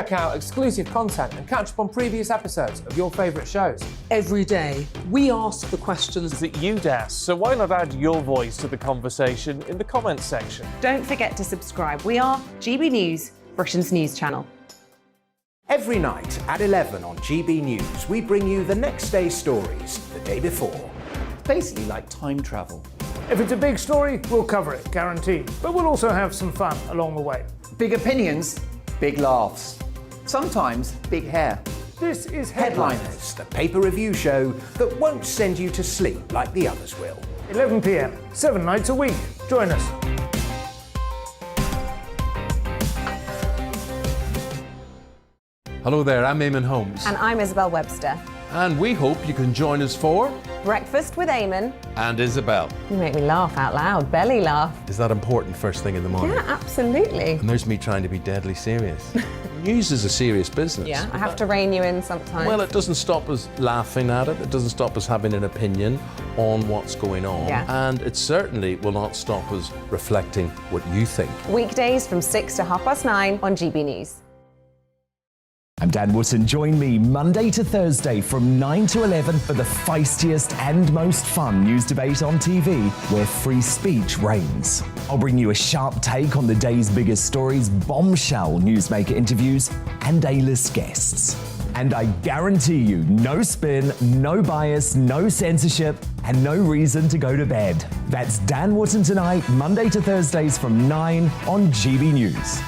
Check out exclusive content and catch up on previous episodes of your favourite shows. Every day, we ask the questions that you'd ask, so why not add your voice to the conversation in the comments section? Don't forget to subscribe. We are GB News, Britain's news channel. Every night at 11 on GB News, we bring you the next day's stories the day before. Basically like time travel. If it's a big story, we'll cover it, guaranteed. But we'll also have some fun along the way. Big opinions, big laughs. Sometimes big hair. This is Headliners, the paper review show that won't send you to sleep like the others will. 11 p.m, 7 nights a week. Join us. Hello there, I'm Eamon Holmes. And I'm Isabel Webster. And we hope you can join us for Breakfast with Eamon. And Isabel. You make me laugh out loud, belly laugh. Is that important first thing in the morning? Yeah, absolutely. And there's me trying to be deadly serious. News is a serious business. Yeah, I have to rein you in sometimes. Well, it doesn't stop us laughing at it. It doesn't stop us having an opinion on what's going on. Yeah. And it certainly will not stop us reflecting what you think. Weekdays from 6 to 9:30 on GB News. I'm Dan Wootton. Join me Monday to Thursday from 9 to 11 for the feistiest and most fun news debate on TV, where free speech reigns. I'll bring you a sharp take on the day's biggest stories, bombshell newsmaker interviews, and A-list guests. And I guarantee you, no spin, no bias, no censorship, and no reason to go to bed. That's Dan Wootton Tonight, Monday to Thursdays from 9 on GB News.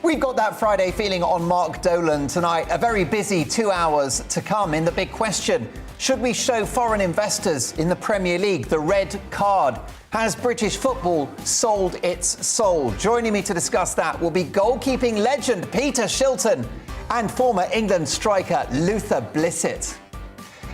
We've got that Friday feeling on Mark Dolan tonight. A very busy 2 hours to come in the big question. Should we show foreign investors in the Premier League the red card? Has British football sold its soul? Joining me to discuss that will be goalkeeping legend Peter Shilton and former England striker Luther Blissett.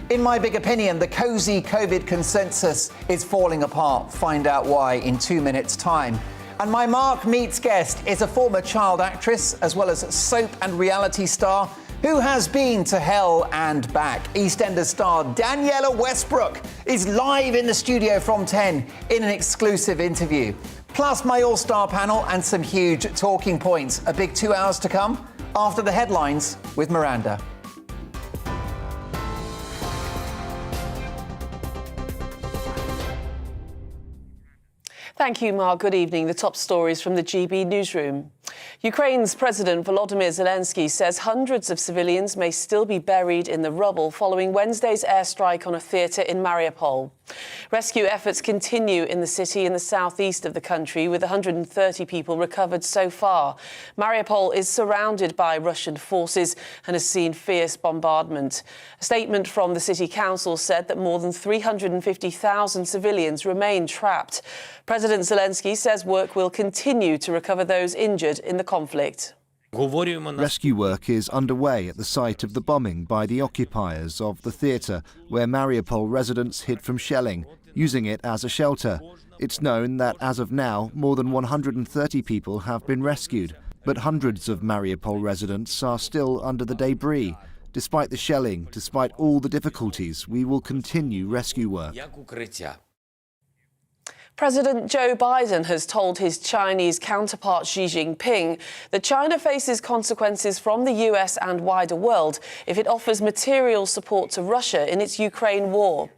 In my big opinion, the cosy COVID consensus is falling apart. Find out why in 2 minutes' time. And my Mark Meets guest is a former child actress as well as soap and reality star who has been to hell and back. EastEnders star Daniella Westbrook is live in the studio from 10 in an exclusive interview. Plus my all-star panel and some huge talking points. A big 2 hours to come after the headlines with Miranda. Thank you, Mark. Good evening. The top stories from the GB newsroom. Ukraine's President Volodymyr Zelensky says hundreds of civilians may still be buried in the rubble following Wednesday's airstrike on a theatre in Mariupol. Rescue efforts continue in the city in the southeast of the country, with 130 people recovered so far. Mariupol is surrounded by Russian forces and has seen fierce bombardment. A statement from the city council said that more than 350,000 civilians remain trapped. President Zelensky says work will continue to recover those injured in the conflict. Rescue work is underway at the site of the bombing by the occupiers of the theatre, where Mariupol residents hid from shelling, using it as a shelter. It's known that as of now, more than 130 people have been rescued, but hundreds of Mariupol residents are still under the debris. Despite the shelling, despite all the difficulties, we will continue rescue work. President Joe Biden has told his Chinese counterpart Xi Jinping that China faces consequences from the US and wider world if it offers material support to Russia in its Ukraine war.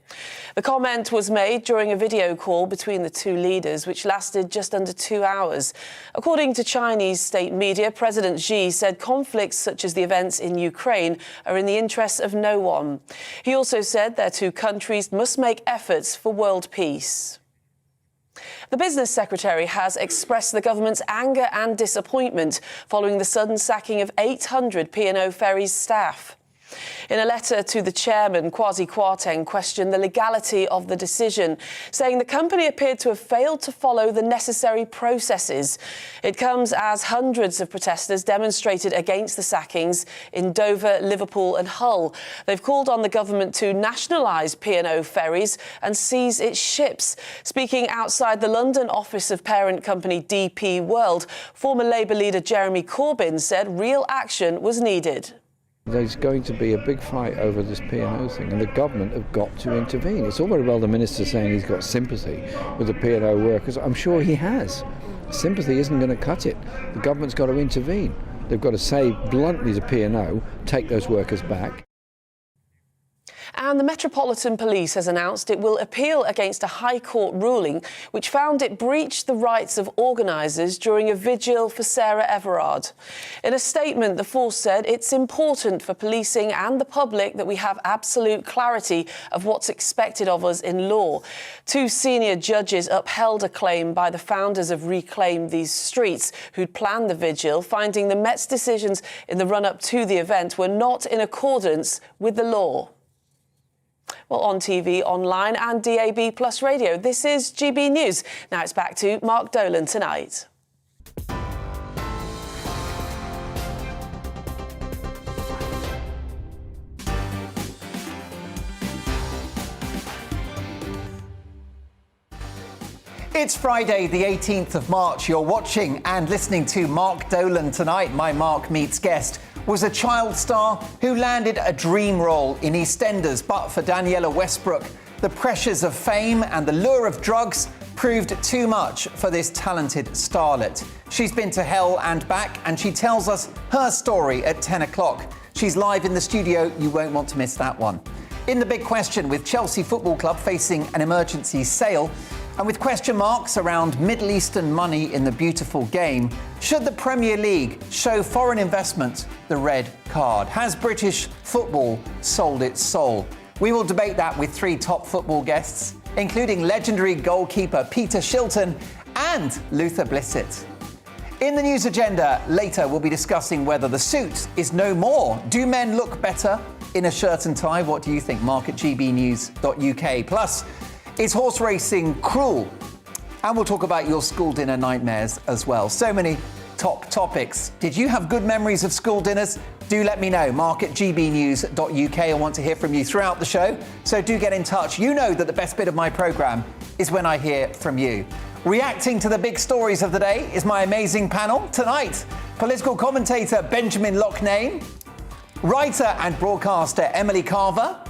The comment was made during a video call between the two leaders, which lasted just under 2 hours. According to Chinese state media, President Xi said conflicts such as the events in Ukraine are in the interests of no one. He also said their two countries must make efforts for world peace. The Business Secretary has expressed the government's anger and disappointment following the sudden sacking of 800 P&O Ferries staff. In a letter to the chairman, Kwasi Kwarteng questioned the legality of the decision, saying the company appeared to have failed to follow the necessary processes. It comes as hundreds of protesters demonstrated against the sackings in Dover, Liverpool and Hull. They've called on the government to nationalise P&O Ferries and seize its ships. Speaking outside the London office of parent company DP World, former Labour leader Jeremy Corbyn said real action was needed. There's going to be a big fight over this P&O thing, and the government have got to intervene. It's all very well the minister saying he's got sympathy with the P&O workers. I'm sure he has. Sympathy isn't going to cut it. The government's got to intervene. They've got to say bluntly to P&O, take those workers back. And the Metropolitan Police has announced it will appeal against a High Court ruling which found it breached the rights of organisers during a vigil for Sarah Everard. In a statement, the force said it's important for policing and the public that we have absolute clarity of what's expected of us in law. 2 senior judges upheld a claim by the founders of Reclaim These Streets, who'd planned the vigil, finding the Met's decisions in the run-up to the event were not in accordance with the law. Well, on TV, online and DAB Plus radio, this is GB News. Now it's back to Mark Dolan tonight. It's Friday, the 18th of March. You're watching and listening to Mark Dolan Tonight. My Mark Meets Guest was a child star who landed a dream role in EastEnders. But for Daniella Westbrook, the pressures of fame and the lure of drugs proved too much for this talented starlet. She's been to hell and back, and she tells us her story at 10 o'clock. She's live in the studio. You won't want to miss that one. In the big question, with Chelsea Football Club facing an emergency sale, and with question marks around Middle Eastern money in the beautiful game, should the Premier League show foreign investment the red card? Has British football sold its soul? We will debate that with 3 top football guests, including legendary goalkeeper Peter Shilton and Luther Blissett. In the news agenda, later we'll be discussing whether the suit is no more. Do men look better in a shirt and tie? What do you think? Mark at gbnews.uk. Plus, is horse racing cruel? And we'll talk about your school dinner nightmares as well. So many top topics. Did you have good memories of school dinners? Do let me know. Mark at gbnews.uk. I want to hear from you throughout the show, so do get in touch. You know that the best bit of my programme is when I hear from you. Reacting to the big stories of the day is my amazing panel. Tonight, political commentator Benjamin Loughnane, writer and broadcaster Emily Carver,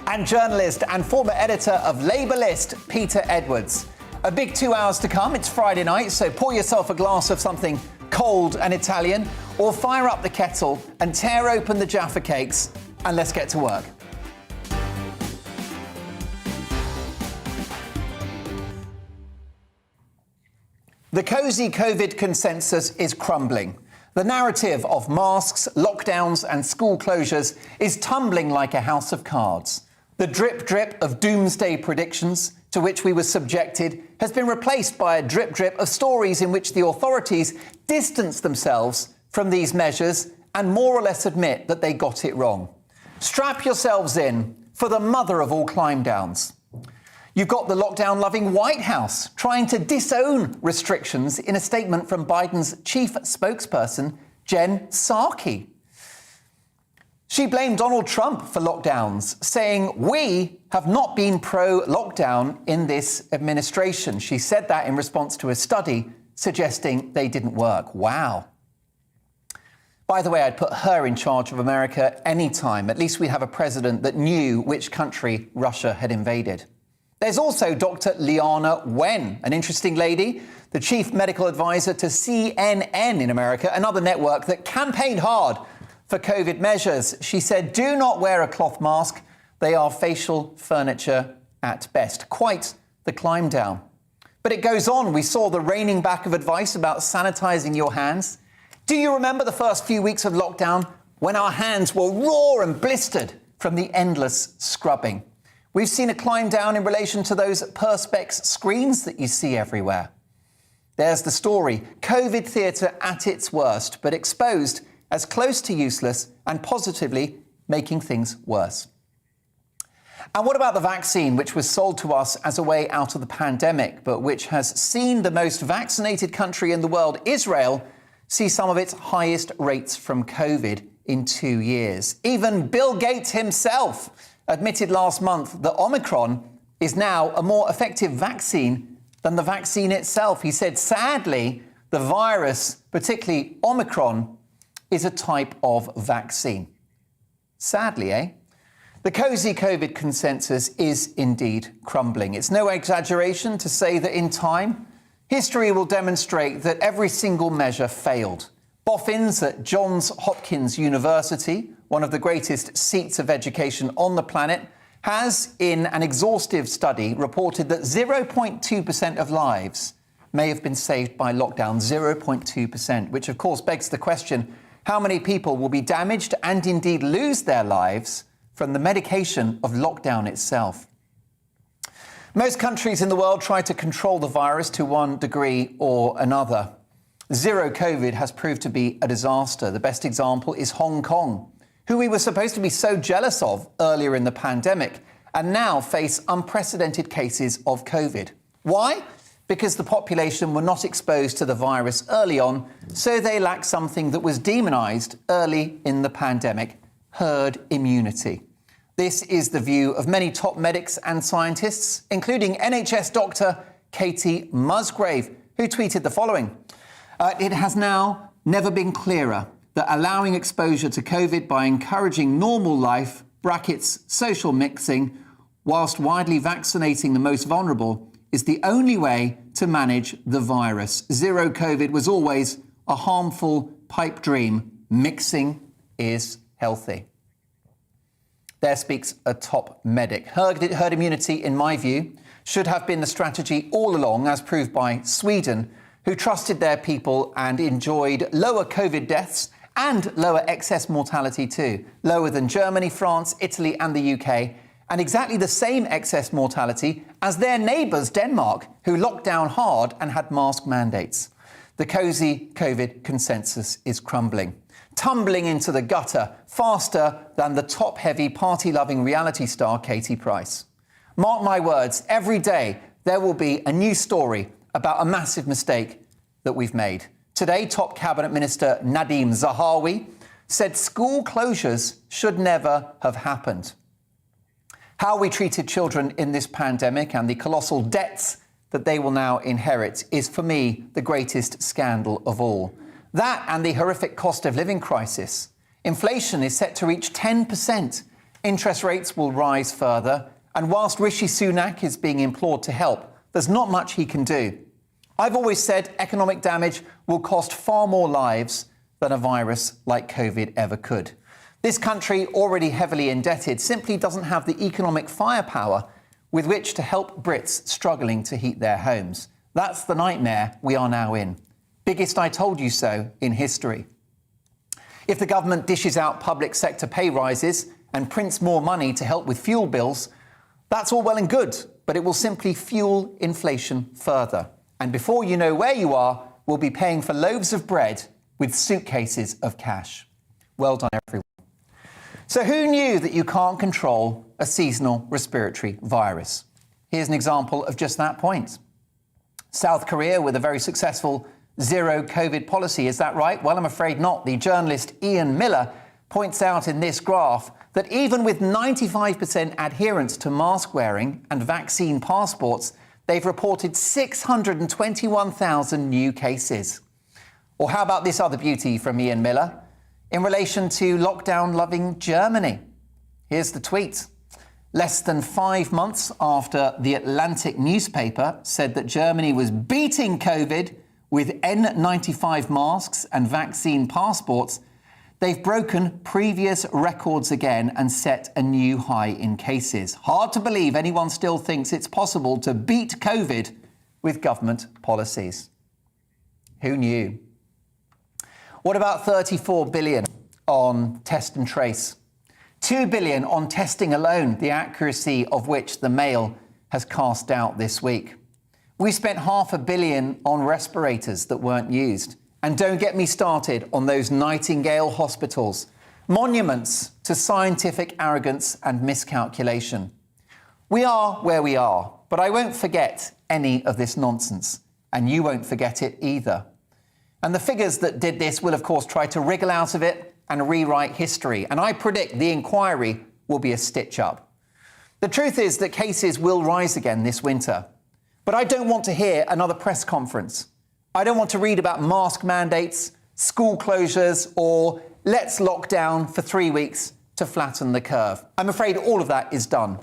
and journalist and former editor of Labour List, Peter Edwards. A big 2 hours to come. It's Friday night, so pour yourself a glass of something cold and Italian, or fire up the kettle and tear open the Jaffa cakes, and let's get to work. The cosy COVID consensus is crumbling. The narrative of masks, lockdowns and school closures is tumbling like a house of cards. The drip-drip of doomsday predictions to which we were subjected has been replaced by a drip-drip of stories in which the authorities distance themselves from these measures and more or less admit that they got it wrong. Strap yourselves in for the mother of all climb-downs. You've got the lockdown-loving White House trying to disown restrictions in a statement from Biden's chief spokesperson, Jen Psaki. She blamed Donald Trump for lockdowns, saying, "We have not been pro-lockdown in this administration." She said that in response to a study suggesting they didn't work. Wow. By the way, I'd put her in charge of America anytime. At least we'd have a president that knew which country Russia had invaded. There's also Dr. Liana Wen, an interesting lady, the chief medical advisor to CNN in America, another network that campaigned hard for COVID measures. She said, "Do not wear a cloth mask. They are facial furniture at best." Quite the climb down. But it goes on. We saw the reining back of advice about sanitizing your hands. Do you remember the first few weeks of lockdown when our hands were raw and blistered from the endless scrubbing? We've seen a climb down in relation to those Perspex screens that you see everywhere. There's the story. COVID theatre at its worst, but exposed as close to useless and positively making things worse. And what about the vaccine, which was sold to us as a way out of the pandemic, but which has seen the most vaccinated country in the world, Israel, see some of its highest rates from COVID in 2 years? Even Bill Gates himself admitted last month that Omicron is now a more effective vaccine than the vaccine itself. He said, sadly, the virus, particularly Omicron, is a type of vaccine. Sadly, eh? The cosy COVID consensus is indeed crumbling. It's no exaggeration to say that in time, history will demonstrate that every single measure failed. Boffins at Johns Hopkins University, one of the greatest seats of education on the planet, has, in an exhaustive study, reported that 0.2% of lives may have been saved by lockdown, 0.2%, which of course begs the question, how many people will be damaged and indeed lose their lives from the medication of lockdown itself? Most countries in the world try to control the virus to one degree or another. Zero COVID has proved to be a disaster. The best example is Hong Kong, who we were supposed to be so jealous of earlier in the pandemic and now face unprecedented cases of COVID. Why? Because the population were not exposed to the virus early on, so they lack something that was demonised early in the pandemic: herd immunity. This is the view of many top medics and scientists, including NHS doctor Katie Musgrave, who tweeted the following. It has now never been clearer that allowing exposure to COVID by encouraging normal life, brackets, social mixing, whilst widely vaccinating the most vulnerable, is the only way to manage the virus. Zero COVID was always a harmful pipe dream. Mixing is healthy. There speaks a top medic. Herd immunity, in my view, should have been the strategy all along, as proved by Sweden, who trusted their people and enjoyed lower COVID deaths and lower excess mortality too, lower than Germany, France, Italy and the UK, and exactly the same excess mortality as their neighbours, Denmark, who locked down hard and had mask mandates. The cosy COVID consensus is crumbling, tumbling into the gutter faster than the top-heavy, party-loving reality star Katie Price. Mark my words, every day there will be a new story about a massive mistake that we've made. Today, top Cabinet Minister Nadhim Zahawi said school closures should never have happened. How we treated children in this pandemic and the colossal debts that they will now inherit is, for me, the greatest scandal of all. That and the horrific cost of living crisis. Inflation is set to reach 10%. Interest rates will rise further. And whilst Rishi Sunak is being implored to help, there's not much he can do. I've always said economic damage will cost far more lives than a virus like COVID ever could. This country, already heavily indebted, simply doesn't have the economic firepower with which to help Brits struggling to heat their homes. That's the nightmare we are now in. Biggest I told you so in history. If the government dishes out public sector pay rises and prints more money to help with fuel bills, that's all well and good, but it will simply fuel inflation further. And before you know where you are, we'll be paying for loaves of bread with suitcases of cash. Well done, everyone. So who knew that you can't control a seasonal respiratory virus? Here's an example of just that point. South Korea with a very successful zero COVID policy. Is that right? Well, I'm afraid not. The journalist Ian Miller points out in this graph that even with 95% adherence to mask wearing and vaccine passports, they've reported 621,000 new cases. Or how about this other beauty from Ian Miller in relation to lockdown-loving Germany? Here's the tweet. Less than 5 months after the Atlantic newspaper said that Germany was beating COVID with N95 masks and vaccine passports, they've broken previous records again and set a new high in cases. Hard to believe anyone still thinks it's possible to beat COVID with government policies. Who knew? What about 34 billion on test and trace? 2 billion on testing alone, the accuracy of which the Mail has cast doubt this week. We spent $500 million on respirators that weren't used. And don't get me started on those Nightingale hospitals, monuments to scientific arrogance and miscalculation. We are where we are, but I won't forget any of this nonsense, and you won't forget it either. And the figures that did this will, of course, try to wriggle out of it and rewrite history, and I predict the inquiry will be a stitch-up. The truth is that cases will rise again this winter, but I don't want to hear another press conference. I don't want to read about mask mandates, school closures, or let's lock down for 3 weeks to to flatten the curve. I'm afraid all of that is done.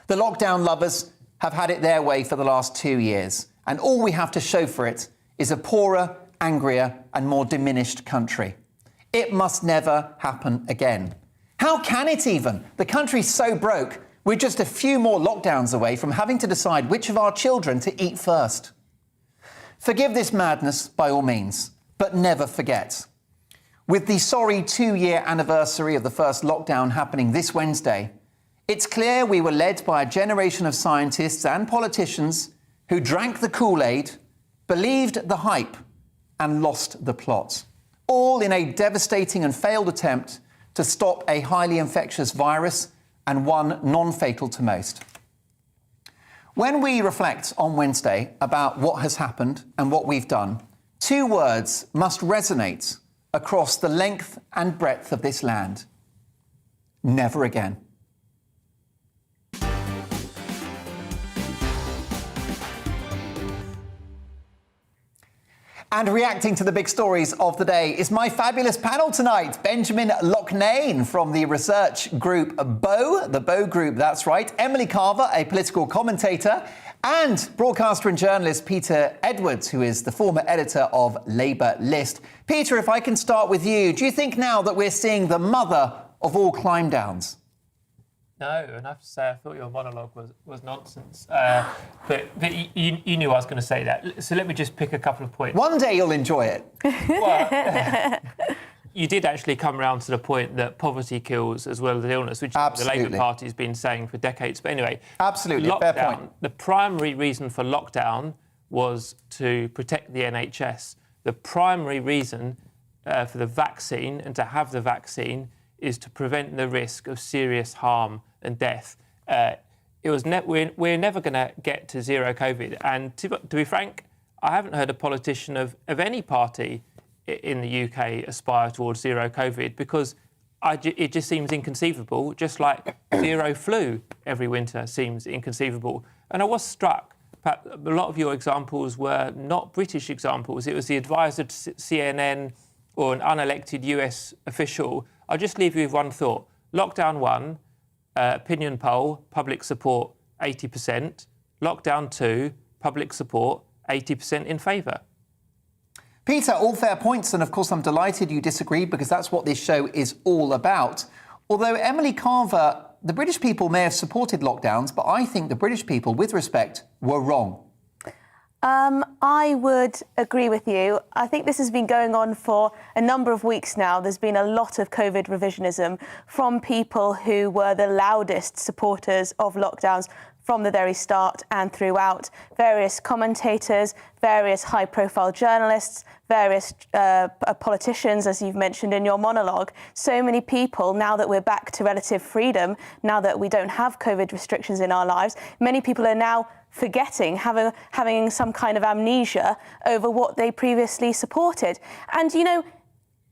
The lockdown lovers have had it their way for the last 2 years, and all we have to show for it is a poorer, angrier and more diminished country. It must never happen again. How can it even? The country's so broke, we're just a few more lockdowns away from having to decide which of our children to eat first. Forgive this madness by all means, but never forget. With the sorry 2-year anniversary of the first lockdown happening this Wednesday, it's clear we were led by a generation of scientists and politicians who drank the Kool-Aid, believed the hype, and lost the plot. All in a devastating and failed attempt to stop a highly infectious virus and one non-fatal to most. When we reflect on Wednesday about what has happened and what we've done, 2 words must resonate across the length and breadth of this land. Never again. And reacting to the big stories of the day is my fabulous panel tonight. Benjamin Loughnane from the research group Bow, the Bow Group, that's right. Emily Carver, a political commentator, and broadcaster and journalist Peter Edwards, who is the former editor of Labour List. Peter, if I can start with you, do you think now that we're seeing the mother of all climb downs? No, and I have to say, I thought your monologue was nonsense. But you knew I was going to say that. So let me just pick a couple of points. One day you'll enjoy it. Well, you did actually come around to the point that poverty kills as well as illness, which the Labour Party has been saying for decades. But anyway, absolutely, lockdown, fair point. The primary reason for lockdown was to protect the NHS. The primary reason for the vaccine and to have the vaccine is to prevent the risk of serious harm and death. We're never going to get to zero COVID. And to be frank, I haven't heard a politician of any party in the UK aspire towards zero COVID because it just seems inconceivable, just like zero flu every winter seems inconceivable. And I was struck, perhaps a lot of your examples were not British examples. It was the advisor to CNN or an unelected US official. I'll just leave you with one thought. Lockdown 1, opinion poll, public support 80%. Lockdown 2, public support 80% in favour. Peter, all fair points, and of course I'm delighted you disagree because that's what this show is all about. Although, Emily Carver, the British people may have supported lockdowns, but I think the British people, with respect, were wrong. I would agree with you. I think this has been going on for a number of weeks now. There's been a lot of COVID revisionism from people who were the loudest supporters of lockdowns from the very start and throughout. Various commentators, various high-profile journalists, various politicians, as you've mentioned in your monologue. So many people, now that we're back to relative freedom, now that we don't have COVID restrictions in our lives, many people are now forgetting, having some kind of amnesia over what they previously supported. And, you know,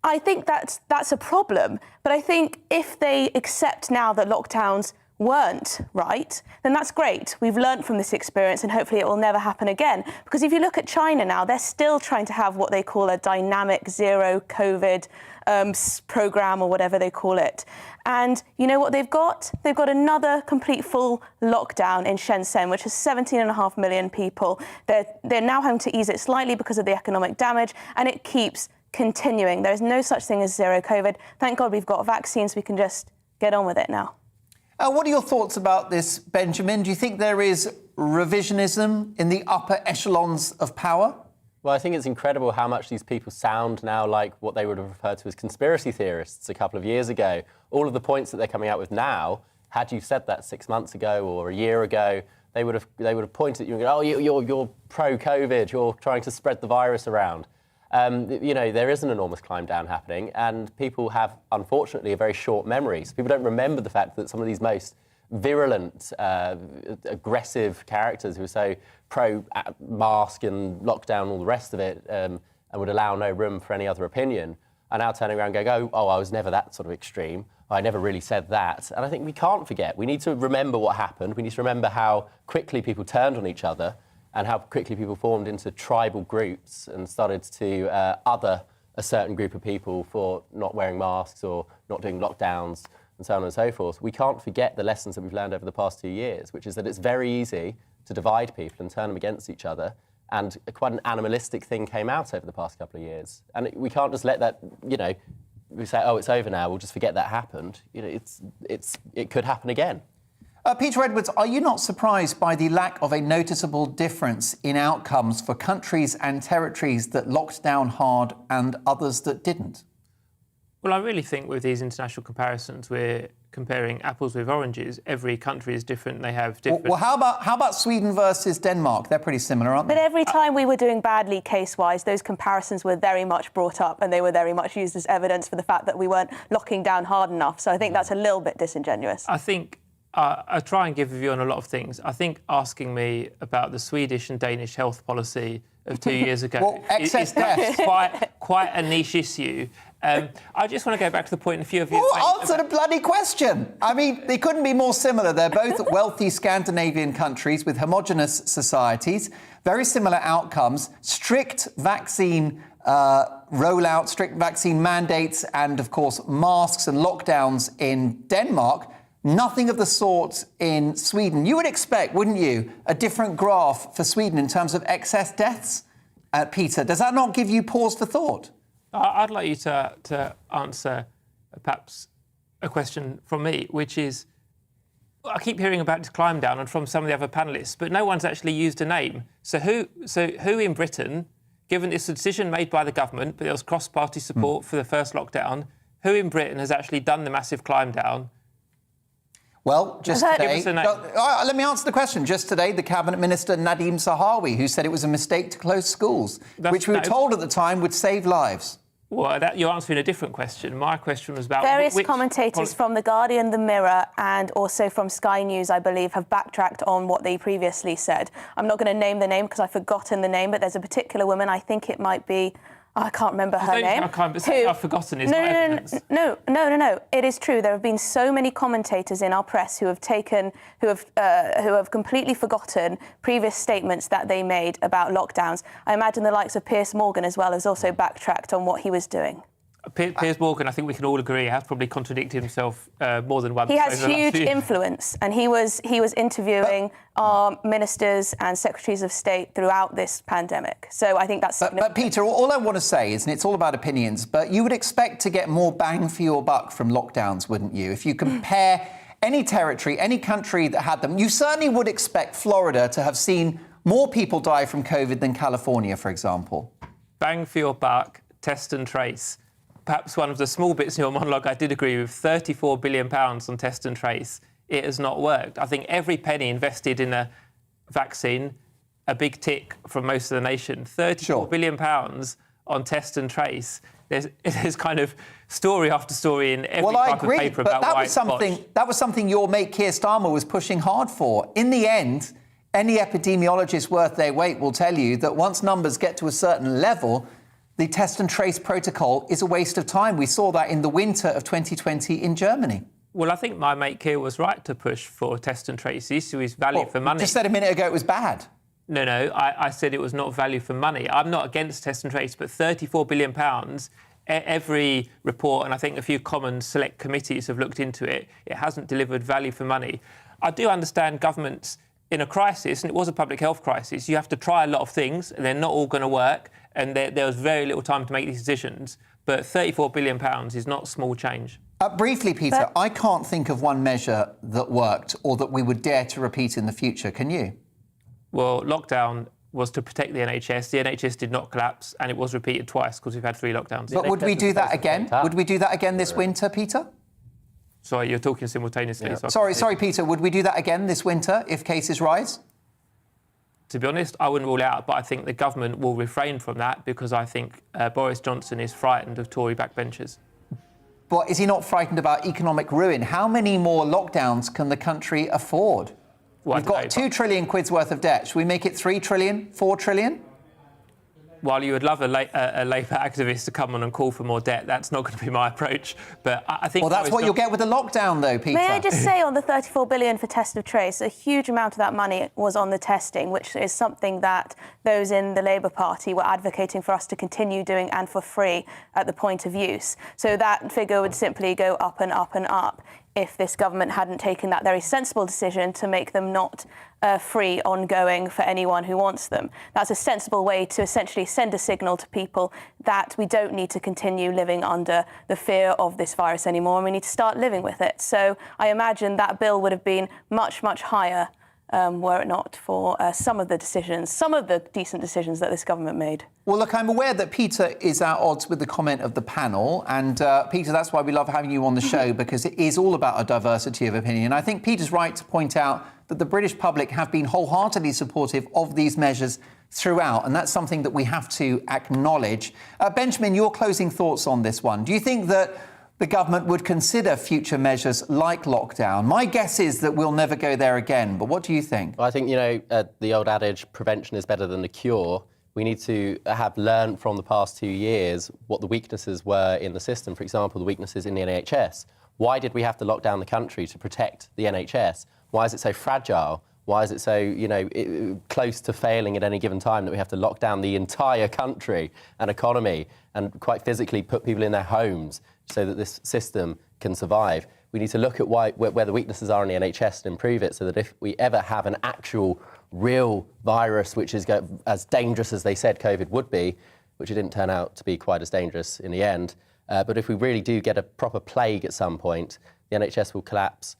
I think that's a problem. But I think if they accept now that lockdowns weren't right, then that's great. We've learned from this experience and hopefully it will never happen again. Because if you look at China now, they're still trying to have what they call a dynamic zero COVID program or whatever they call it. And you know what they've got? They've got another complete full lockdown in Shenzhen, which has 17.5 million people. They're now having to ease it slightly because of the economic damage, and it keeps continuing. There is no such thing as zero COVID. Thank God we've got vaccines. We can just get on with it now. What are your thoughts about this, Benjamin? Do you think there is revisionism in the upper echelons of power? Well, I think it's incredible how much these people sound now like what they would have referred to as conspiracy theorists a couple of years ago. All of the points that they're coming out with now, had you said that 6 months ago or a year ago, they would have pointed at you and go, oh, you're pro-COVID, you're trying to spread the virus around. You know, there is an enormous climb down happening, and people have, unfortunately, a very short memory. So people don't remember the fact that some of these most virulent, aggressive characters who are so pro-mask and lockdown and all the rest of it and would allow no room for any other opinion are now turning around and going, oh, I was never that sort of extreme. I never really said that. And I think we can't forget. We need to remember what happened. We need to remember how quickly people turned on each other and how quickly people formed into tribal groups and started to other a certain group of people for not wearing masks or not doing lockdowns and so on and so forth, we can't forget the lessons that we've learned over the past 2 years, which is that it's very easy to divide people and turn them against each other. And quite an animalistic thing came out over the past couple of years. And we can't just let that, we say, oh, it's over now, we'll just forget that happened. It could happen again. Peter Edwards, are you not surprised by the lack of a noticeable difference in outcomes for countries and territories that locked down hard and others that didn't? Well, I really think with these international comparisons, we're comparing apples with oranges. Every country is different. They have different... Well, how about Sweden versus Denmark? They're pretty similar, aren't they? But every time we were doing badly case-wise, those comparisons were very much brought up and they were very much used as evidence for the fact that we weren't locking down hard enough. So I think that's a little bit disingenuous. I think I try and give a view on a lot of things. I think asking me about the Swedish and Danish health policy of 2 years ago is quite a niche issue. I just want to go back to the point a few of you... Answer the bloody question! I mean, they couldn't be more similar. They're both wealthy Scandinavian countries with homogenous societies, very similar outcomes, strict vaccine rollout, strict vaccine mandates, and, of course, masks and lockdowns in Denmark. Nothing of the sort in Sweden. You would expect, wouldn't you, a different graph for Sweden in terms of excess deaths? Peter, does that not give you pause for thought? I'd like you to answer perhaps a question from me, which is, I keep hearing about this climb down and from some of the other panellists, but no one's actually used a name. So who in Britain, given it's a decision made by the government, but there was cross-party support for the first lockdown, who in Britain has actually done the massive climb down? Well, just today... let me answer the question. Just today, the Cabinet Minister Nadhim Zahawi, who said it was a mistake to close schools, which we were told at the time would save lives. Well, you're answering a different question. My question was about... Various commentators from The Guardian, The Mirror and also from Sky News, I believe, have backtracked on what they previously said. I'm not going to name the name because I've forgotten the name, but there's a particular woman, I think it might be... I can't remember her name. I've forgotten his name. No. It is true. There have been so many commentators in our press who have completely forgotten previous statements that they made about lockdowns. I imagine the likes of Piers Morgan as well has also backtracked on what he was doing. Piers Morgan, I think we can all agree, has probably contradicted himself more than once. He has huge influence, and he was interviewing our ministers and secretaries of state throughout this pandemic. So I think that's significant. But Peter, all I want to say is, and it's all about opinions, but you would expect to get more bang for your buck from lockdowns, wouldn't you? If you compare any territory, any country that had them, you certainly would expect Florida to have seen more people die from COVID than California, for example. Bang for your buck, test and trace. Perhaps one of the small bits in your monologue I did agree with, £34 billion on test and trace. It has not worked. I think every penny invested in a vaccine, a big tick from most of the nation. £34 billion on test and trace. There's kind of story after story in every type of paper about why it's botched. That was something your mate Keir Starmer was pushing hard for. In the end, any epidemiologist worth their weight will tell you that once numbers get to a certain level, the test and trace protocol is a waste of time. We saw that in the winter of 2020 in Germany. Well, I think my mate Keir was right to push for test and trace. The issue is value for money. You just said a minute ago it was bad. No, I said it was not value for money. I'm not against test and trace, but £34 billion, every report, and I think a few common select committees have looked into it, it hasn't delivered value for money. I do understand governments in a crisis, and it was a public health crisis, you have to try a lot of things, and they're not all going to work, and there was very little time to make these decisions. But £34 billion is not small change. Briefly, Peter, I can't think of one measure that worked or that we would dare to repeat in the future. Can you? Well, lockdown was to protect the NHS. The NHS did not collapse, and it was repeated twice because we've had 3 lockdowns. But would we do that again? Would we do that again this winter, Peter? Sorry, you're talking simultaneously. Yeah. Sorry, Peter. Would we do that again this winter if cases rise? To be honest, I wouldn't rule it out, but I think the government will refrain from that because I think Boris Johnson is frightened of Tory backbenchers. But is he not frightened about economic ruin? How many more lockdowns can the country afford? We've got £2 trillion worth of debt. Should we make it 3 trillion, 4 trillion? While you would love a Labour activist to come on and call for more debt, that's not going to be my approach. But I think... Well, that's what you'll get with the lockdown, though, Peter. May I just say on the £34 billion for test and trace, a huge amount of that money was on the testing, which is something that those in the Labour Party were advocating for us to continue doing and for free at the point of use. So that figure would simply go up and up and up. if this government hadn't taken that very sensible decision to make them not free ongoing for anyone who wants them. That's a sensible way to essentially send a signal to people that we don't need to continue living under the fear of this virus anymore, and we need to start living with it. So I imagine that bill would have been much, much higher were it not for some of the decent decisions that this government made. Well, look, I'm aware that Peter is at odds with the comment of the panel. And, Peter, that's why we love having you on the show, because it is all about a diversity of opinion. I think Peter's right to point out that the British public have been wholeheartedly supportive of these measures throughout, and that's something that we have to acknowledge. Benjamin, your closing thoughts on this one. Do you think that the government would consider future measures like lockdown? My guess is that we'll never go there again, but what do you think? Well, I think, the old adage, prevention is better than the cure. We need to have learned from the past 2 years what the weaknesses were in the system. For example, the weaknesses in the NHS. Why did we have to lock down the country to protect the NHS? Why is it so fragile? Why is it so, close to failing at any given time that we have to lock down the entire country and economy and quite physically put people in their homes so that this system can survive? We need to look at where the weaknesses are in the NHS and improve it so that if we ever have an actual, real virus, which is as dangerous as they said COVID would be, which it didn't turn out to be quite as dangerous in the end, but if we really do get a proper plague at some point, the NHS will collapse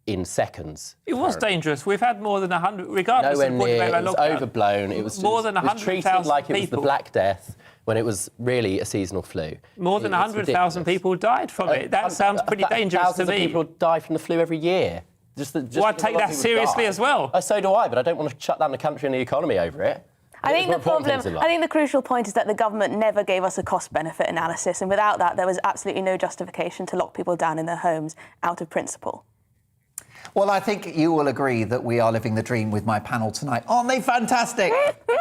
in seconds. It was dangerous. We've had more than 100, regardless Nowhere of what you near, make it was lockdown. overblown. It was more than 100,000 treated like people. it was the Black Death when it was really a seasonal flu. More than 100,000 people died from it. That sounds pretty dangerous to thousands me. of people die from the flu every year. Well, I take that seriously as well. So do I, but I don't want to shut down the country and the economy over it. I think the crucial point is that the government never gave us a cost-benefit analysis, and without that, there was absolutely no justification to lock people down in their homes out of principle. Well, I think you will agree that we are living the dream with my panel tonight. Aren't they fantastic?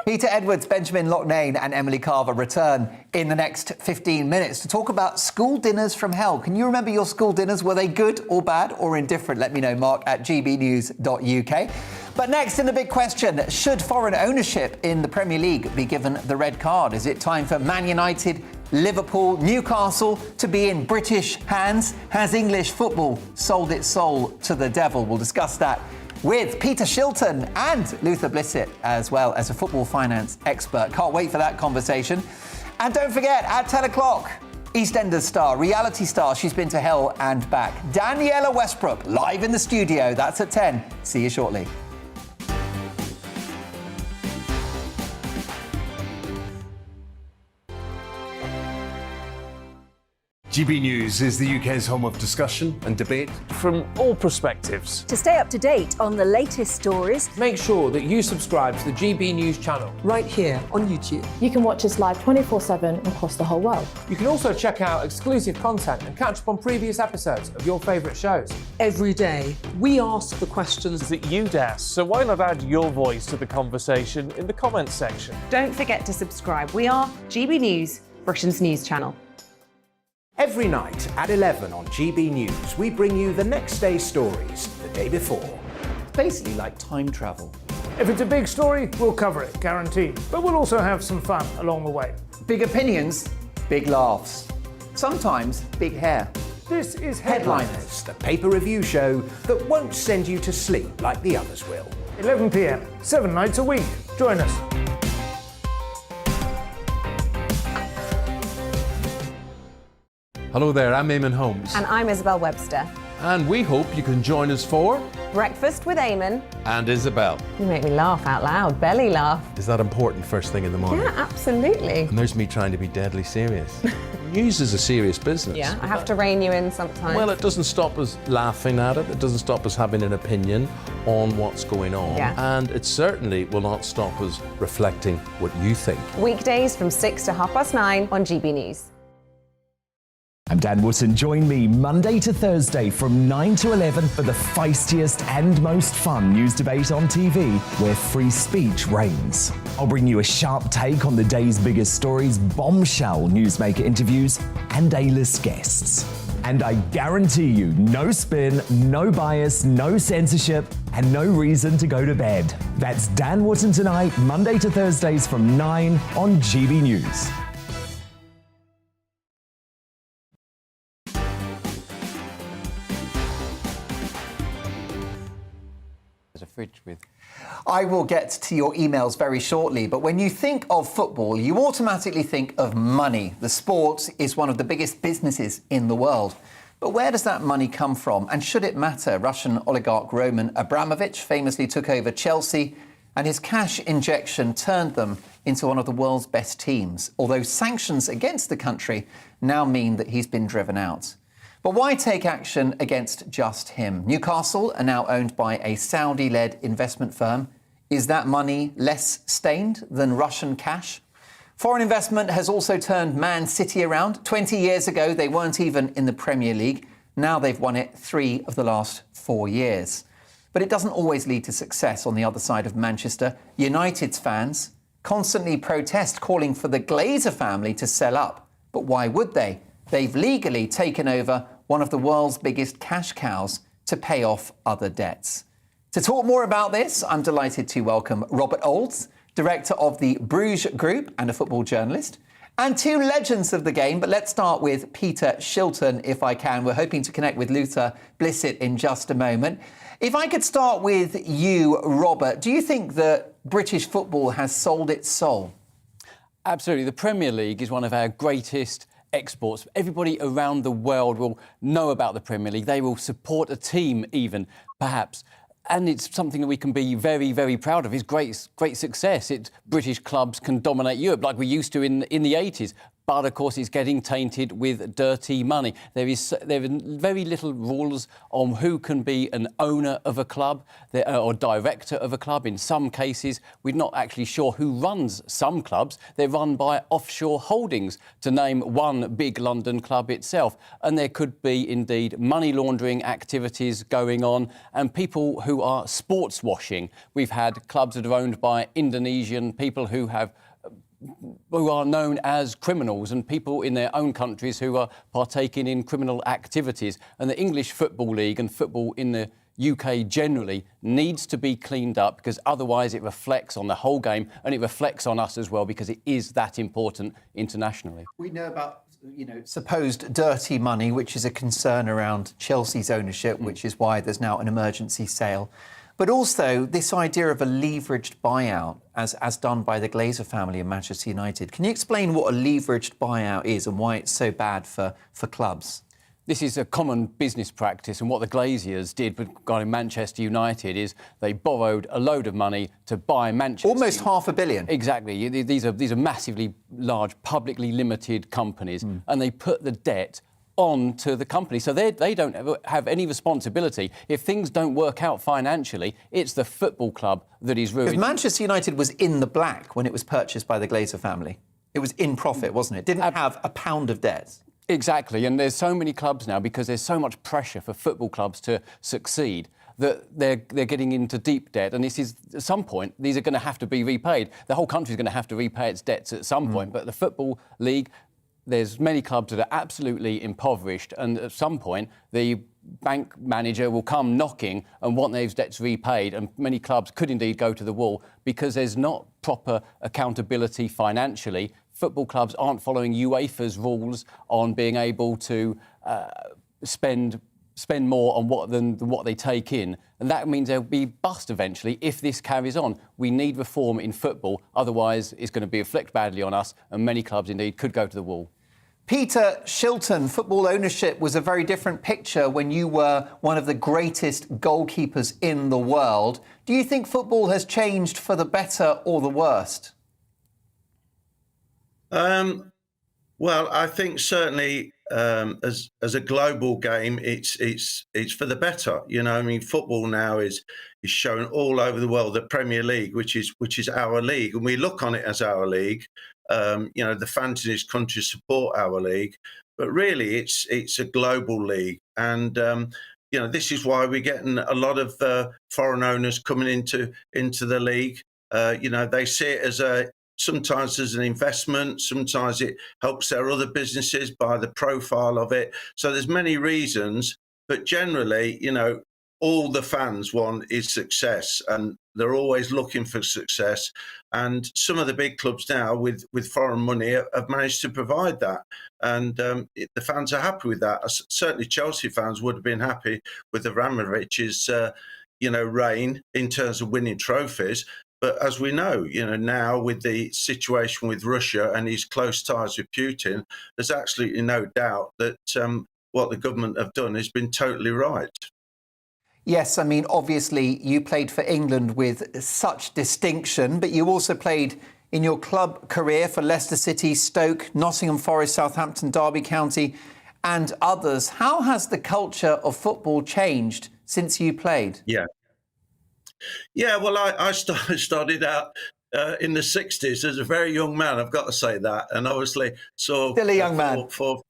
Peter Edwards, Benjamin Loughnane and Emily Carver return in the next 15 minutes to talk about school dinners from hell. Can you remember your school dinners? Were they good or bad or indifferent? Let me know, Mark at gbnews.uk. But next, in the big question, should foreign ownership in the Premier League be given the red card? Is it time for Man United, Liverpool, Newcastle to be in British hands? Has English football sold its soul to the devil? We'll discuss that with Peter Shilton and Luther Blissett, as well as a football finance expert. Can't wait for that conversation. And don't forget, at 10 o'clock, EastEnders star, reality star, she's been to hell and back, Daniella Westbrook, live in the studio. That's at 10. See you shortly. GB News is the UK's home of discussion and debate from all perspectives. To stay up to date on the latest stories, make sure that you subscribe to the GB News channel right here on YouTube. You can watch us live 24/7 across the whole world. You can also check out exclusive content and catch up on previous episodes of your favourite shows. Every day, we ask the questions that you'd ask, so why not add your voice to the conversation in the comments section? Don't forget to subscribe. We are GB News, Britain's news channel. Every night at 11 on GB News, we bring you the next day's stories the day before. It's basically like time travel. If it's a big story, we'll cover it, guaranteed. But we'll also have some fun along the way. Big opinions, big laughs. Sometimes big hair. This is Headliners, the paper review show that won't send you to sleep like the others will. 11 p.m, 7 nights a week. Join us. Hello there, I'm Eamon Holmes. And I'm Isabel Webster. And we hope you can join us for Breakfast with Eamon and Isabel. You make me laugh out loud, belly laugh. Is that important first thing in the morning? Yeah, absolutely. And there's me trying to be deadly serious. News is a serious business. Yeah, I have to rein you in sometimes. Well, it doesn't stop us laughing at it. It doesn't stop us having an opinion on what's going on. Yeah. And it certainly will not stop us reflecting what you think. Weekdays from 6 to 9:30 on GB News. I'm Dan Wootton. Join me Monday to Thursday from 9 to 11 for the feistiest and most fun news debate on TV, where free speech reigns. I'll bring you a sharp take on the day's biggest stories, bombshell newsmaker interviews, and A-list guests. And I guarantee you, no spin, no bias, no censorship, and no reason to go to bed. That's Dan Wootton Tonight, Monday to Thursdays from 9 on GB News. fridge with. I will get to your emails very shortly, but when you think of football, you automatically think of money. The sport is one of the biggest businesses in the world. But where does that money come from? And should it matter? Russian oligarch Roman Abramovich famously took over Chelsea, and his cash injection turned them into one of the world's best teams, although sanctions against the country now mean that he's been driven out. But why take action against just him? Newcastle are now owned by a Saudi-led investment firm. Is that money less stained than Russian cash? Foreign investment has also turned Man City around. 20 years ago, they weren't even in the Premier League. Now they've won it 3 of the last 4 years. But it doesn't always lead to success on the other side of Manchester. United's fans constantly protest, calling for the Glazer family to sell up. But why would they? They've legally taken over one of the world's biggest cash cows to pay off other debts. To talk more about this, I'm delighted to welcome Robert Olds, director of the Bruges Group and a football journalist, and 2 legends of the game. But let's start with Peter Shilton, if I can. We're hoping to connect with Luther Blissett in just a moment. If I could start with you, Robert, do you think that British football has sold its soul? Absolutely. The Premier League is one of our greatest exports. Everybody around the world will know about the Premier League. They will support a team even, perhaps. And it's something that we can be very, very proud of. It's great success. British clubs can dominate Europe like we used to in the 80s. But, of course, it's getting tainted with dirty money. There are very little rules on who can be an owner of a club or director of a club. In some cases, we're not actually sure who runs some clubs. They're run by offshore holdings, to name one big London club itself. And there could be, indeed, money laundering activities going on and people who are sports washing. We've had clubs that are owned by Indonesian people who are known as criminals, and people in their own countries who are partaking in criminal activities. And the English Football League and football in the UK generally needs to be cleaned up, because otherwise it reflects on the whole game and it reflects on us as well, because it is that important internationally. We know about, supposed dirty money, which is a concern around Chelsea's ownership, which is why there's now an emergency sale. But also this idea of a leveraged buyout, as done by the Glazer family in Manchester United. Can you explain what a leveraged buyout is and why it's so bad for clubs? This is a common business practice, and what the Glaziers did regarding Manchester United is they borrowed a load of money to buy Manchester. Almost £500 million. Exactly. These are massively large, publicly limited companies, and they put the debt on to the company. So they don't ever have any responsibility. If things don't work out financially, it's the football club that is ruined. Because Manchester United was in the black when it was purchased by the Glazer family. It was in profit, wasn't it? Didn't have a pound of debt. Exactly. And there's so many clubs now, because there's so much pressure for football clubs to succeed, that they're getting into deep debt. And this is, at some point, these are going to have to be repaid. The whole country is going to have to repay its debts at some point. But the Football League, there's many clubs that are absolutely impoverished, and at some point the bank manager will come knocking and want those debts repaid, and many clubs could indeed go to the wall because there's not proper accountability financially. Football clubs aren't following UEFA's rules on being able to spend more on than what they take in, and that means they'll be bust eventually if this carries on. We need reform in football, otherwise it's going to reflect badly on us, and many clubs indeed could go to the wall. Peter Shilton, football ownership was a very different picture when you were one of the greatest goalkeepers in the world. Do you think football has changed for the better or the worst? Well, I think certainly as a global game, it's for the better. I mean, football now is shown all over the world. The Premier League, which is our league, and we look on it as our league. The fans in this country support our league, but really it's a global league, and this is why we're getting a lot of foreign owners coming into the league. They see it sometimes as an investment, sometimes it helps their other businesses by the profile of it. So there's many reasons, but generally, all the fans want is success, and they're always looking for success. And some of the big clubs now with foreign money have managed to provide that. And the fans are happy with that. Certainly Chelsea fans would have been happy with Abramovich's reign in terms of winning trophies. But as we know, now with the situation with Russia and his close ties with Putin, there's absolutely no doubt that what the government have done has been totally right. Yes, I mean, obviously you played for England with such distinction, but you also played in your club career for Leicester City, Stoke, Nottingham Forest, Southampton, Derby County and others. How has the culture of football changed since you played? Yeah, well, I started out in the 60s as a very young man, I've got to say that. And obviously saw still a young man. 4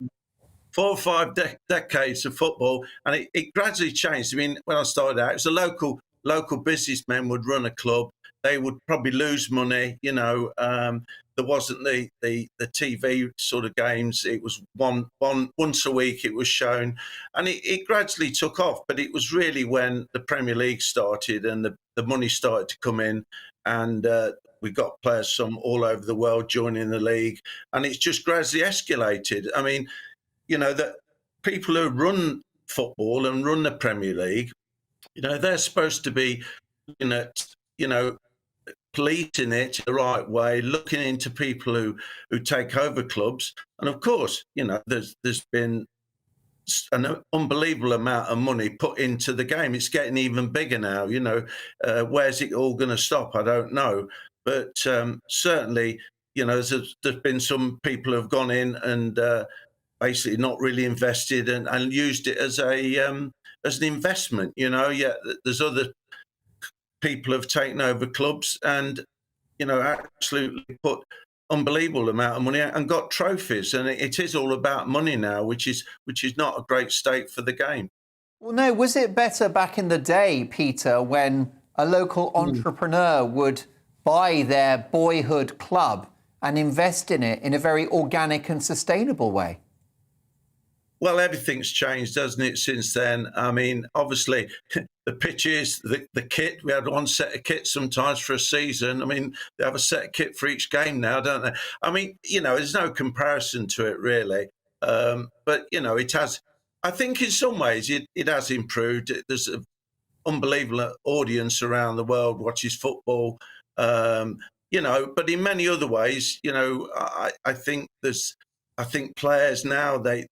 or 5 decades of football, and it gradually changed. I mean, when I started out, it was a local businessmen would run a club. They would probably lose money, there wasn't the TV sort of games. It was once a week it was shown, and it gradually took off. But it was really when the Premier League started and the money started to come in, and we got players from all over the world joining the league, and it's just gradually escalated. I mean, that people who run football and run the Premier League, they're supposed to be, policing it the right way, looking into people who take over clubs. And of course, there's been an unbelievable amount of money put into the game. It's getting even bigger now. Where's it all going to stop? I don't know. But certainly, there's been some people who have gone in and basically not really invested and used it as an investment. There's other people have taken over clubs and, absolutely put unbelievable amount of money and got trophies. And it is all about money now, which is not a great state for the game. Well, no, was it better back in the day, Peter, when a local entrepreneur would buy their boyhood club and invest in it in a very organic and sustainable way? Well, everything's changed, hasn't it, since then? I mean, obviously, the pitches, the kit, we had one set of kit sometimes for a season. I mean, they have a set of kit for each game now, don't they? I mean, there's no comparison to it, really. But, it has, I think in some ways it has improved. There's an unbelievable audience around the world watches football, but in many other ways, I think players now, they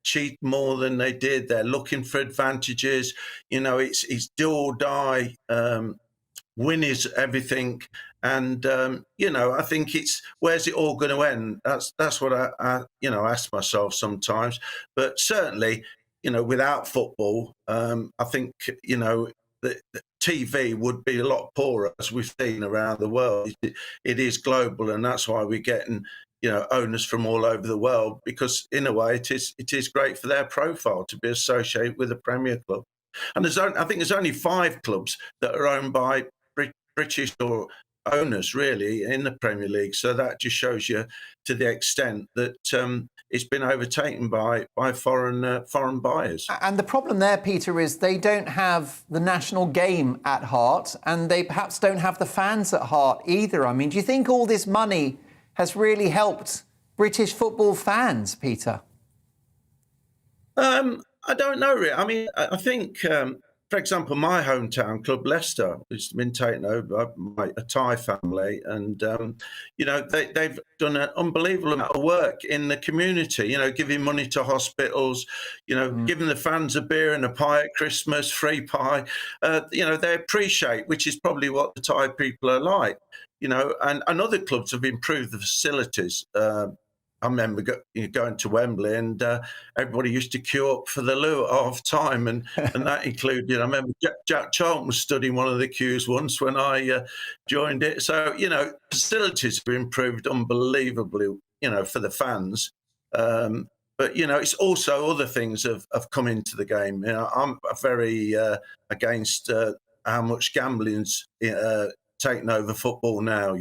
cheat more than they did. They're looking for advantages. It's do or die. Win is everything. And, I think it's, where's it all going to end? That's what I ask myself sometimes. But certainly, without football, I think, the TV would be a lot poorer, as we've seen around the world. It is global, and that's why we're getting owners from all over the world, because in a way it is great for their profile to be associated with a Premier club. And I think there's only 5 clubs that are owned by British or owners really in the Premier League. So that just shows you to the extent that it's been overtaken by foreign buyers. And the problem there, Peter, is they don't have the national game at heart, and they perhaps don't have the fans at heart either. I mean, do you think all this money has really helped British football fans, Peter? I don't know, really. I mean, I think, for example, my hometown club, Leicester, has been taken over by a Thai family, and they've done an unbelievable amount of work in the community. Giving money to hospitals, giving the fans a beer and a pie at Christmas, free pie. They appreciate, which is probably what the Thai people are like. And other clubs have improved the facilities. I remember going to Wembley, and everybody used to queue up for the loo at half time, and that included, I remember Jack Charlton was stood in one of the queues once when I joined it. So, facilities have improved unbelievably, for the fans. But, it's also other things have come into the game. I'm very against how much gambling's taken over football now,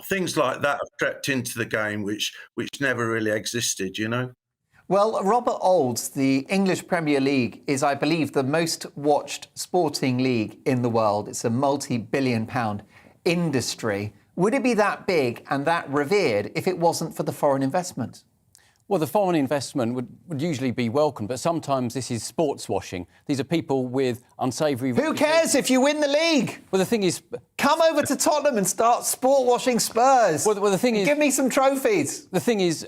Things like that have crept into the game, which never really existed, Well, Robert Olds, the English Premier League is, I believe, the most watched sporting league in the world. It's a multi-billion-pound industry. Would it be that big and that revered if it wasn't for the foreign investment? Well, the foreign investment would usually be welcome, but sometimes this is sports washing. These are people with unsavoury... Who cares if you win the league? Well, the thing is... Come over to Tottenham and start sport washing Spurs. Well, the thing is... Give me some trophies. The thing is...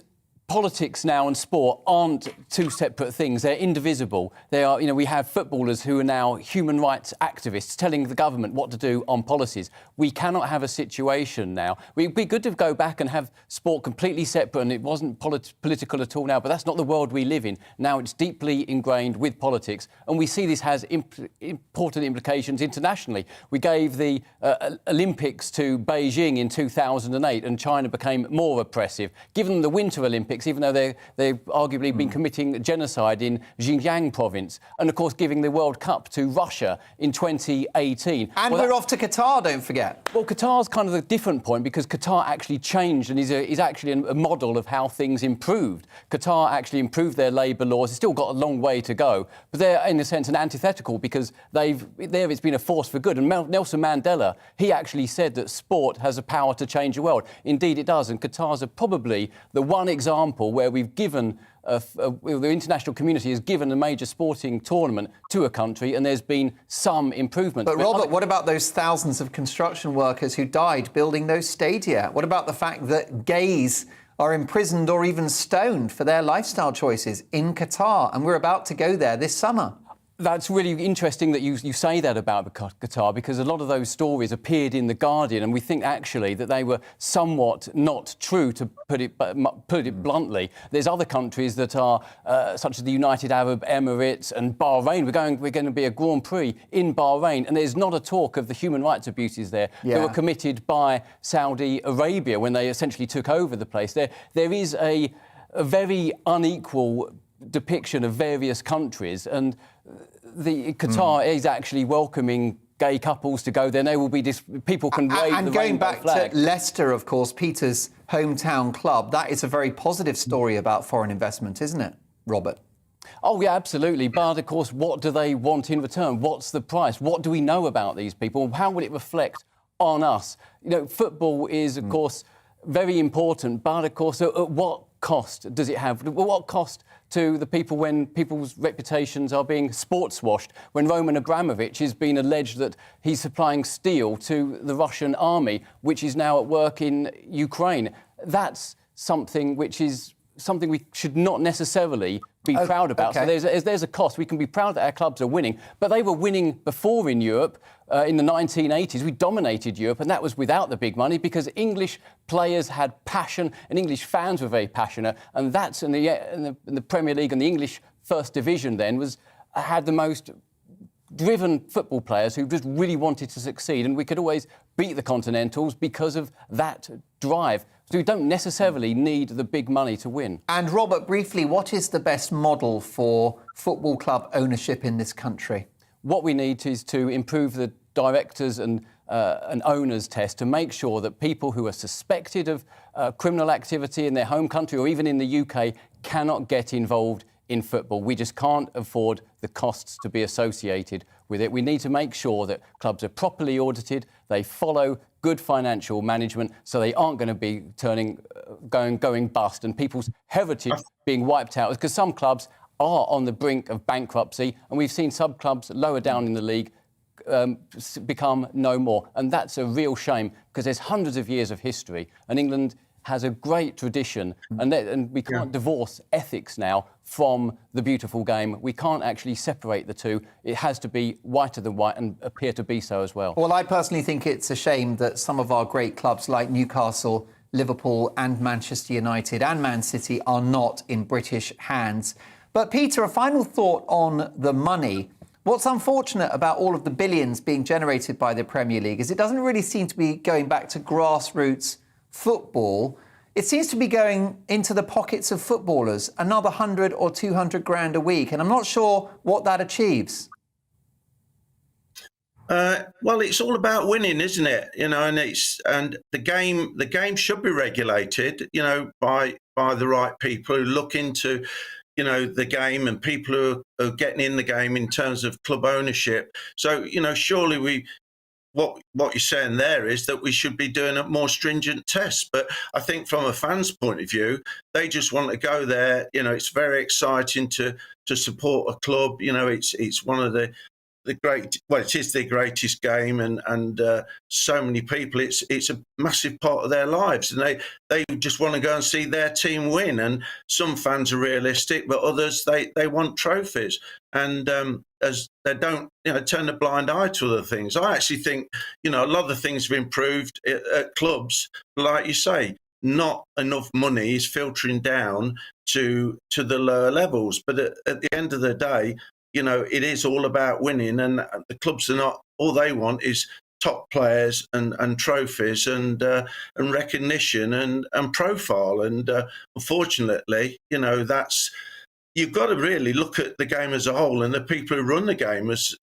Politics now and sport aren't two separate things. They're indivisible. They are, we have footballers who are now human rights activists telling the government what to do on policies. We cannot have a situation now. It'd be good to go back and have sport completely separate, and it wasn't political at all now, but that's not the world we live in. Now it's deeply ingrained with politics, and we see this has important implications internationally. We gave the Olympics to Beijing in 2008, and China became more oppressive. Given the Winter Olympics, even though they've arguably been committing genocide in Xinjiang province, and of course giving the World Cup to Russia in 2018. And we're off to Qatar, don't forget. Well, Qatar's kind of a different point because Qatar actually changed and is actually a model of how things improved. Qatar actually improved their labour laws. It's still got a long way to go, but they're in a sense an antithetical because it's been a force for good. And Nelson Mandela, he actually said that sport has the power to change the world. Indeed, it does, and Qatar's probably the one example where we've given the international community has given a major sporting tournament to a country and there's been some improvement. But Robert, what about those thousands of construction workers who died building those stadia? What about the fact that gays are imprisoned or even stoned for their lifestyle choices in Qatar? And we're about to go there this summer. That's really interesting that you say that about Qatar, because a lot of those stories appeared in The Guardian, and we think actually that they were somewhat not true, to put it bluntly. There's other countries that are, such as the United Arab Emirates and Bahrain. We're going to be a Grand Prix in Bahrain, and there's not a talk of the human rights abuses there that were committed by Saudi Arabia when they essentially took over the place. There is a very unequal depiction of various countries, and Qatar is actually welcoming gay couples to go there. There will be people can wave the rainbow flag. And going back to Leicester, of course, Peter's hometown club, that is a very positive story about foreign investment, isn't it, Robert? Oh, yeah, absolutely. But, of course, what do they want in return? What's the price? What do we know about these people? How will it reflect on us? Football is, of course, very important, but, of course, at what cost does it have? What cost to the people when people's reputations are being sports washed, when Roman Abramovich has been alleged that he's supplying steel to the Russian army, which is now at work in Ukraine? That's something which is something we should not necessarily be proud about. Okay. So there's a cost. We can be proud that our clubs are winning, but they were winning before in Europe. In the 1980s, we dominated Europe, and that was without the big money because English players had passion and English fans were very passionate, and that's in the Premier League and the English First Division then had the most driven football players who just really wanted to succeed, and we could always beat the Continentals because of that drive. So we don't necessarily need the big money to win. And Robert, briefly, what is the best model for football club ownership in this country? What we need is to improve the directors and owners test to make sure that people who are suspected of criminal activity in their home country or even in the UK cannot get involved in football. We just can't afford the costs to be associated with it. We need to make sure that clubs are properly audited, they follow good financial management, so they aren't going to be going bust and people's heritage being wiped out. Because some clubs are on the brink of bankruptcy, and we've seen some clubs lower down in the league become no more. And that's a real shame, because there's hundreds of years of history, and England has a great tradition, and we can't divorce ethics now from the beautiful game. We can't actually separate the two. It has to be whiter than white and appear to be so as well. Well, I personally think it's a shame that some of our great clubs like Newcastle, Liverpool and Manchester United and Man City are not in British hands. But Peter, a final thought on the money. What's unfortunate about all of the billions being generated by the Premier League is it doesn't really seem to be going back to grassroots football. It seems to be going into the pockets of footballers, another 100 or 200 grand a week, and I'm not sure what that achieves. Well, it's all about winning, isn't it? And the game should be regulated, by the right people who look into, the game and people who are getting in the game in terms of club ownership. So, surely what you're saying there is that we should be doing a more stringent tests. But I think from a fan's point of view, they just want to go there. It's very exciting to support a club. It's one of the great. Well, it is the greatest game, and so many people. It's a massive part of their lives, and they just want to go and see their team win. And some fans are realistic, but others they want trophies, and as they don't turn a blind eye to other things. I actually think a lot of the things have improved at clubs, like you say. Not enough money is filtering down to the lower levels, but at the end of the day, it is all about winning, and the clubs are not. All they want is top players and trophies and recognition and profile. And unfortunately, that's. You've got to really look at the game as a whole and the people who run the game as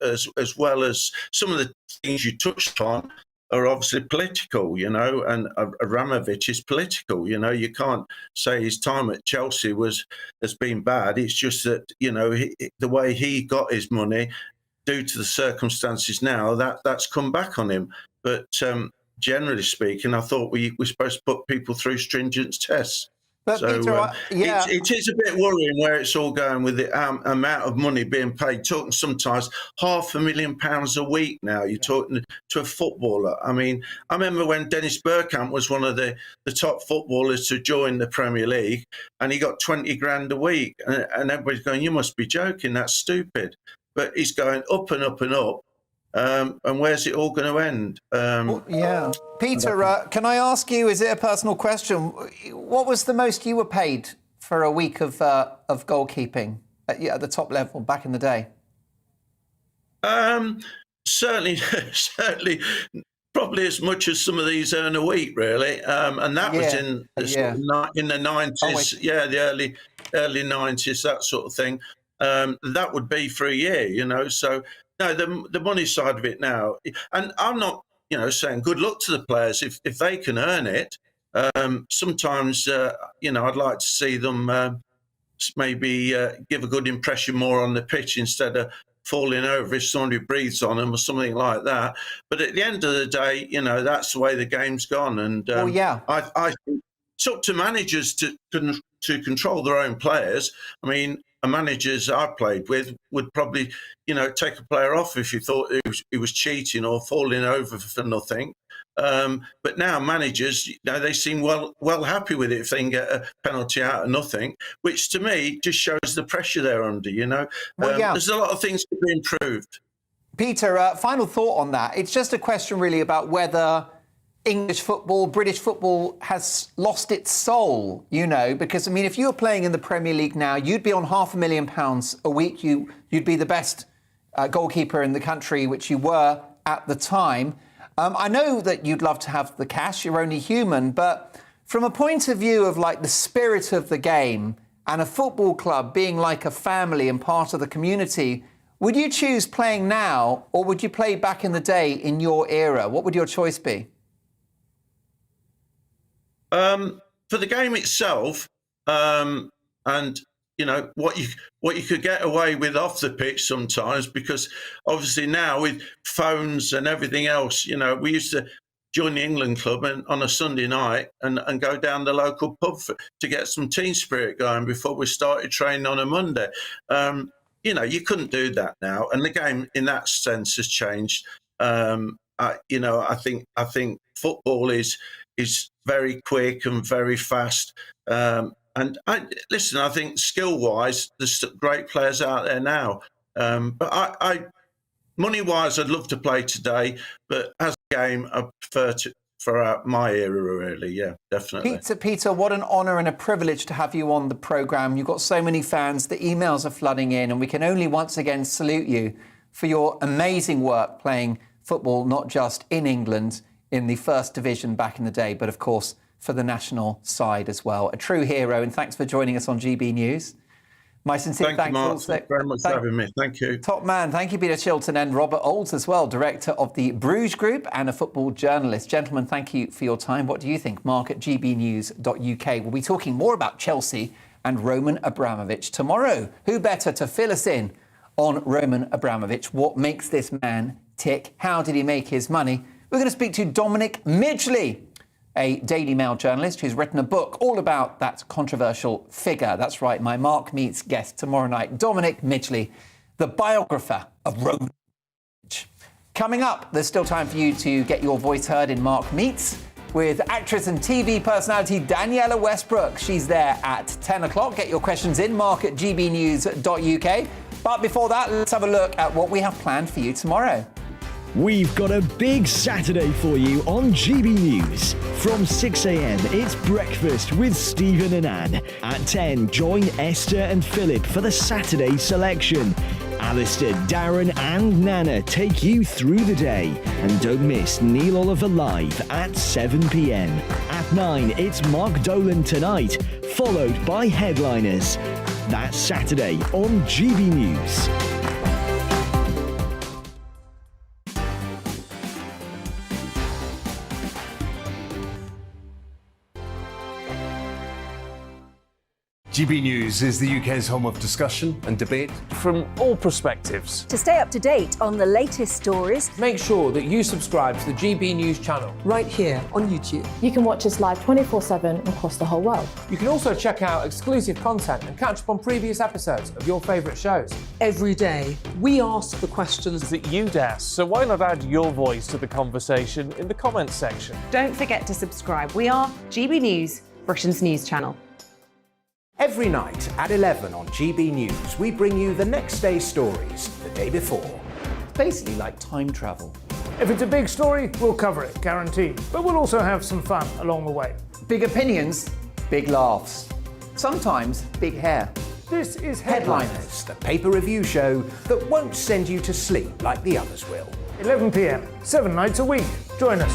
well as some of the things you touched on are obviously political, and Abramovich is political. You can't say his time at Chelsea has been bad. It's just that, the way he got his money due to the circumstances now, that's come back on him. But generally speaking, I thought we're supposed to put people through stringent tests. But So Peter, it is a bit worrying where it's all going with the amount of money being paid. Talking sometimes £500,000 a week now. You're talking to a footballer. I mean, I remember when Dennis Bergkamp was one of the top footballers to join the Premier League, and he got 20 grand a week, and everybody's going, "You must be joking. That's stupid." But he's going up and up and up. And where's it all going to end? Peter, can I ask you, is it a personal question? What was the most you were paid for a week of goalkeeping at the top level back in the day? Certainly, probably as much as some of these earn a week, really. And that was in the 90s, the early 90s, that sort of thing. That would be for a year, So no, the money side of it now, and I'm not, saying good luck to the players if they can earn it. Sometimes, I'd like to see them maybe give a good impression more on the pitch instead of falling over if somebody breathes on them or something like that. But at the end of the day, that's the way the game's gone. And I think it's up to managers to control their own players. I mean, managers I played with would probably, take a player off if you thought he was cheating or falling over for nothing. But now managers, they seem well happy with it if they can get a penalty out of nothing, which to me just shows the pressure they're under. There's a lot of things to be improved. Peter, final thought on that. It's just a question really about whether English football, British football has lost its soul, because, I mean, if you were playing in the Premier League now, you'd be on £500,000 a week. You'd be the best goalkeeper in the country, which you were at the time. I know that you'd love to have the cash. You're only human. But from a point of view of like the spirit of the game and a football club being like a family and part of the community, would you choose playing now or would you play back in the day in your era? What would your choice be? For the game itself, and what you could get away with off the pitch sometimes, because obviously now with phones and everything else, we used to join the England club on a Sunday night and go down the local pub to get some team spirit going before we started training on a Monday. You couldn't do that now, and the game in that sense has changed. I think football is very quick and very fast. And I think skill-wise, there's great players out there now. But money-wise, I'd love to play today. But as a game, I prefer for my era, really. Yeah, definitely. Peter, what an honour and a privilege to have you on the programme. You've got so many fans. The emails are flooding in, and we can only once again salute you for your amazing work playing football, not just in England, in the first division back in the day, but of course for the national side as well. A true hero, and thanks for joining us on GB News. My sincere thanks Mark. also. Thank you very much for having me. Thank you. Top man. Thank you, Peter Chilton, and Robert Olds as well, director of the Bruges Group and a football journalist. Gentlemen, thank you for your time. What do you think? Mark at gbnews.uk. We'll be talking more about Chelsea and Roman Abramovich tomorrow. Who better to fill us in on Roman Abramovich? What makes this man Tick. How did he make his money? We're going to speak to Dominic Midgley, a Daily Mail journalist who's written a book all about that controversial figure. That's right, my Mark Meets guest tomorrow night, Dominic Midgley, the biographer of Roman. Coming up, there's still time for you to get your voice heard in Mark Meets with actress and TV personality Daniella Westbrook. She's there at 10 o'clock. Get your questions in, mark@gbnews.uk. But before that, let's have a look at what we have planned for you tomorrow. We've got a big Saturday for you on GB News. From 6 a.m, it's breakfast with Stephen and Anne. At 10, join Esther and Philip for the Saturday selection. Alistair, Darren and Nana take you through the day. And don't miss Neil Oliver Live at 7 p.m. At 9, it's Mark Dolan Tonight, followed by Headliners. That's Saturday on GB News. GB News is the UK's home of discussion and debate from all perspectives. To stay up to date on the latest stories, make sure that you subscribe to the GB News channel right here on YouTube. You can watch us live 24/7 across the whole world. You can also check out exclusive content and catch up on previous episodes of your favourite shows. Every day, we ask the questions that you'd ask, so why not add your voice to the conversation in the comments section? Don't forget to subscribe. We are GB News, Britain's news channel. Every night at 11 on GB News, we bring you the next day's stories the day before. Basically like time travel. If it's a big story, we'll cover it, guaranteed. But we'll also have some fun along the way. Big opinions, big laughs. Sometimes big hair. This is Headliners, the paper review show that won't send you to sleep like the others will. 11 p.m, 7 nights a week. Join us.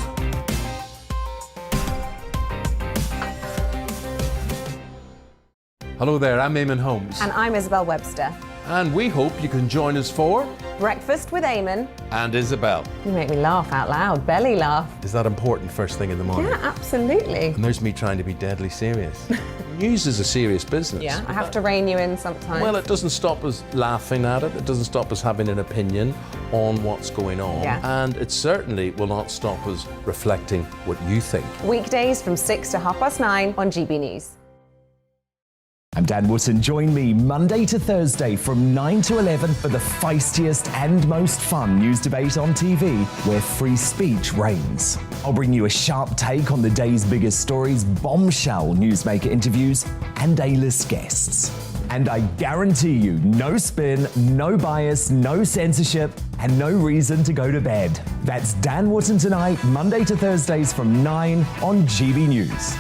Hello there, I'm Eamon Holmes. And I'm Isabel Webster. And we hope you can join us for Breakfast with Eamon and Isabel. You make me laugh out loud, belly laugh. Is that important first thing in the morning? Yeah, absolutely. And there's me trying to be deadly serious. News is a serious business. Yeah, I have to rein you in sometimes. Well, it doesn't stop us laughing at it. It doesn't stop us having an opinion on what's going on. Yeah. And it certainly will not stop us reflecting what you think. Weekdays from 6 to 9:30 on GB News. I'm Dan Wootton. Join me Monday to Thursday from 9 to 11 for the feistiest and most fun news debate on TV, where free speech reigns. I'll bring you a sharp take on the day's biggest stories, bombshell newsmaker interviews, and A-list guests. And I guarantee you, no spin, no bias, no censorship, and no reason to go to bed. That's Dan Wootton Tonight, Monday to Thursdays from 9 on GB News.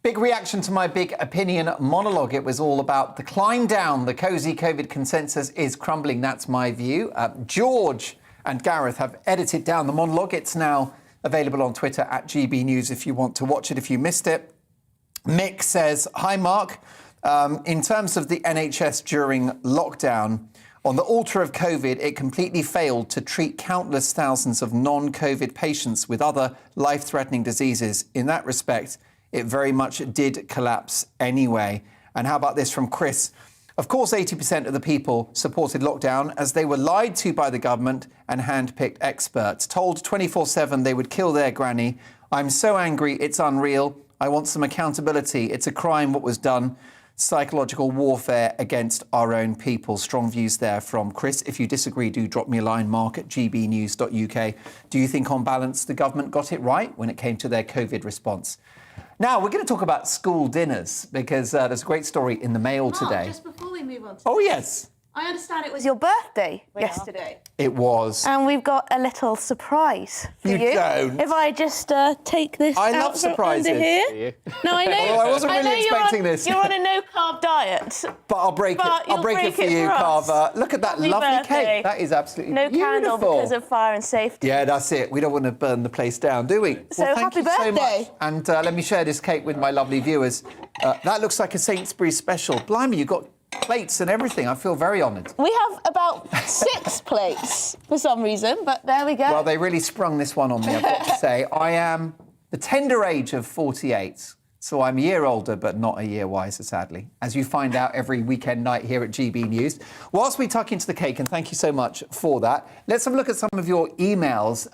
Big reaction to my big opinion monologue. It was all about the climb down. The cosy COVID consensus is crumbling. That's my view. George and Gareth have edited down the monologue. It's now available on Twitter at GB News if you want to watch it, if you missed it. Mick says, hi, Mark. In terms of the NHS during lockdown, on the altar of COVID, it completely failed to treat countless thousands of non-COVID patients with other life-threatening diseases. In that respect, it very much did collapse anyway. And how about this from Chris? Of course, 80% of the people supported lockdown as they were lied to by the government and hand-picked experts, told 24/7 they would kill their granny. I'm so angry, it's unreal. I want some accountability. It's a crime what was done. Psychological warfare against our own people. Strong views there from Chris. If you disagree, do drop me a line, mark@gbnews.uk. Do you think, on balance, the government got it right when it came to their COVID response? Now, we're going to talk about school dinners because there's a great story in the Mail today. Just before we move on to Oh, yes. I understand it was your birthday yesterday. It was. And we've got a little surprise for you. You don't. If I just take this I out love from surprises. under here. No, I know. Oh, I wasn't really I know expecting this. You're on a no-carb diet. But I'll break it for you, Carver. Look at that Happy lovely birthday. cake. That is absolutely No beautiful. candle because of fire and safety. Yeah, that's it. We don't want to burn the place down, do we? So well, thank happy you so birthday. much. And let me share this cake with my lovely viewers. That looks like a Sainsbury's special. Blimey, you've got plates and everything. I feel very honoured. We have about 6 plates for some reason, but there we go. Well, they really sprung this one on me, I've got to say. I am the tender age of 48. So I'm a year older, but not a year wiser, sadly, as you find out every weekend night here at GB News. Whilst we tuck into the cake, and thank you so much for that, let's have a look at some of your emails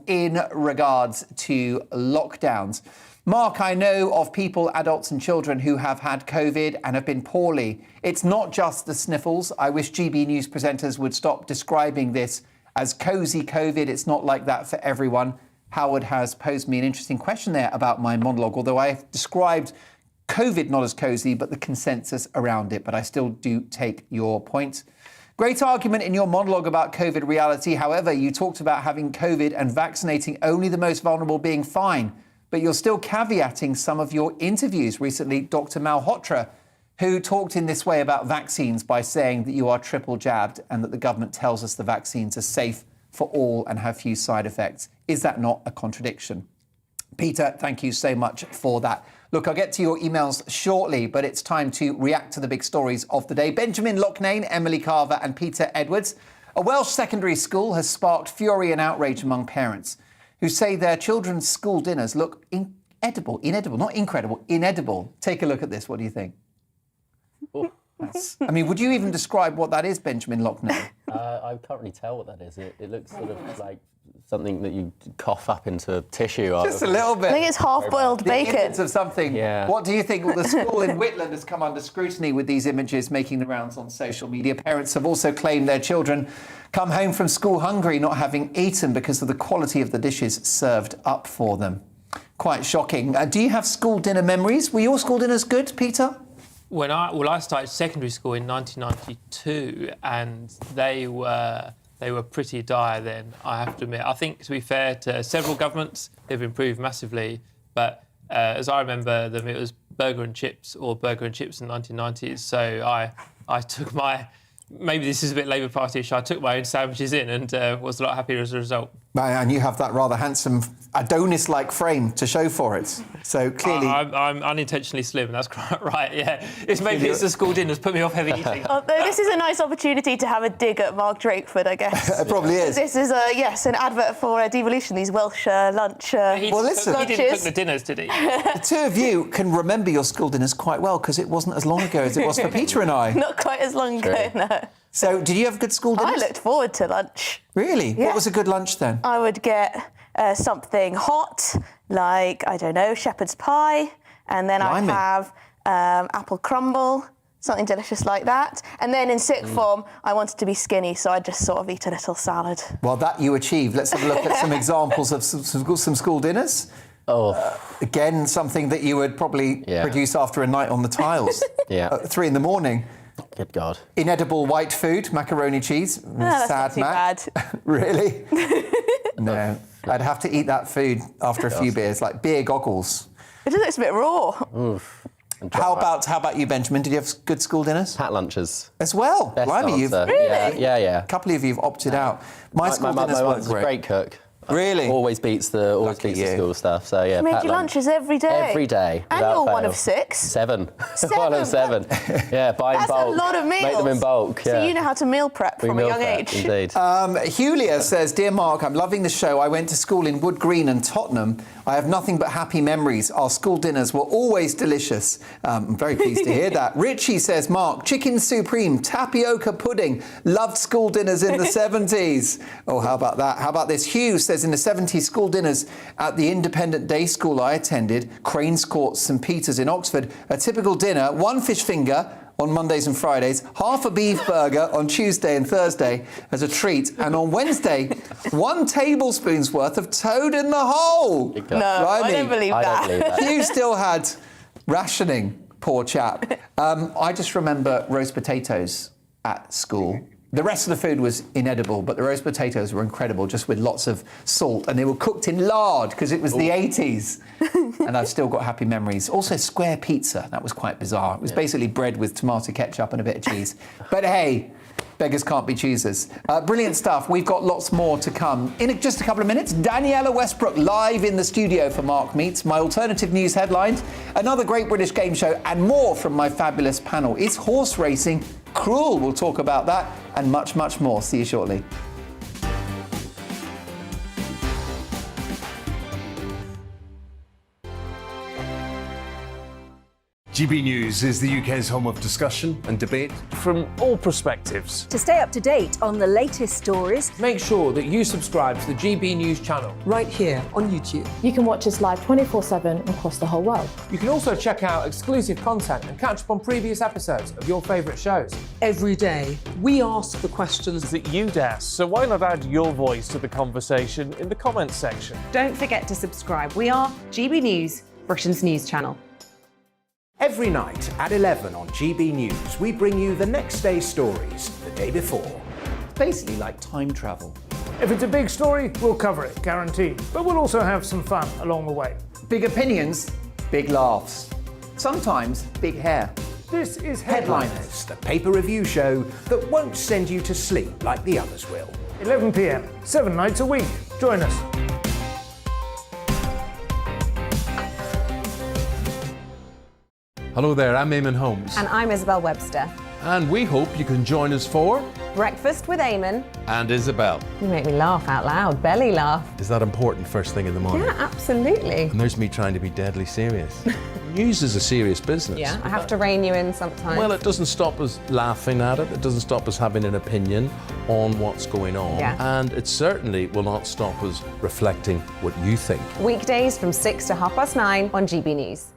in regards to lockdowns. Mark, I know of people, adults and children, who have had COVID and have been poorly. It's not just the sniffles. I wish GB News presenters would stop describing this as cosy COVID. It's not like that for everyone. Howard has posed me an interesting question there about my monologue, although I've described COVID not as cosy, but the consensus around it. But I still do take your point. Great argument in your monologue about COVID reality. However, you talked about having COVID and vaccinating only the most vulnerable being fine. But you're still caveating some of your interviews. Recently, Dr. Malhotra, who talked in this way about vaccines by saying that you are triple jabbed and that the government tells us the vaccines are safe for all and have few side effects. Is that not a contradiction? Peter, thank you so much for that. Look, I'll get to your emails shortly, but it's time to react to the big stories of the day. Benjamin Loughnane, Emily Carver and Peter Edwards. A Welsh secondary school has sparked fury and outrage among parents who say their children's school dinners look inedible, not incredible, inedible. Take a look at this. What do you think? I mean, would you even describe what that is, Benjamin Loughnane? I can't really tell what that is. It looks sort of like something that you cough up into tissue. Just a little bit. I think it's half-boiled bacon. The image of something. Yeah. What do you think? Well, the school in Whitland has come under scrutiny with these images making the rounds on social media. Parents have also claimed their children come home from school hungry, not having eaten because of the quality of the dishes served up for them. Quite shocking. Do you have school dinner memories? Were your school dinners good, Peter? When I started secondary school in 1992, and they were pretty dire then, I have to admit. I think, to be fair to several governments, they've improved massively. But as I remember them, it was burger and chips in the 1990s. So I took my... Maybe this is a bit Labour Party-ish. I took my own sandwiches in and was a lot happier as a result. And you have that rather handsome Adonis-like frame to show for it. So clearly... I'm unintentionally slim, that's quite right, yeah. Maybe it's the school dinners put me off heavy eating. This is a nice opportunity to have a dig at Mark Drakeford, I guess. It probably is. This is, an advert for Devolution, these Welsh lunch Well, listen. He didn't cook the dinners, did he? The two of you can remember your school dinners quite well because it wasn't as long ago as it was for Peter and I. Not quite as long ago, no. So, did you have good school dinners? I looked forward to lunch. Really? Yeah. What was a good lunch then? I would get something hot, like, I don't know, shepherd's pie, and then I'd have apple crumble, something delicious like that. And then in sixth form, I wanted to be skinny, so I'd just sort of eat a little salad. Well, that you achieved. Let's have a look at some examples of some school dinners. Again, something that you would probably produce after a night on the tiles. At 3 a.m. Good God. Inedible white food, macaroni cheese. That's Sad, not too Mac. Really? No. I'd have to eat that food after a few beers, like beer goggles. It just looks a bit raw. Oof. How about you, Benjamin? Did you have good school dinners? Hat lunches. As well? Best Blimey, answer. Really? Yeah. A couple of you have opted out. My school my dinners mum's weren't a great cook. Really? Always beats the school stuff. So yeah. You made pat your lunch. lunches every day. Every day. And without you're fail. one of 6. 7. One of 7. Yeah, buy in That's bulk. a lot of meals. Make them in bulk. So you know how to meal prep from a young age. Indeed. Julia says, Dear Mark, I'm loving the show. I went to school in Wood Green and Tottenham. I have nothing but happy memories. Our school dinners were always delicious. I'm very pleased to hear that. Richie says, Mark, chicken supreme, tapioca pudding. Loved school dinners in the 70s. Oh, how about that? How about this? Hugh says, in the 70s, school dinners at the independent day school I attended, Cranes Court, St Peter's in Oxford, a typical dinner, 1 fish finger on Mondays and Fridays, half a beef burger on Tuesday and Thursday as a treat, and on Wednesday, 1 tablespoon's worth of toad in the hole. No, I don't believe that. You still had rationing, poor chap. I just remember roast potatoes at school. The rest of the food was inedible, but the roast potatoes were incredible, just with lots of salt, and they were cooked in lard because it was the 80s. And I've still got happy memories. Also, square pizza. That was quite bizarre. It was basically bread with tomato ketchup and a bit of cheese. But hey, beggars can't be choosers. Brilliant stuff. We've got lots more to come. In just a couple of minutes, Daniella Westbrook live in the studio for Mark Meets, my alternative news headlines, another great British game show, and more from my fabulous panel. Is horse racing cruel? We'll talk about that and much, much more. See you shortly. GB News is the UK's home of discussion and debate. From all perspectives. To stay up to date on the latest stories, make sure that you subscribe to the GB News channel. Right here on YouTube. You can watch us live 24/7 across the whole world. You can also check out exclusive content and catch up on previous episodes of your favourite shows. Every day, we ask the questions that you'd ask, so why not add your voice to the conversation in the comments section? Don't forget to subscribe. We are GB News, Britain's news channel. Every night at 11 on GB News, we bring you the next day's stories the day before. Basically like time travel. If it's a big story, we'll cover it, guaranteed. But we'll also have some fun along the way. Big opinions, big laughs. Sometimes big hair. This is Headliners, the paper review show that won't send you to sleep like the others will. 11 p.m, 7 nights a week. Join us. Hello there, I'm Eamon Holmes. And I'm Isabel Webster. And we hope you can join us for Breakfast with Eamon and Isabel. You make me laugh out loud, belly laugh. Is that important first thing in the morning? Yeah, absolutely. And there's me trying to be deadly serious. News is a serious business. Yeah, I have to rein you in sometimes. Well, it doesn't stop us laughing at it. It doesn't stop us having an opinion on what's going on. Yeah. And it certainly will not stop us reflecting what you think. Weekdays from 6 to 9:30 on GB News.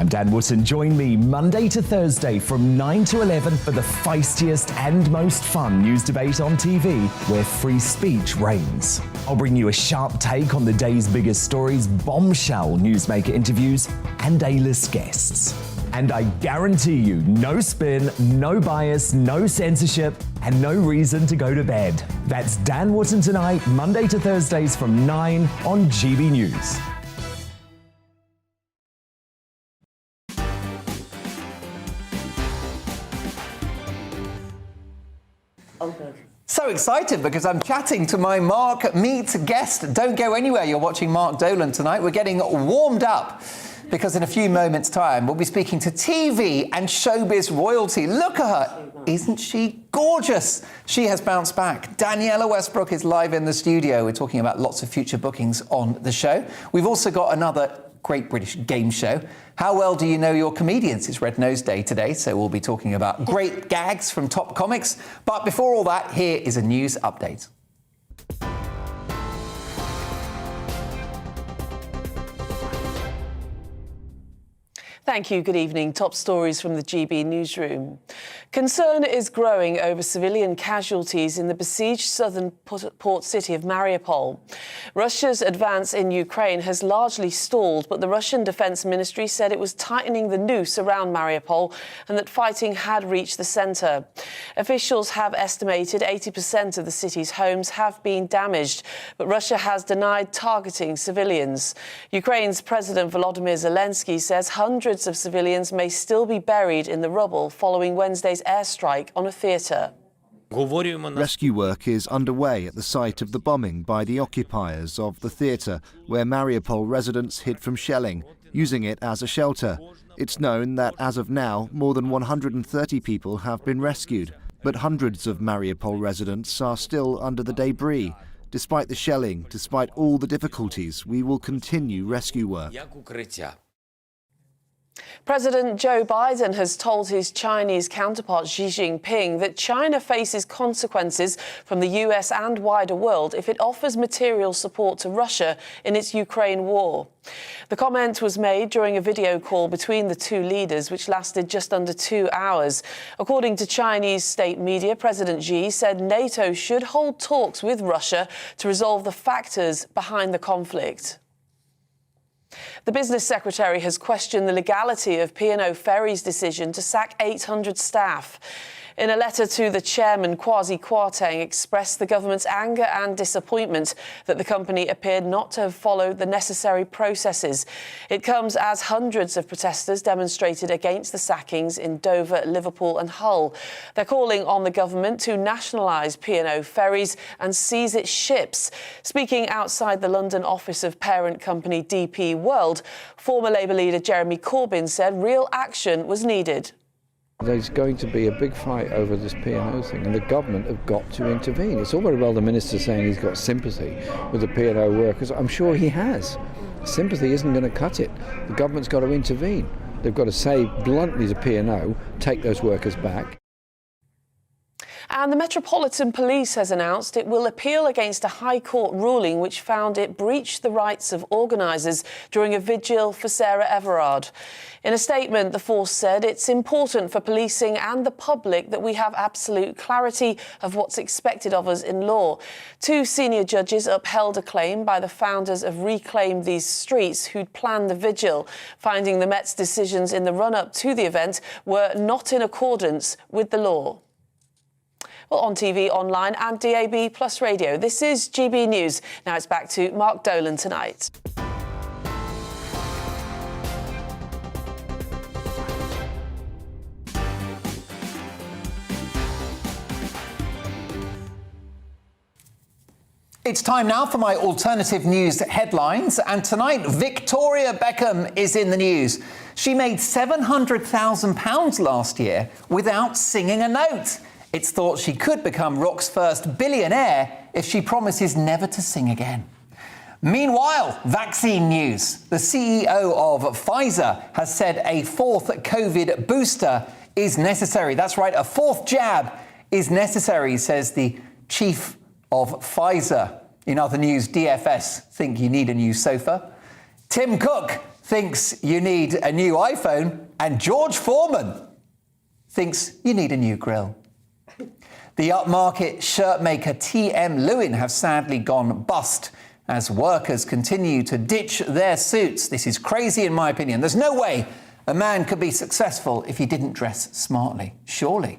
I'm Dan Wootton. Join me Monday to Thursday from 9 to 11 for the feistiest and most fun news debate on TV, where free speech reigns. I'll bring you a sharp take on the day's biggest stories, bombshell newsmaker interviews, and A-list guests. And I guarantee you, no spin, no bias, no censorship, and no reason to go to bed. That's Dan Wootton Tonight, Monday to Thursdays from 9 on GB News. So excited because I'm chatting to my Mark Meet guest. Don't go anywhere. You're watching Mark Dolan tonight. We're getting warmed up because in a few moments' time, we'll be speaking to TV and showbiz royalty. Look at her. Isn't she gorgeous? She has bounced back. Daniella Westbrook is live in the studio. We're talking about lots of future bookings on the show. We've also got another Great British Game Show. How well do you know your comedians? It's Red Nose Day today, so we'll be talking about great gags from top comics. But before all that, here is a news update. Thank you. Good evening. Top stories from the GB newsroom. Concern is growing over civilian casualties in the besieged southern port city of Mariupol. Russia's advance in Ukraine has largely stalled, but the Russian Defense Ministry said it was tightening the noose around Mariupol and that fighting had reached the centre. Officials have estimated 80% of the city's homes have been damaged, but Russia has denied targeting civilians. Ukraine's President Volodymyr Zelensky says hundreds of civilians may still be buried in the rubble following Wednesday's airstrike on a theatre. Rescue work is underway at the site of the bombing by the occupiers of the theatre, where Mariupol residents hid from shelling, using it as a shelter. It's known that as of now, more than 130 people have been rescued, but hundreds of Mariupol residents are still under the debris. Despite the shelling, despite all the difficulties, we will continue rescue work. President Joe Biden has told his Chinese counterpart Xi Jinping that China faces consequences from the US and wider world if it offers material support to Russia in its Ukraine war. The comment was made during a video call between the two leaders, which lasted just under 2 hours. According to Chinese state media, President Xi said NATO should hold talks with Russia to resolve the factors behind the conflict. The business secretary has questioned the legality of P&O Ferries' decision to sack 800 staff. In a letter to the chairman, Kwasi Kwarteng expressed the government's anger and disappointment that the company appeared not to have followed the necessary processes. It comes as hundreds of protesters demonstrated against the sackings in Dover, Liverpool and Hull. They're calling on the government to nationalise P&O Ferries and seize its ships. Speaking outside the London office of parent company DP World, former Labour leader Jeremy Corbyn said real action was needed. There's going to be a big fight over this P&O thing, and the government have got to intervene. It's all very well the minister saying he's got sympathy with the P&O workers. I'm sure he has. Sympathy isn't going to cut it. The government's got to intervene. They've got to say bluntly to P&O, take those workers back. And the Metropolitan Police has announced it will appeal against a High Court ruling which found it breached the rights of organisers during a vigil for Sarah Everard. In a statement, the force said it's important for policing and the public that we have absolute clarity of what's expected of us in law. 2 senior judges upheld a claim by the founders of Reclaim These Streets who'd planned the vigil, finding the Met's decisions in the run-up to the event were not in accordance with the law. Well, on TV, online and DAB plus radio, this is GB News. Now it's back to Mark Dolan tonight. It's time now for my alternative news headlines, and tonight Victoria Beckham is in the news. She made £700,000 last year without singing a note. It's thought she could become rock's first billionaire if she promises never to sing again. Meanwhile, vaccine news. The CEO of Pfizer has said a 4th COVID booster is necessary. That's right, a 4th jab is necessary, says the chief of Pfizer. In other news, DFS think you need a new sofa. Tim Cook thinks you need a new iPhone. And George Foreman thinks you need a new grill. The upmarket shirt maker TM Lewin have sadly gone bust as workers continue to ditch their suits. This is crazy in my opinion. There's no way a man could be successful if he didn't dress smartly, surely.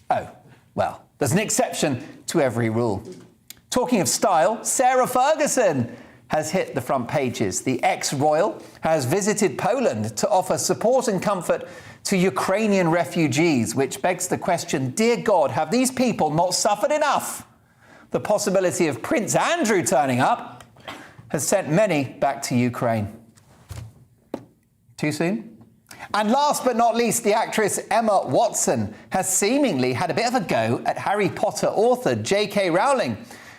Oh, well, there's an exception to every rule. Talking of style, Sarah Ferguson has hit the front pages. The ex-royal has visited Poland to offer support and comfort to Ukrainian refugees, which begs the question, dear God, have these people not suffered enough? The possibility of Prince Andrew turning up has sent many back to Ukraine. Too soon? And last but not least, the actress Emma Watson has seemingly had a bit of a go at Harry Potter author J.K. Rowling,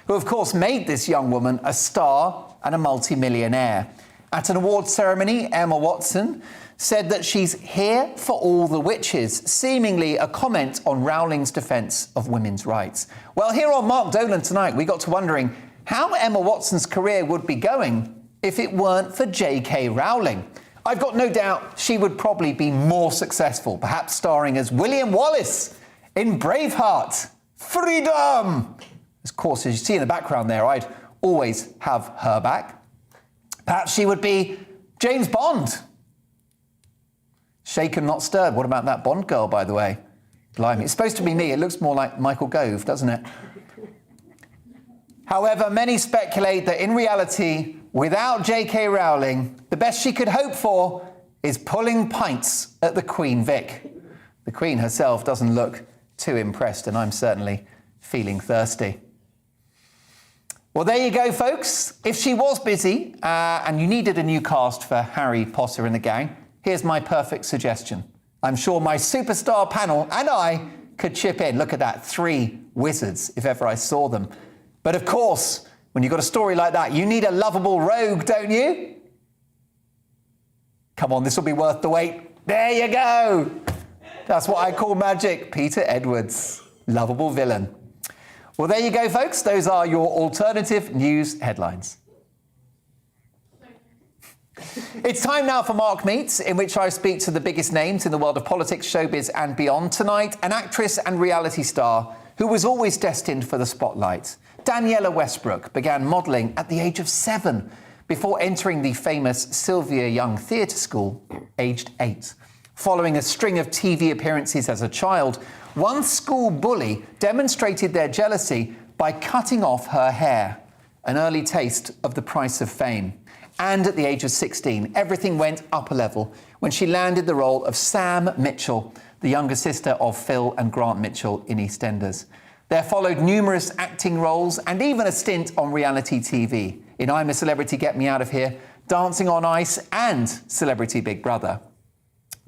who of course made this young woman a star and a multi-millionaire. At an awards ceremony, Emma Watson said that she's here for all the witches, seemingly a comment on Rowling's defence of women's rights. Well, here on Mark Dolan tonight, we got to wondering how Emma Watson's career would be going if it weren't for J.K. Rowling. I've got no doubt she would probably be more successful, perhaps starring as William Wallace in Braveheart. Freedom! Of course, as you see in the background there, I'd always have her back. Perhaps she would be James Bond. Shaken, not stirred. What about that Bond girl, by the way? Blimey, it's supposed to be me. It looks more like Michael Gove, doesn't it? However, many speculate that in reality, without J.K. Rowling, the best she could hope for is pulling pints at the Queen Vic. The Queen herself doesn't look too impressed, and I'm certainly feeling thirsty. Well, there you go, folks. If she was busy and you needed a new cast for Harry Potter and the gang, here's my perfect suggestion. I'm sure my superstar panel and I could chip in. Look at that, 3 wizards, if ever I saw them. But of course, when you've got a story like that, you need a lovable rogue, don't you? Come on, this will be worth the wait. There you go. That's what I call magic. Peter Edwards, lovable villain. Well, there you go, folks. Those are your alternative news headlines. It's time now for Mark Meets, in which I speak to the biggest names in the world of politics, showbiz and beyond. Tonight, an actress and reality star who was always destined for the spotlight. Daniella Westbrook began modelling at the age of 7 before entering the famous Sylvia Young Theatre School, aged 8. Following a string of TV appearances as a child, one school bully demonstrated their jealousy by cutting off her hair, an early taste of the price of fame. And at the age of 16, everything went up a level when she landed the role of Sam Mitchell, the younger sister of Phil and Grant Mitchell in EastEnders. There followed numerous acting roles and even a stint on reality TV in I'm a Celebrity, Get Me Out of Here, Dancing on Ice and Celebrity Big Brother.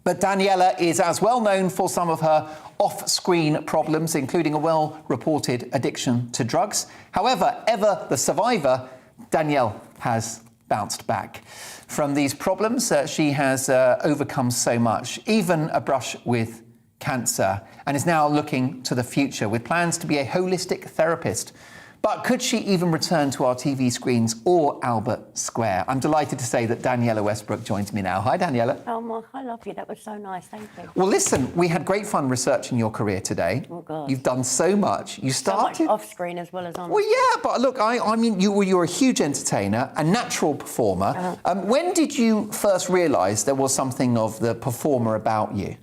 But Daniela is as well known for some of her off-screen problems, including a well-reported addiction to drugs. However, ever the survivor, Danielle has bounced back from these problems. She has overcome so much, even a brush with cancer, and is now looking to the future with plans to be a holistic therapist. But could she even return to our TV screens or Albert Square? I'm delighted to say that Daniella Westbrook joins me now. Hi, Daniella. Oh, Mark, I love you. That was so nice. Thank you. Well, listen, we had great fun researching your career today. Oh, God. You've done so much. You started... So much off-screen as well as on. Well, yeah, but look, I mean, you're a huge entertainer, a natural performer. When did you first realise there was something of the performer about you?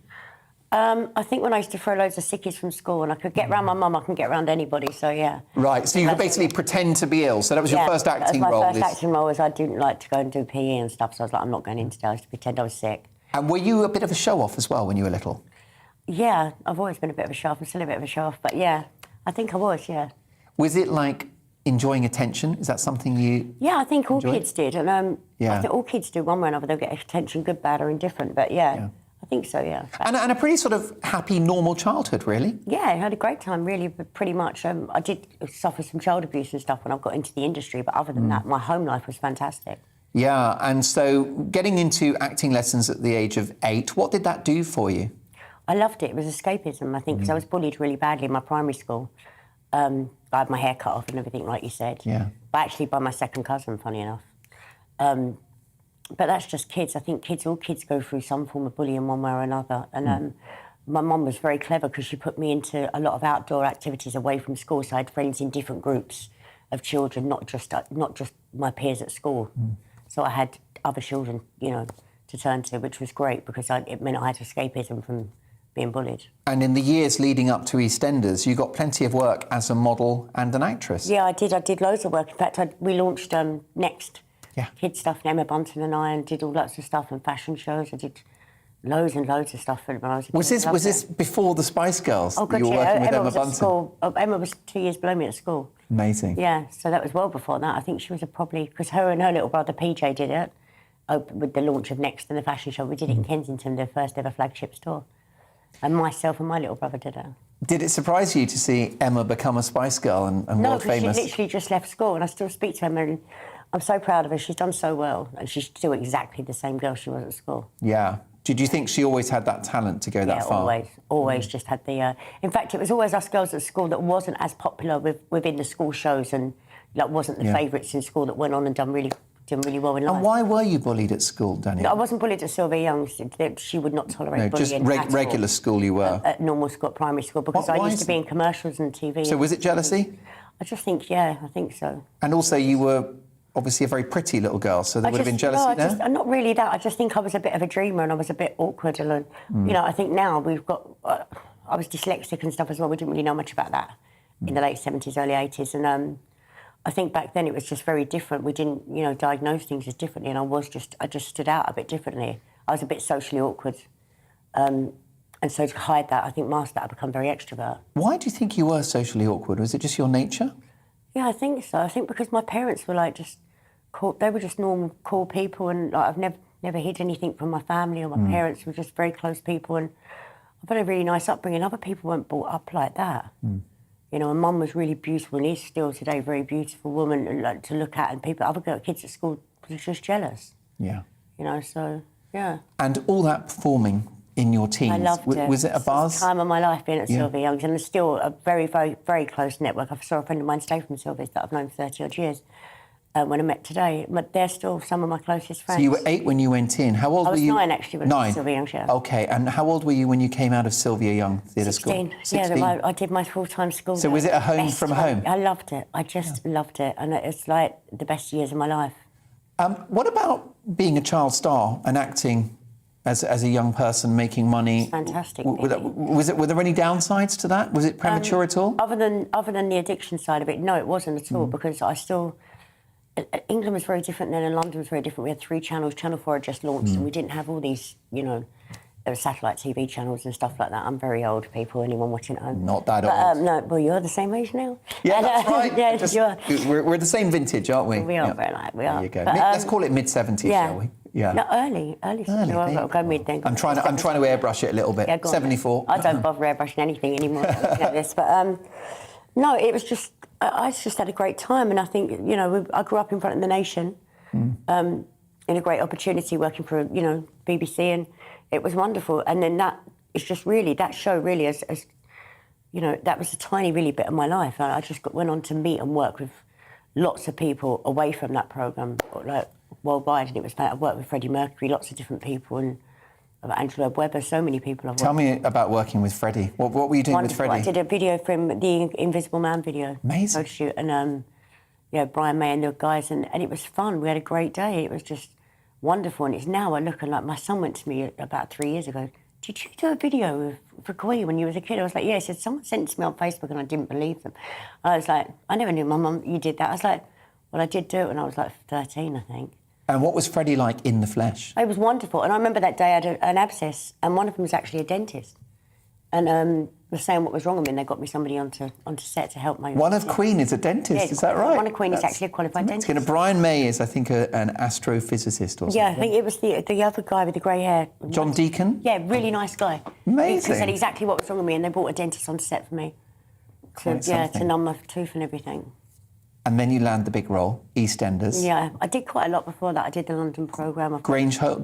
I think when I used to throw loads of sickies from school and I could get round my mum, I can get round anybody, so yeah. Right, so you could basically pretend to be ill, so that was your first acting role? My first acting role was I didn't like to go and do PE and stuff, so I was like, I'm not going in today, I used to pretend I was sick. And were you a bit of a show-off as well when you were little? Yeah, I've always been a bit of a show-off, I'm still a bit of a show-off, but yeah, I think I was, yeah. Was it like enjoying attention? Is that something you Yeah, I think all enjoyed? kids did, and I think all kids do one way or another, they'll get attention, good, bad or indifferent, but yeah. I think so, yeah. And a pretty sort of happy, normal childhood, really? Yeah, I had a great time, really, but pretty much. I did suffer some child abuse and stuff when I got into the industry, but other than that, my home life was fantastic. Yeah, and so getting into acting lessons at the age of 8, what did that do for you? I loved it. It was escapism, I think, because I was bullied really badly in my primary school. I had my hair cut off and everything, like you said. Yeah. But actually by my second cousin, funny enough. But that's just kids. I think all kids go through some form of bullying one way or another. And my mum was very clever because she put me into a lot of outdoor activities away from school. So I had friends in different groups of children, not just my peers at school. So I had other children, to turn to, which was great because it meant I had escapism from being bullied. And in the years leading up to EastEnders, you got plenty of work as a model and an actress. Yeah, I did. I did loads of work. In fact, we launched Next. Kids stuff, and Emma Bunton and I, and did all lots of stuff and fashion shows. I did loads and loads of stuff when I was a kid. Was this before the Spice Girls? Oh, God, you were working with Emma Emma was Bunton? At school. Emma was 2 years below me at school. Amazing. Yeah, so that was well before that. I think she was probably because her and her little brother PJ did it with the launch of Next and the fashion show. We did it in Kensington, their first ever flagship store, and myself and my little brother did it. Did it surprise you to see Emma become a Spice Girl and world famous? No, she literally just left school, and I still speak to Emma. And I'm so proud of her. She's done so well, and she's still exactly the same girl she was at school. Yeah. Did you think she always had that talent to go that far? Yeah, always just had the... In fact, it was always us girls at school that wasn't as popular within the school shows and wasn't the favourites in school that went on and done really well in life. And why were you bullied at school, Daniela? No, I wasn't bullied at Sylvia Young. She would not tolerate bullying. Just regular school you were? At normal school, primary school, because I used to be in commercials and TV. So was it jealousy? I just think, I think so. And also you were obviously a very pretty little girl, so there would have been jealousy there? Not really that. I just think I was a bit of a dreamer and I was a bit awkward. And, I think now we've got... I was dyslexic and stuff as well. We didn't really know much about that in the late 70s, early 80s. And I think back then it was just very different. We didn't, diagnose things as differently, and I just stood out a bit differently. I was a bit socially awkward. And so to hide that, I think mask that, I become very extrovert. Why do you think you were socially awkward? Was it just your nature? Yeah, I think so. I think because my parents were just cool. They were just normal, cool people, and I've never hid anything from my family, or my parents were just very close people, and I've had a really nice upbringing. Other people weren't brought up like that. And Mum was really beautiful, and is still today a very beautiful woman to look at, and other kids at school were just jealous. Yeah. So yeah. And all that performing in your teens, I loved it. Was it a buzz? It was the time of my life being at Sylvia Young's, and there's still a very, very, very close network. I saw a friend of mine stay from Sylvia's that I've known for 30-odd years when I met today. But they're still some of my closest friends. So you were 8 when you went in. How old were you? I was 9, actually, when I was at Sylvia Young's, yeah. OK, and how old were you when you came out of Sylvia Young Theatre School? 16. Yeah, I did my full-time school. So was it a home from home? I loved it. I just loved it. And it's like the best years of my life. What about being a child star and acting as a young person, making money? It's fantastic. Were there any downsides to that? Was it premature at all? Other than the addiction side of it, no, it wasn't at all, because I still... England was very different then, and London was very different. We had 3 channels. Channel 4 had just launched, and we didn't have all these, there were satellite TV channels and stuff like that. I'm very old, people, anyone watching at home. Not that old. No, well, you're the same age now. Yeah, that's right. Yeah, you are. We're the same vintage, aren't we? We are, very like, we are. There you go. But, Let's call it mid-70s, shall we? Yeah. No, early. I'll go mid then. I'm trying to airbrush it a little bit. Yeah, 74. I don't bother airbrushing anything anymore looking at this, but no, it was just... I just had a great time, and I think, I grew up in front of the nation. in a great opportunity working for, BBC, and it was wonderful. And then that show really, as that was a tiny, really bit of my life. I just went on to meet and work with lots of people away from that programme, like worldwide, and it was I worked with Freddie Mercury, lots of different people, and Angela Webber, so many people I've worked Tell me about working with Freddie. What were you doing with Freddie? I did a video for him, the Invisible Man video. Amazing. Shoot, and Brian May and the guys, and it was fun. We had a great day. It was just wonderful, and it's now I look and like my son went to me about 3 years ago. Did you do a video for Queen when you was a kid? I was like, yeah. He said, someone sent it to me on Facebook and I didn't believe them. I was like, I never knew, my mum, you did that. I was like, well, I did do it when I was like 13, I think. And what was Freddie like in the flesh? It was wonderful. And I remember that day I had an abscess, and one of them was actually a dentist. And was saying what was wrong with me, and they got me somebody onto set to help my... One of Queen is a dentist, is that right? One of Queen is actually a qualified dentist. And Brian May is, I think, an astrophysicist or something. Yeah, I think it was the other guy with the grey hair. John Deacon? Yeah, really nice guy. Amazing. He said exactly what was wrong with me, and they brought a dentist on set for me. To numb my tooth and everything. And then you land the big role, EastEnders. Yeah, I did quite a lot before that. I did the London programme. Grange Hill?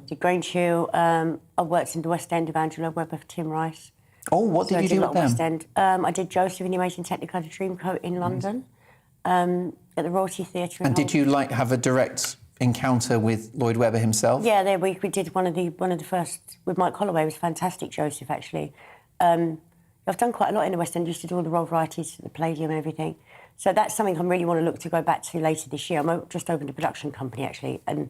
Did Grange Hill. I worked in the West End of Angela Webber for Tim Rice. Oh, what did you do with them? West End. I did Joseph in the Amazing Technicolor Dreamcoat in London, at the Royalty Theatre. And did you have a direct encounter with Lloyd Webber himself? Yeah, we did one of the first with Mike Holloway. It was fantastic, Joseph, actually. I've done quite a lot in the West End. Used to do all the role varieties at the Palladium and everything. So that's something I really want to look to go back to later this year. I'm just opened a production company, actually, and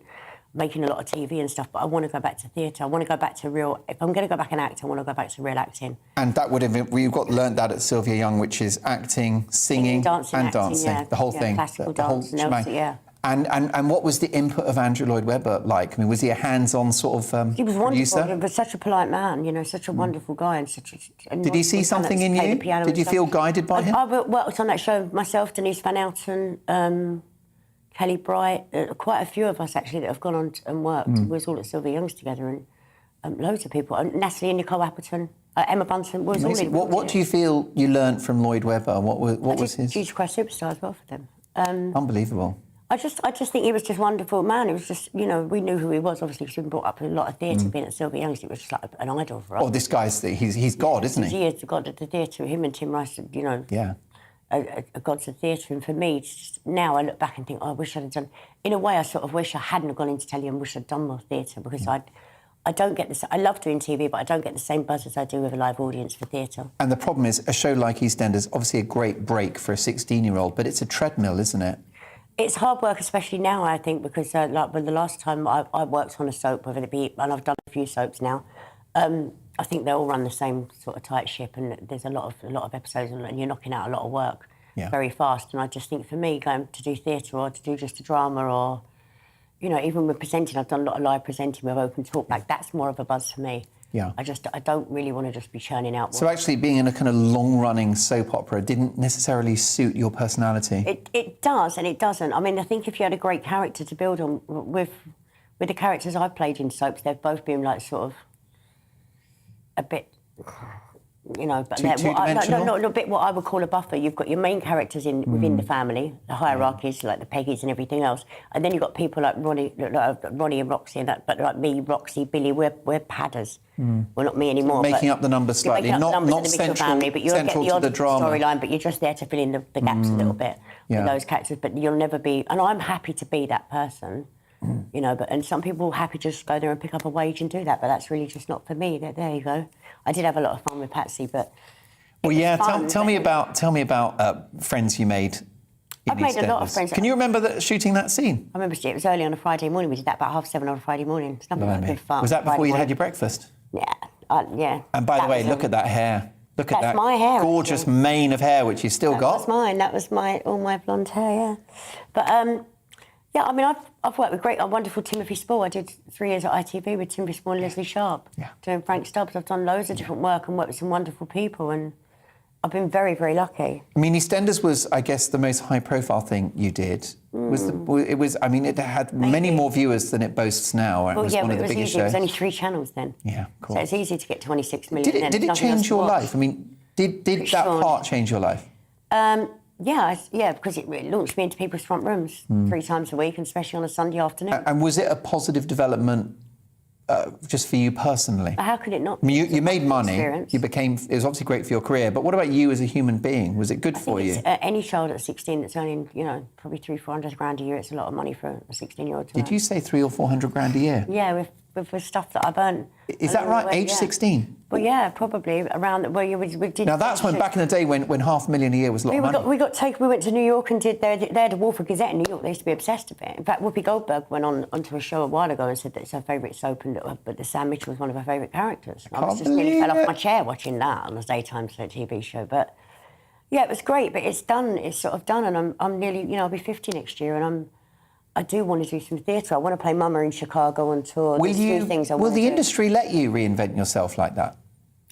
making a lot of TV and stuff, but I want to go back to theatre. I want to go back to real... If I'm going to go back and act, I want to go back to real acting. And that would have... We've learnt that at Sylvia Young, which is acting, singing dancing, and acting, dancing. Yeah. The whole thing. Classical the whole dance and also, yeah. And what was the input of Andrew Lloyd Webber like? I mean, was he a hands-on sort of He was producer? wonderful, but such a polite man, such a wonderful guy. And such a... Did he see something in you? Did you feel guided by him? I worked on that show myself, Denise Van Outen, Kelly Bright, quite a few of us, actually, that have gone on and worked. We was all at Sylvia Young's together, and loads of people. Natalie and Nicole Appleton, Emma Bunton, was all in. What do you feel you learnt from Lloyd Webber? What was his... Jesus Christ Superstar as well for them. Unbelievable. I just think he was just a wonderful man. It was just, we knew who he was, obviously, because we've been brought up in a lot of theatre, being at Sylvia Young's. It was just like an idol for us. Oh, this guy's... He's God, isn't he? He is the God of the theatre. Him and Tim Rice, Yeah. A gods of theatre. And for me, just, now I look back and think, I wish I'd have done... In a way, I sort of wish I hadn't gone into telly and wish I'd done more theatre, because I don't get this... I love doing TV, but I don't get the same buzz as I do with a live audience for theatre. And the problem is, a show like EastEnders, obviously a great break for a 16-year-old, but it's a treadmill, isn't it? It's hard work, especially now, I think, because when the last time I worked on a soap, whether it be, and I've done a few soaps now, I think they all run the same sort of tight ship, and there's a lot of episodes, and you're knocking out a lot of work very fast. And I just think for me, going to do theatre or to do just a drama, or even with presenting, I've done a lot of live presenting with open talk. Like that's more of a buzz for me. Yeah. I don't really want to just be churning out. So actually being in a kind of long-running soap opera didn't necessarily suit your personality? It does and it doesn't. I mean, I think if you had a great character to build on, with the characters I've played in soaps, they've both been like sort of a bit... but not a bit what I would call a buffer. You've got your main characters within the family, the hierarchies, like the Peggies and everything else, and then you've got people like Ronnie and Roxy and that. But like me, Roxy, Billy, we're padders. Well, not me anymore. Making up the numbers slightly, not central, family, but you'll central get the to the drama storyline. But you're just there to fill in the gaps a little bit with those characters. But you'll never be, and I'm happy to be that person. And some people are happy to just go there and pick up a wage and do that, but that's really just not for me. There you go. I did have a lot of fun with Patsy, but well, yeah. Tell me about friends you made. I've made a lot of friends. Can you remember shooting that scene? I remember it was early on a Friday morning. We did that about 7:30 on a Friday morning. It's nothing like good fun. Was that before you had your breakfast? Yeah, yeah. And by the way, look at that hair. Look at that my hair, gorgeous mane of hair, which you've still got. That was mine. That was all my blonde hair. Yeah, but. Yeah, I mean, I've worked with wonderful Timothy Spall. I did 3 years at ITV with Timothy Spall and Leslie Sharp, doing Frank Stubbs. I've done loads of different work and worked with some wonderful people, and I've been very, very lucky. I mean, EastEnders was, I guess, the most high-profile thing you did. It had many more viewers than it boasts now. It was one of the biggest shows. It was only 3 channels then. Yeah, cool. So it's easy to get 26 million. Did it change your life? I mean, did that part change your life? Yeah, because it launched me into people's front rooms 3 times a week, and especially on a Sunday afternoon. And was it a positive development just for you personally? How could it not? I mean, you made money. Experience. It was obviously great for your career. But what about you as a human being? Was it good for you? Any child at 16 that's earning, probably 300-400 grand a year, it's a lot of money for a 16-year-old to earn. Did you say 300 or 400 grand a year? Yeah, with stuff that I've earned. Is that right? Age 16? Well, yeah, probably around. Well, we did. Now that's when back in the day when $500,000 a year was a lot of money. We got taken. We went to New York and did. They had a Wolford Gazette in New York. They used to be obsessed with it. In fact, Whoopi Goldberg went onto a show a while ago and said that it's her favourite soap, but the Sam Mitchell was one of her favourite characters. I was just nearly fell off my chair watching that on a daytime TV show. But yeah, it was great. But it's done. It's sort of done, and I'm nearly. I'll be 50 next year, and I do want to do some theatre. I want to play Mama in Chicago on tour. Will the industry let you reinvent yourself like that?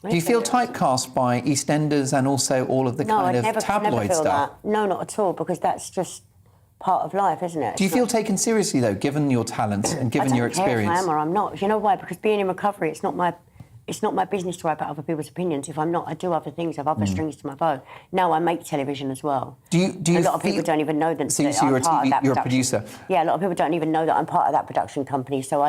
Do you feel typecast by EastEnders and also all of the kind of tabloid stuff? That. No, not at all, because that's just part of life, isn't it? Do you feel taken seriously, though, given your talent and given your experience? I don't care if I am or I'm not. You know why? Because being in recovery, it's not my business to write about other people's opinions. If I'm not, I do other things. I have other strings to my bow. Now I make television as well. Do you a lot of people don't even know that, so that I'm part of that you're a production. producer? Yeah, a lot of people don't even know that I'm part of that production company. So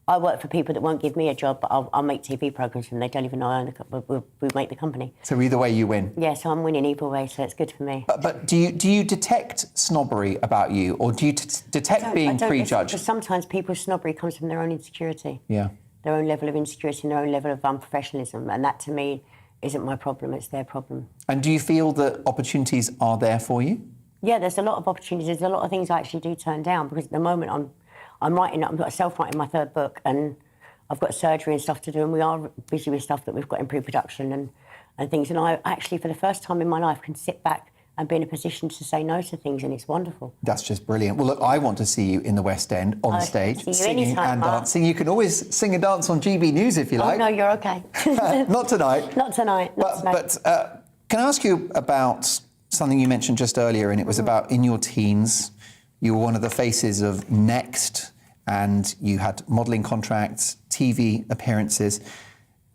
I work for people that won't give me a job, but I'll make TV programmes for them. They don't even know we make the company. So either way, you win. Yeah, so I'm winning either way, so it's good for me. But do you detect snobbery about you, or do you detect being prejudged? Because sometimes people's snobbery comes from their own insecurity. Yeah. Their own level of insecurity and their own level of unprofessionalism, and that to me isn't my problem, it's their problem. And do you feel that opportunities are there for you? Yeah, there's a lot of opportunities. There's a lot of things I actually do turn down, because at the moment I'm self-writing my 3rd book, and I've got surgery and stuff to do, and we are busy with stuff that we've got in pre-production and things, and I actually, for the first time in my life, can sit back and be in a position to say no to things, and it's wonderful. That's just brilliant. Well, look, I want to see you in the West End on stage, singing and dancing. You can always sing and dance on GB News if you like. Oh, no, you're OK. Not tonight. Not tonight. But can I ask you about something you mentioned just earlier, and it was about in your teens, you were one of the faces of Next, and you had modelling contracts, TV appearances,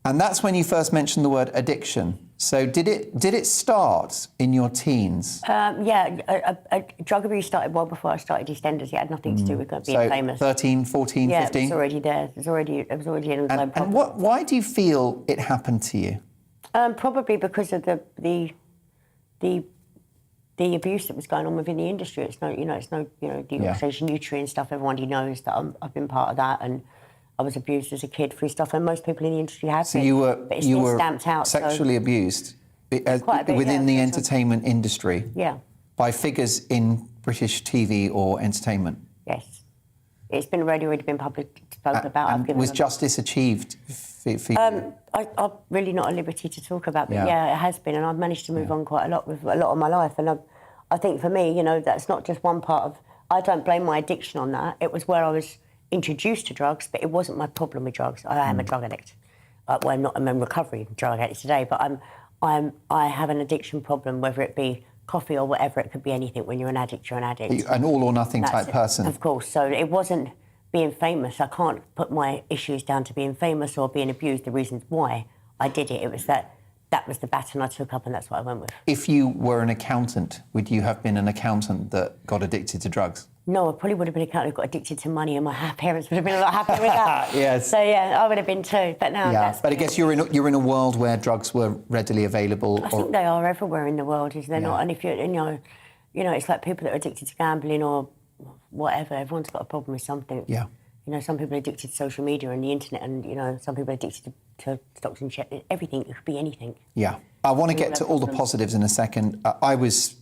and that's when you first mentioned the word addiction. So did it start in your teens? Drug abuse started well before I started EastEnders. It had nothing to do with being famous. 13, 14, 15? Yeah, it was already there. It was already an problem. And why do you feel it happened to you? Probably because of the abuse that was going on within the industry. It's no deoxygenation, nutrient stuff. Everybody knows that I've been part of that, and I was abused as a kid through stuff, and most people in the industry have been. So you were stamped out, sexually abused within the entertainment industry? Yeah. By figures in British TV or entertainment? Yes. It's been already been spoken about. And was justice achieved for you? I'm really not at liberty to talk about, but yeah, it has been, and I've managed to move on quite a lot with a lot of my life. And I think for me, that's not just one part of. I don't blame my addiction on that. It was where I was introduced to drugs, but it wasn't my problem with drugs. I am a drug addict. I'm in recovery drug addict today, but I have an addiction problem, whether it be coffee or whatever. It could be anything. When you're an addict, you're an addict. An all or nothing type person. Of course. So it wasn't being famous. I can't put my issues down to being famous or being abused. The reasons why I did it, it was that was the baton I took up, and that's what I went with. If you were an accountant, would you have been an accountant that got addicted to drugs? No, I probably would have been an accountant who got addicted to money, and my parents would have been a lot happier with that. Yes. So yeah, I would have been too. But now, but I guess you're in a world where drugs were readily available. I think they are everywhere in the world, is there not? And if it's like people that are addicted to gambling or whatever. Everyone's got a problem with something. Yeah. Some people are addicted to social media and the internet, and some people are addicted to stocks and shares. Everything. It could be anything. Yeah. I want to get to all the positives in a second. I was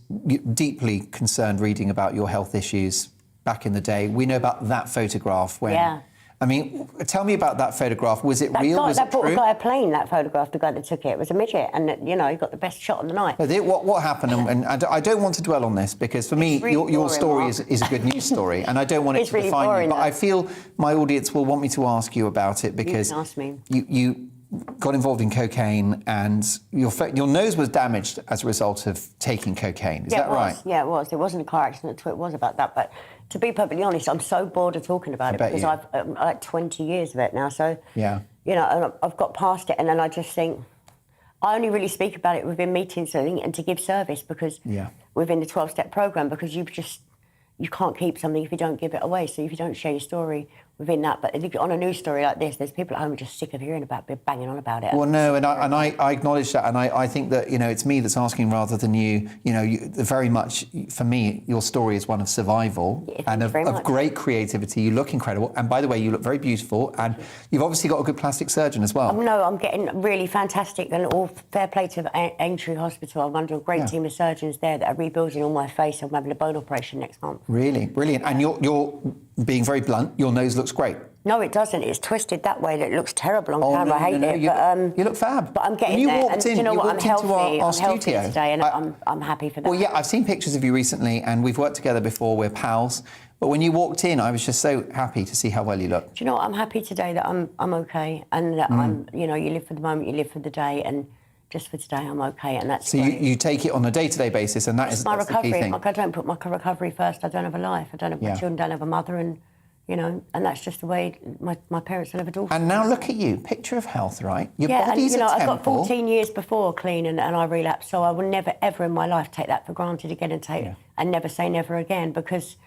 deeply concerned reading about your health issues back in the day. We know about that photograph when... Yeah. I mean, tell me about that photograph. Was it real? Was it true? That guy a plane, that photograph, the guy that took it was a midget, and he got the best shot on the night. What happened? And I don't want to dwell on this, because for me, really your story is a good news story, and I don't want it to really define boring, you. But I feel my audience will want me to ask you about it, because you can ask me. You got involved in cocaine, and your nose was damaged as a result of taking cocaine. Is that right? Yeah, it was. It wasn't a car accident, it was about that. But to be perfectly honest, I'm so bored of talking about it, because I've like 20 years of it now. So, yeah, and I've got past it, and then I just think, I only really speak about it within meetings and to give service, because within the 12-step program, because you can't keep something if you don't give it away. So if you don't share your story within that, but on a news story like this, there's people at home who are just sick of hearing about it, banging on about it. Well, no, and I acknowledge that, and I think that, you know, it's me that's asking rather than you. You know, very much, for me, your story is one of survival and of great creativity. You look incredible, and by the way, you look very beautiful, and you've obviously got a good plastic surgeon as well. No, I'm getting really fantastic, and all fair play to Aintree Hospital. I'm under a great team of surgeons there that are rebuilding all my face. I'm having a bone operation next month. Really, brilliant. And you're being very blunt, your nose looks great. No, it doesn't. It's twisted that way that it looks terrible on camera. I hate it. You look fab. But I'm getting you there. Walked in, you know what? I'm healthy. Our I'm healthy studio today, and I'm happy for that. Well, yeah, I've seen pictures of you recently, and we've worked together before. We're pals. But when you walked in, I was just so happy to see how well you look. Do you know what? I'm happy today that I'm okay, and that I'm. You know, you live for the moment, you live for the day, and just for today, I'm okay, and that's. So you take it on a day-to-day basis, and that's my recovery. The key thing. Like, I don't put my recovery first. I don't have a life. I don't have my children. Don't have a mother, and. You know, and that's just the way my parents will have it all. And now look at you, picture of health, right? Your body's and, you know, I got 14 years before clean and I relapsed, so I will never, ever in my life take that for granted again and never say never again, because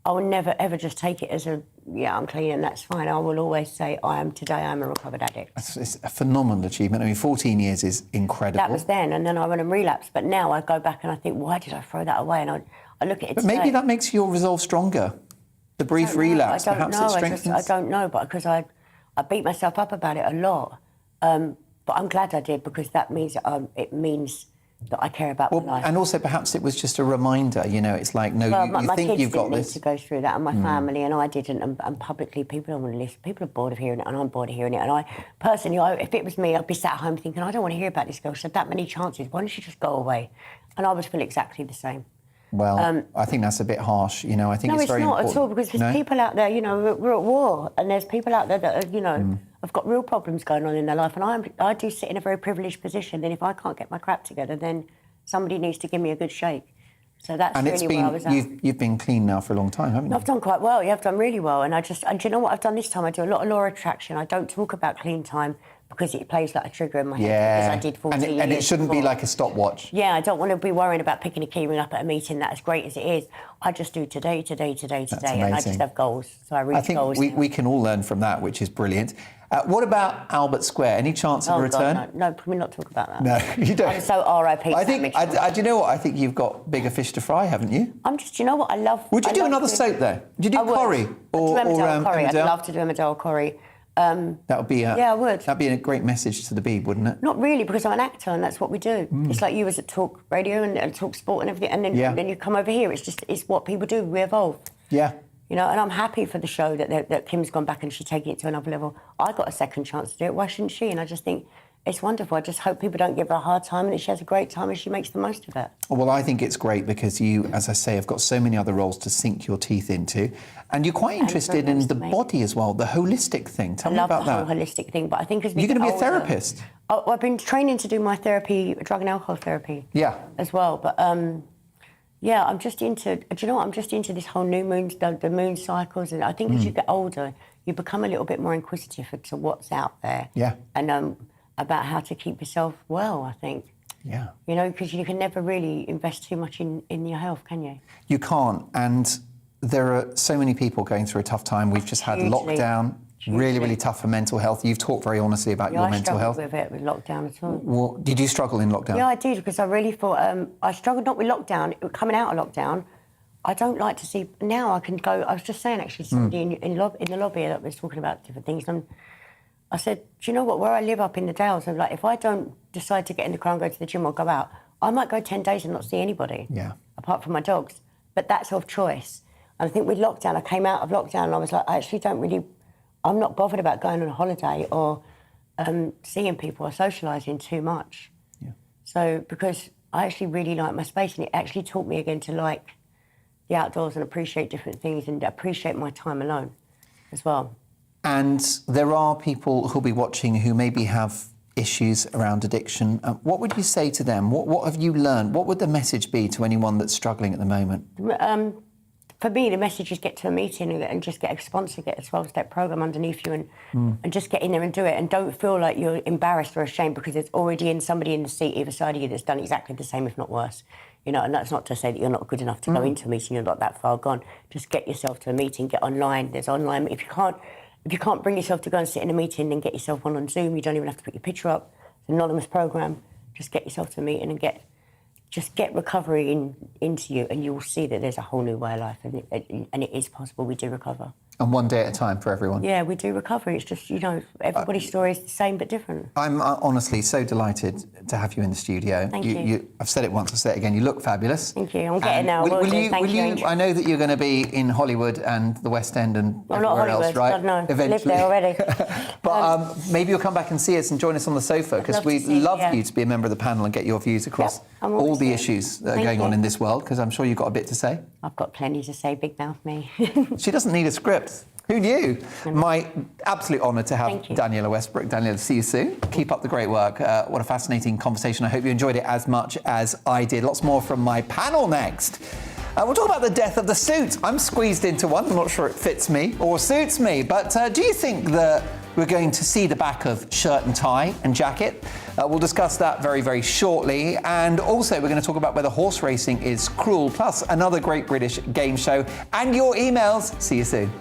I will never, ever just take it as I'm clean and that's fine. I will always say, today I'm a recovered addict. It's a phenomenal achievement. I mean, 14 years is incredible. That was then, and then I went and relapsed, but now I go back and I think, why did I throw that away? And I look at it But today. maybe that makes your resolve stronger. The brief relapse, perhaps it strengthens. I don't know, but because I beat myself up about it a lot. But I'm glad I did, because that means it means that I care about my life. And also, perhaps it was just a reminder. You know, it's like, no, you think you've got this. My kids didn't need to go through that, and my family, and I didn't. And publicly, people don't want to listen. People are bored of hearing it, and I'm bored of hearing it. And I personally, if it was me, I'd be sat at home thinking, I don't want to hear about this girl. She had that many chances. Why don't she just go away? And I would feel exactly the same. Well, I think that's a bit harsh. You know, I think no, it's very important. No, it's not at all, because there's people out there, you know, we're at war, and there's people out there that, are, you know, have got real problems going on in their life, and I do sit in a very privileged position, and if I can't get my crap together, then somebody needs to give me a good shake. So that's really where I was at. You've been clean now for a long time, haven't you? I've done quite well. Yeah, I've done really well, and do you know what I've done this time? I do a lot of law of attraction. I don't talk about clean time, because it plays like a trigger in my head, because I did 14 years and it shouldn't before. be like a stopwatch. Yeah, I don't want to be worrying about picking a key ring up at a meeting. That as great as it is, I just do today, and I just have goals. So I reach goals. I think we can all learn from that, which is brilliant. What about Albert Square? Any chance of a return? God, no, can we not talk about that? No, you don't. I'm so R.I.P. I think. do you know what? I think you've got bigger fish to fry, haven't you? you know what I love? Would you do another soap there? Would you do Corrie or Corrie? I'd love to do Emmerdale Corrie. That would be I would. That'd be a great message to the Beeb, wouldn't it? Not really, because I'm an actor and that's what we do. It's like you was at Talk Radio and Talk Sport and everything, and then you come over here. It's what people do. We evolve. Yeah. You know, and I'm happy for the show that Kim's gone back and she's taking it to another level. I got a second chance to do it. Why shouldn't she? And I just think it's wonderful. I just hope people don't give her a hard time and that she has a great time and she makes the most of it. Well, I think it's great because you, as I say, have got so many other roles to sink your teeth into. And you're quite interested in the body as well, the holistic thing. Tell me about that. I love the whole holistic thing, but I think as we You're going to be a older, therapist? Oh, I've been training to do my therapy, drug and alcohol therapy. Yeah. As well, but yeah, I'm just into, do you know what, I'm just into this whole new moon, the moon cycles, and I think as you get older, you become a little bit more inquisitive to what's out there. Yeah. And about how to keep yourself well, I think. Yeah. You know, because you can never really invest too much in your health, can you? You can't, and there are so many people going through a tough time. We've just had lockdown, really, really tough for mental health. You've talked very honestly about your mental health. I struggled with it, with lockdown at all. Well, did you struggle in lockdown? Yeah, I did, because I really thought, I struggled not with lockdown, coming out of lockdown. I don't like to see, now I can go, I was just saying actually to somebody in the lobby that was talking about different things, and I said, do you know what, where I live up in the Dales, I'm like, if I don't decide to get in the car and go to the gym or go out, I might go 10 days and not see anybody. Yeah. Apart from my dogs. But that's of choice. And I think with lockdown, I came out of lockdown and I was like, I actually don't really, I'm not bothered about going on a holiday or seeing people or socialising too much. Yeah. So, because I actually really like my space, and it actually taught me again to like the outdoors and appreciate different things and appreciate my time alone as well. And there are people who'll be watching who maybe have issues around addiction. What would you say to them? What have you learned? What would the message be to anyone that's struggling at the moment? for me, the message is get to a meeting and just get a sponsor, get a 12-step program underneath you and just get in there and do it. And don't feel like you're embarrassed or ashamed because there's already somebody in the seat either side of you that's done exactly the same, if not worse. You know, and that's not to say that you're not good enough to go into a meeting, you're not that far gone. Just get yourself to a meeting, get online. There's online. If you can't bring yourself to go and sit in a meeting, then get yourself on Zoom. You don't even have to put your picture up. It's an anonymous program. Just get yourself to a meeting and get recovery into you, and you will see that there's a whole new way of life, and it is possible. We do recover. And one day at a time for everyone. Yeah, we do recover. It's just, you know, everybody's story is the same but different. I'm honestly so delighted to have you in the studio. Thank you. I've said it once, I'll say it again. You look fabulous. Thank you. I'm getting now. Will you? Angel. I know that you're going to be in Hollywood and the West End and everywhere else, right? God, no. Eventually. I live there already. But maybe you'll come back and see us and join us on the sofa, because we'd love you to be a member of the panel and get your views across all the issues that are going on in this world, because I'm sure you've got a bit to say. I've got plenty to say, big mouth me. She doesn't need a script. Who knew? My absolute honour to have Daniella Westbrook. Daniela, see you soon. Keep up the great work. What a fascinating conversation. I hope you enjoyed it as much as I did. Lots more from my panel next. We'll talk about the death of the suit. I'm squeezed into one. I'm not sure it fits me or suits me. But do you think that we're going to see the back of shirt and tie and jacket? We'll discuss that very, very shortly. And also, we're going to talk about whether horse racing is cruel, plus another great British game show and your emails. See you soon.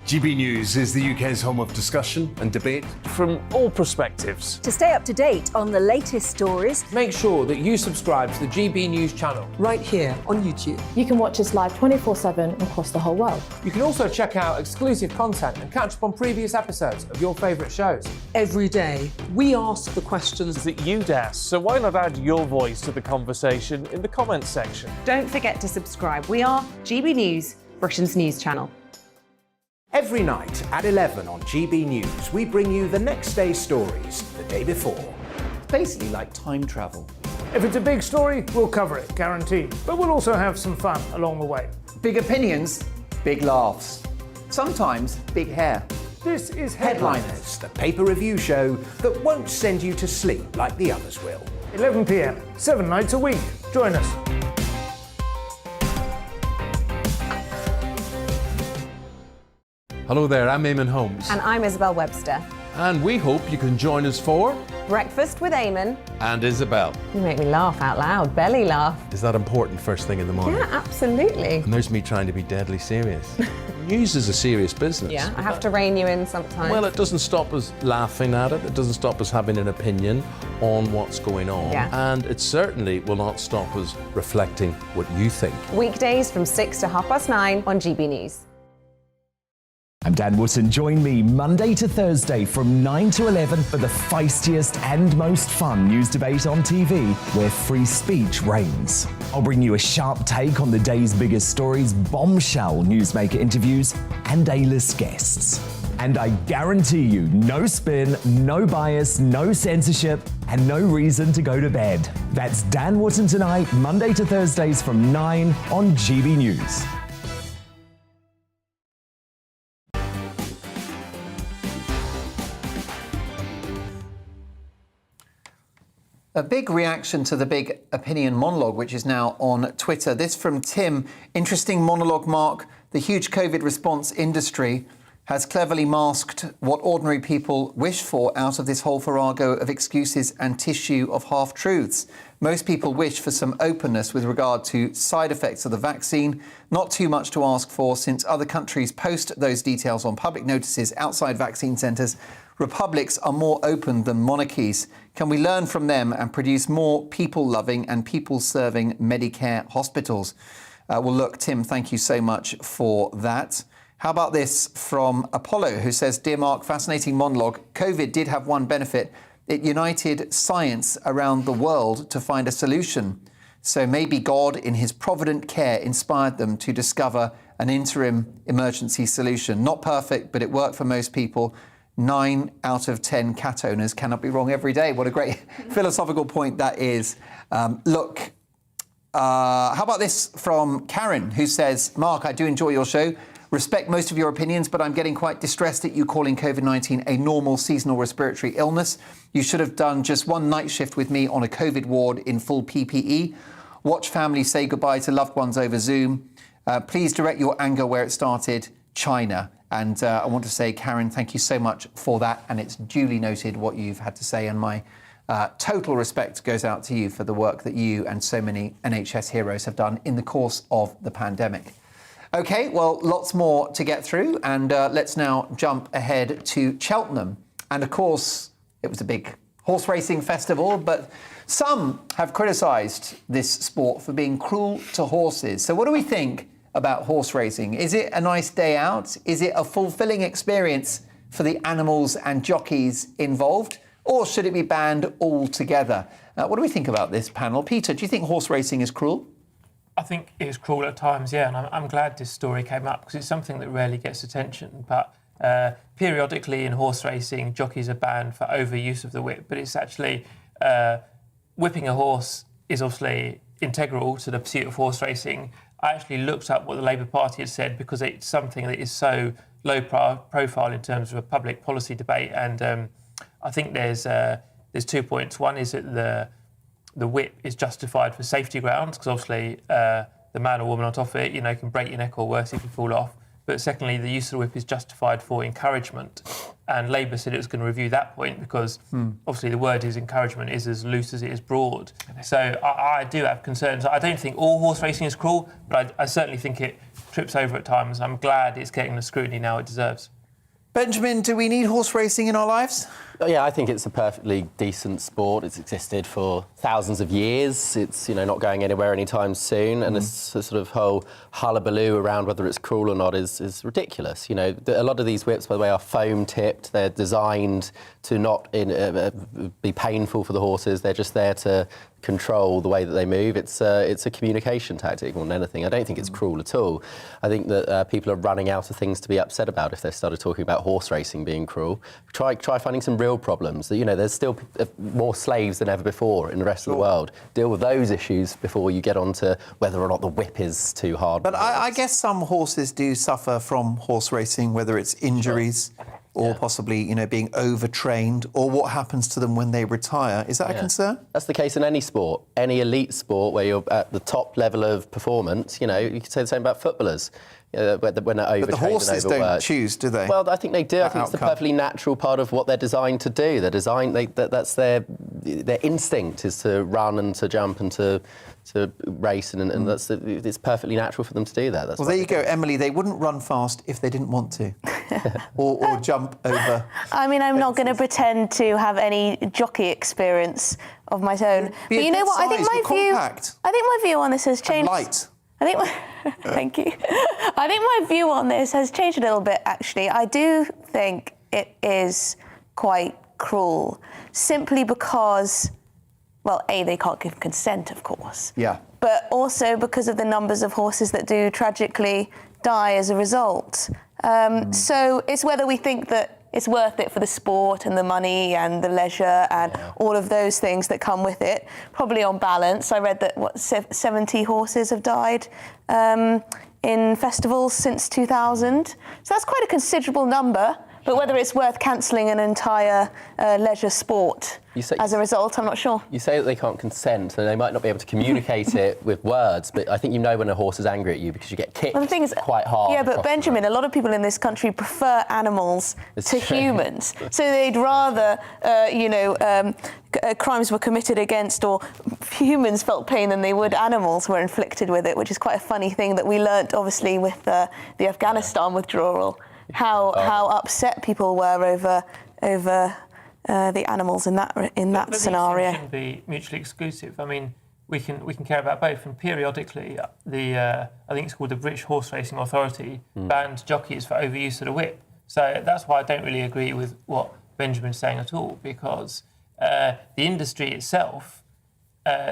GB News is the UK's home of discussion and debate from all perspectives. To stay up to date on the latest stories, make sure that you subscribe to the GB News channel. Right here on YouTube. You can watch us live 24/7 across the whole world. You can also check out exclusive content and catch up on previous episodes of your favourite shows. Every day, we ask the questions that you'd ask, so why not add your voice to the conversation in the comments section? Don't forget to subscribe. We are GB News, Britain's news channel. Every night at 11 on GB News, we bring you the next day's stories the day before. It's basically like time travel. If it's a big story, we'll cover it, guaranteed. But we'll also have some fun along the way. Big opinions, big laughs. Sometimes big hair. This is Headliners, the paper review show that won't send you to sleep like the others will. 11 p.m, 7 nights a week. Join us. Hello there, I'm Eamon Holmes. And I'm Isabel Webster. And we hope you can join us for Breakfast with Eamon and Isabel. You make me laugh out loud, belly laugh. Is that important first thing in the morning? Yeah, absolutely. And there's me trying to be deadly serious. News is a serious business. Yeah, I have to rein you in sometimes. Well, it doesn't stop us laughing at it. It doesn't stop us having an opinion on what's going on. Yeah. And it certainly will not stop us reflecting what you think. Weekdays from 6 to 9:30 on GB News. I'm Dan Wootton. Join me Monday to Thursday from 9 to 11 for the feistiest and most fun news debate on TV, where free speech reigns. I'll bring you a sharp take on the day's biggest stories, bombshell newsmaker interviews, and A-list guests. And I guarantee you, no spin, no bias, no censorship, and no reason to go to bed. That's Dan Wootton Tonight, Monday to Thursdays from 9 on GB News. A big reaction to the big opinion monologue, which is now on Twitter. This from Tim. Interesting monologue, Mark. The huge COVID response industry has cleverly masked what ordinary people wish for out of this whole farrago of excuses and tissue of half-truths. Most people wish for some openness with regard to side effects of the vaccine. Not too much to ask for, since other countries post those details on public notices outside vaccine centres. Republics are more open than monarchies. Can we learn from them and produce more people-loving and people-serving Medicare hospitals? Well, look, Tim, thank you so much for that. How about this from Apollo, who says, Dear Mark, fascinating monologue. COVID did have one benefit. It united science around the world to find a solution. So maybe God, in his provident care, inspired them to discover an interim emergency solution. Not perfect, but it worked for most people. 9 out of 10 cat owners cannot be wrong every day. What a great philosophical point that is. How about this from Karen, who says, Mark, I do enjoy your show. respect most of your opinions, but I'm getting quite distressed at you calling COVID-19 a normal seasonal respiratory illness. You should have done just one night shift with me on a COVID ward in full PPE. Watch families say goodbye to loved ones over Zoom. Please direct your anger where it started, China. And I want to say, Karen, thank you so much for that. And it's duly noted what you've had to say. And my total respect goes out to you for the work that you and so many NHS heroes have done in the course of the pandemic. OK, well, lots more to get through. And let's now jump ahead to Cheltenham. And of course, it was a big horse racing festival, but some have criticised this sport for being cruel to horses. So what do we think about horse racing? Is it a nice day out? Is it a fulfilling experience for the animals and jockeys involved? Or should it be banned altogether? What do we think about this panel? Peter, do you think horse racing is cruel? I think it is cruel at times, yeah, and I'm glad this story came up because it's something that rarely gets attention. But periodically in horse racing, jockeys are banned for overuse of the whip, but it's actually whipping a horse is obviously integral to the pursuit of horse racing. I actually looked up what the Labour Party had said because it's something that is so low profile in terms of a public policy debate, and I think there's 2 points. One is that the whip is justified for safety grounds because obviously the man or woman on top of it, can break your neck or worse if you fall off. But secondly, the use of the whip is justified for encouragement. And Labour said it was going to review that point because obviously the word is encouragement is as loose as it is broad. So I do have concerns. I don't think all horse racing is cruel, but I certainly think it trips over at times. I'm glad it's getting the scrutiny now it deserves. Benjamin, do we need horse racing in our lives? Yeah, I think it's a perfectly decent sport. It's existed for thousands of years. It's, not going anywhere anytime soon. And this sort of whole hullabaloo around whether it's cruel or not is ridiculous. A lot of these whips, by the way, are foam tipped. They're designed to not be painful for the horses. They're just there to control the way that they move. It's a communication tactic more than anything. I don't think it's cruel at all. I think that people are running out of things to be upset about if they started talking about horse racing being cruel. Try finding some real problems. There's still more slaves than ever before in the rest of the world. Deal with those issues before you get on to whether or not the whip is too hard. But I guess some horses do suffer from horse racing, whether it's injuries or possibly, being overtrained, or what happens to them when they retire. Is that a concern? That's the case in any sport, any elite sport where you're at the top level of performance. You could say the same about footballers. When they're overtrained and overworked. But the horses don't choose, do they? Well, I think they do. I think it's the perfectly natural part of what they're designed to do. They're designed. That's their instinct is to run and to jump and to race, and it's perfectly natural for them to do that. Well, there you go, Emily. They wouldn't run fast if they didn't want to, or jump over. I mean, I'm not going to pretend to have any jockey experience of my own. But you know what? I think my view on this has changed. Light. Thank you. I think my view on this has changed a little bit, actually. I do think it is quite cruel, simply because, well, A, they can't give consent, of course. Yeah. But also because of the numbers of horses that do tragically die as a result. So it's whether we think that it's worth it for the sport and the money and the leisure and all of those things that come with it. Probably on balance. I read that, 70 horses have died in festivals since 2000. So that's quite a considerable number. But whether it's worth cancelling an entire leisure sport as a result, I'm not sure. You say that they can't consent, and they might not be able to communicate it with words, but I think when a horse is angry at you because you get kicked quite hard. Yeah, but Benjamin, a lot of people in this country prefer animals to humans. So they'd rather, crimes were committed against or humans felt pain than they would animals were inflicted with it, which is quite a funny thing that we learnt, obviously, with the Afghanistan withdrawal. How upset people were over the animals in that scenario. It shouldn't be mutually exclusive. I mean, we can care about both. And periodically, I think it's called the British Horse Racing Authority banned jockeys for overuse of the whip. So that's why I don't really agree with what Benjamin's saying at all, because the industry itself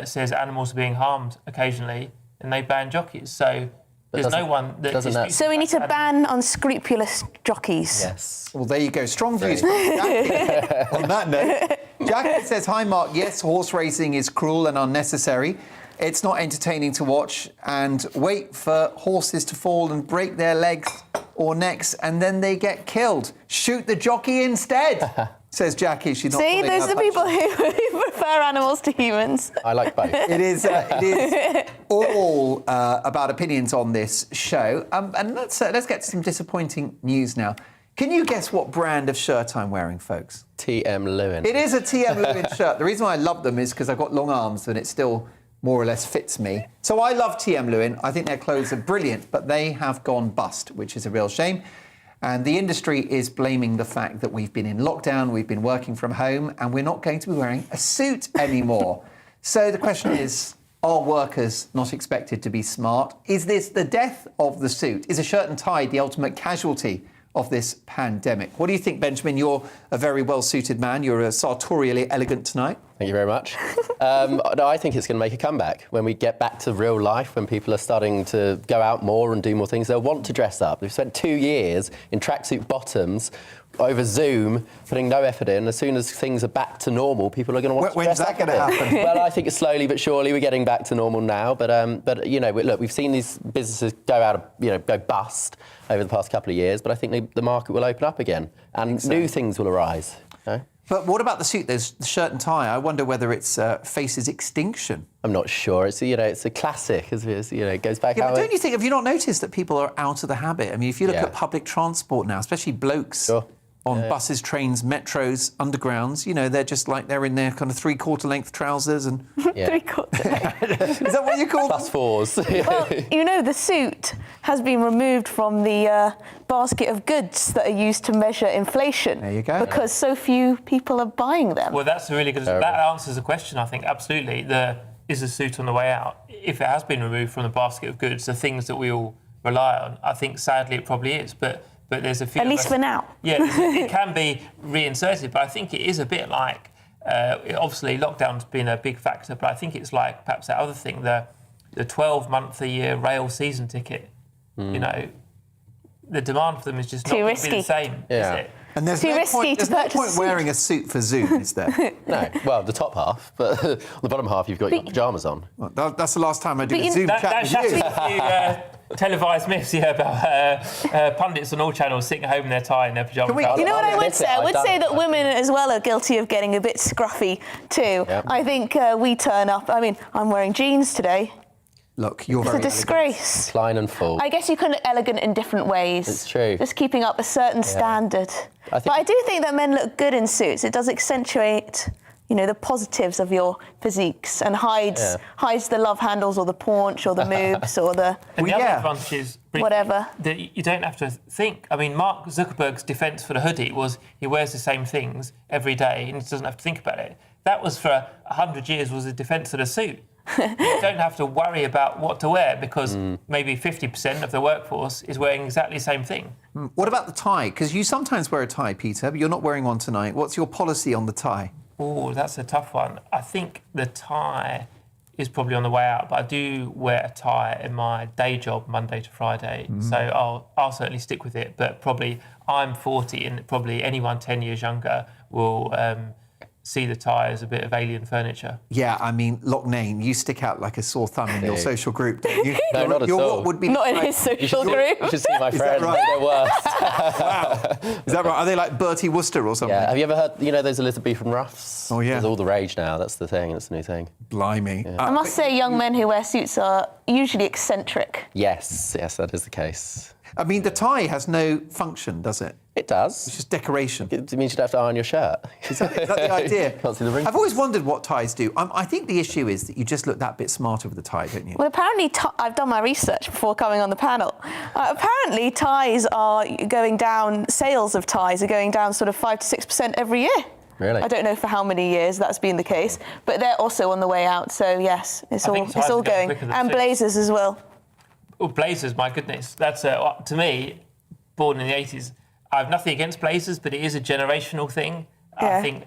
says animals are being harmed occasionally, and they ban jockeys. So. There's no one that... So we need to ban unscrupulous jockeys. Yes. Well, there you go. Strong views from Jackie. On that note, Jackie says, hi, Mark. Yes, horse racing is cruel and unnecessary. It's not entertaining to watch. And wait for horses to fall and break their legs or necks, and then they get killed. Shoot the jockey instead, says Jackie. She's not See, pulling those her are the people who prefer animals to humans. I like both. It is all about opinions on this show. And let's get to some disappointing news now. Can you guess what brand of shirt I'm wearing, folks? TM Lewin. It is a TM Lewin shirt. The reason why I love them is because I've got long arms and it still more or less fits me. So I love TM Lewin. I think their clothes are brilliant, but they have gone bust, which is a real shame. And the industry is blaming the fact that we've been in lockdown, we've been working from home, and we're not going to be wearing a suit anymore. So the question is, are workers not expected to be smart? Is this the death of the suit? Is a shirt and tie the ultimate casualty of this pandemic? What do you think, Benjamin? You're a very well-suited man. You're sartorially elegant tonight. Thank you very much. No, I think it's going to make a comeback. When we get back to real life, when people are starting to go out more and do more things, they'll want to dress up. We've spent 2 years in tracksuit bottoms over Zoom, putting no effort in. As soon as things are back to normal, people are going to want to dress up. When's that going to happen? Well, I think it's slowly but surely we're getting back to normal now. But you know, look, we've seen these businesses go bust over the past couple of years. But I think the market will open up again, and new things will arise. Okay? But what about the suit? There's the shirt and tie. I wonder whether it's faces extinction. I'm not sure. It's a classic. It goes back. Yeah, but don't you think? Have you not noticed that people are out of the habit? I mean, if you look at public transport now, especially blokes on buses, trains, metros, undergrounds, you know, they're just like they're in their kind of 3/4 length trousers and 3/4 length. Is that what you call plus fours? Well, you know, the suit has been removed from the basket of goods that are used to measure inflation. There you go. Because so few people are buying them. Well, that's a really good. That answers the question, I think. Absolutely. Is the suit on the way out? If it has been removed from the basket of goods, the things that we all rely on, I think sadly it probably is. But there's a few. At least for now. Yeah, it can be reinserted, but I think it is a bit like. Obviously, lockdown's been a big factor, but I think it's like perhaps that other thing, the 12-month-a-year rail season ticket. You know, the demand for them is just not going to be the same, is it? And there's no point wearing a suit for Zoom, is there? No. Well, the top half, but on the bottom half, you've got your pyjamas on. Well, that's the last time I did a Zoom chat with you. Televised myths, about pundits on all channels sitting at home in their tie and their pyjamas. You know what I would say? I would say that women as well are guilty of getting a bit scruffy too. Yep. I think we turn up. I mean, I'm wearing jeans today. Look, you're it's very a disgrace. Klein and full. I guess you can look elegant in different ways. It's true. Just keeping up a certain standard. But I do think that men look good in suits. It does accentuate, you know, the positives of your physiques and hides the love handles or the paunch or the moobs or the... And the other advantage is... whatever. That you don't have to think. I mean, Mark Zuckerberg's defence for the hoodie was he wears the same things every day and he doesn't have to think about it. That was for 100 years was a defence of the suit. You don't have to worry about what to wear because maybe 50% of the workforce is wearing exactly the same thing. What about the tie? Because you sometimes wear a tie, Peter, but you're not wearing one tonight. What's your policy on the tie? Oh, that's a tough one. I think the tie is probably on the way out, but I do wear a tie in my day job Monday to Friday, so I'll certainly stick with it. But probably I'm 40 and probably anyone 10 years younger will see the tie as a bit of alien furniture. Yeah, I mean, Loughnane, you stick out like a sore thumb in your social group. You, no, not at all. What would be not in his social group. You should see my friends. Right? They're worst. Wow. Is that right? Are they like Bertie Wooster or something? Yeah. Have you ever heard, those Elizabethan ruffs? Oh, yeah. There's all the rage now. That's the thing. That's the new thing. Blimey. Yeah. I must say young men who wear suits are usually eccentric. Yes, that is the case. I mean, the tie has no function, does it? It does. It's just decoration. It means you'd have to iron your shirt. Is that the idea? Can't see the wrinkles. I've always wondered what ties do. I think the issue is that you just look that bit smarter with the tie, don't you? Well, apparently, I've done my research before coming on the panel. Apparently, ties are going down, sales of ties are going down sort of 5 to 6% every year. Really? I don't know for how many years that's been the case, but they're also on the way out. So, yes, it's all going. And blazers as well. Oh, blazers, my goodness. That's, to me, born in the 80s, I have nothing against blazers, but it is a generational thing. Yeah. I think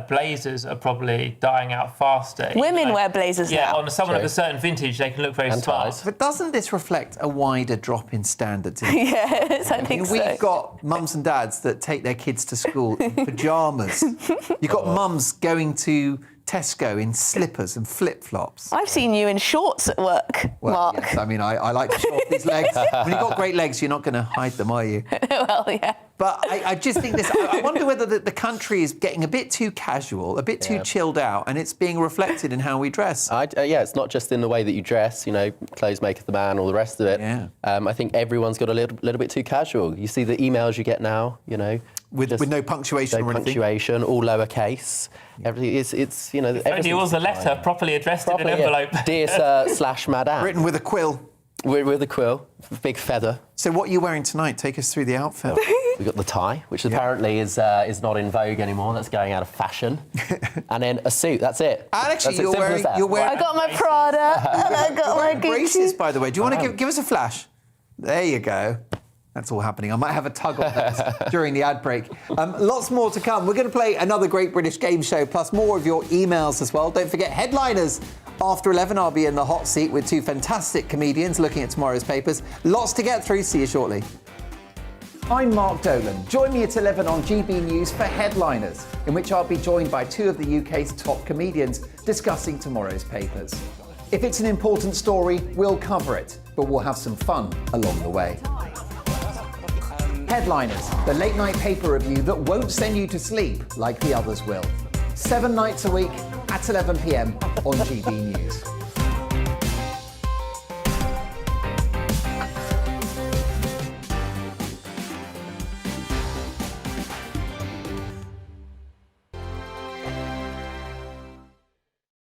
blazers are probably dying out faster. Women wear blazers now. Yeah, on someone of a certain vintage, they can look very smart. But doesn't this reflect a wider drop in standards? Yes, I think so. We've got mums and dads that take their kids to school in pyjamas. You've got mums going to Tesco in slippers and flip-flops. I've seen you in shorts at work, Well, Mark. yes, I mean, I like to show off these legs. When you've got great legs, you're not going to hide them, are you? Well, yeah. But I just think this, I wonder whether the country is getting a bit too casual, a bit too chilled out, and it's being reflected in how we dress. Yeah, it's not just in the way that you dress, you know, clothes maketh the man, all the rest of it. Yeah. I think everyone's got a little bit too casual. You see the emails you get now, you know. With no punctuation or anything? No punctuation, all lowercase. Everything, it's you know... If only it was a letter proproperly addressed in an envelope. Yeah. Dear Sir / Madame. Written with a quill. With a quill, big feather. So what are you wearing tonight? Take us through the outfit. We've got the tie, which apparently is not in vogue anymore. That's going out of fashion. And then a suit, that's it. And actually, you're wearing... I got my Prada and I got my Gucci. Braces, by the way. Do you want to give us a flash? There you go. That's all happening. I might have a tug on those during the ad break. Lots more to come. We're going to play another Great British Game Show, plus more of your emails as well. Don't forget, headliners. After 11, I'll be in the hot seat with two fantastic comedians looking at tomorrow's papers. Lots to get through. See you shortly. I'm Mark Dolan. Join me at 11 on GB News for Headliners, in which I'll be joined by two of the UK's top comedians discussing tomorrow's papers. If it's an important story, we'll cover it, but we'll have some fun along the way. Headliners, the late-night paper review that won't send you to sleep like the others will. 7 nights a week at 11 p.m. on GB News.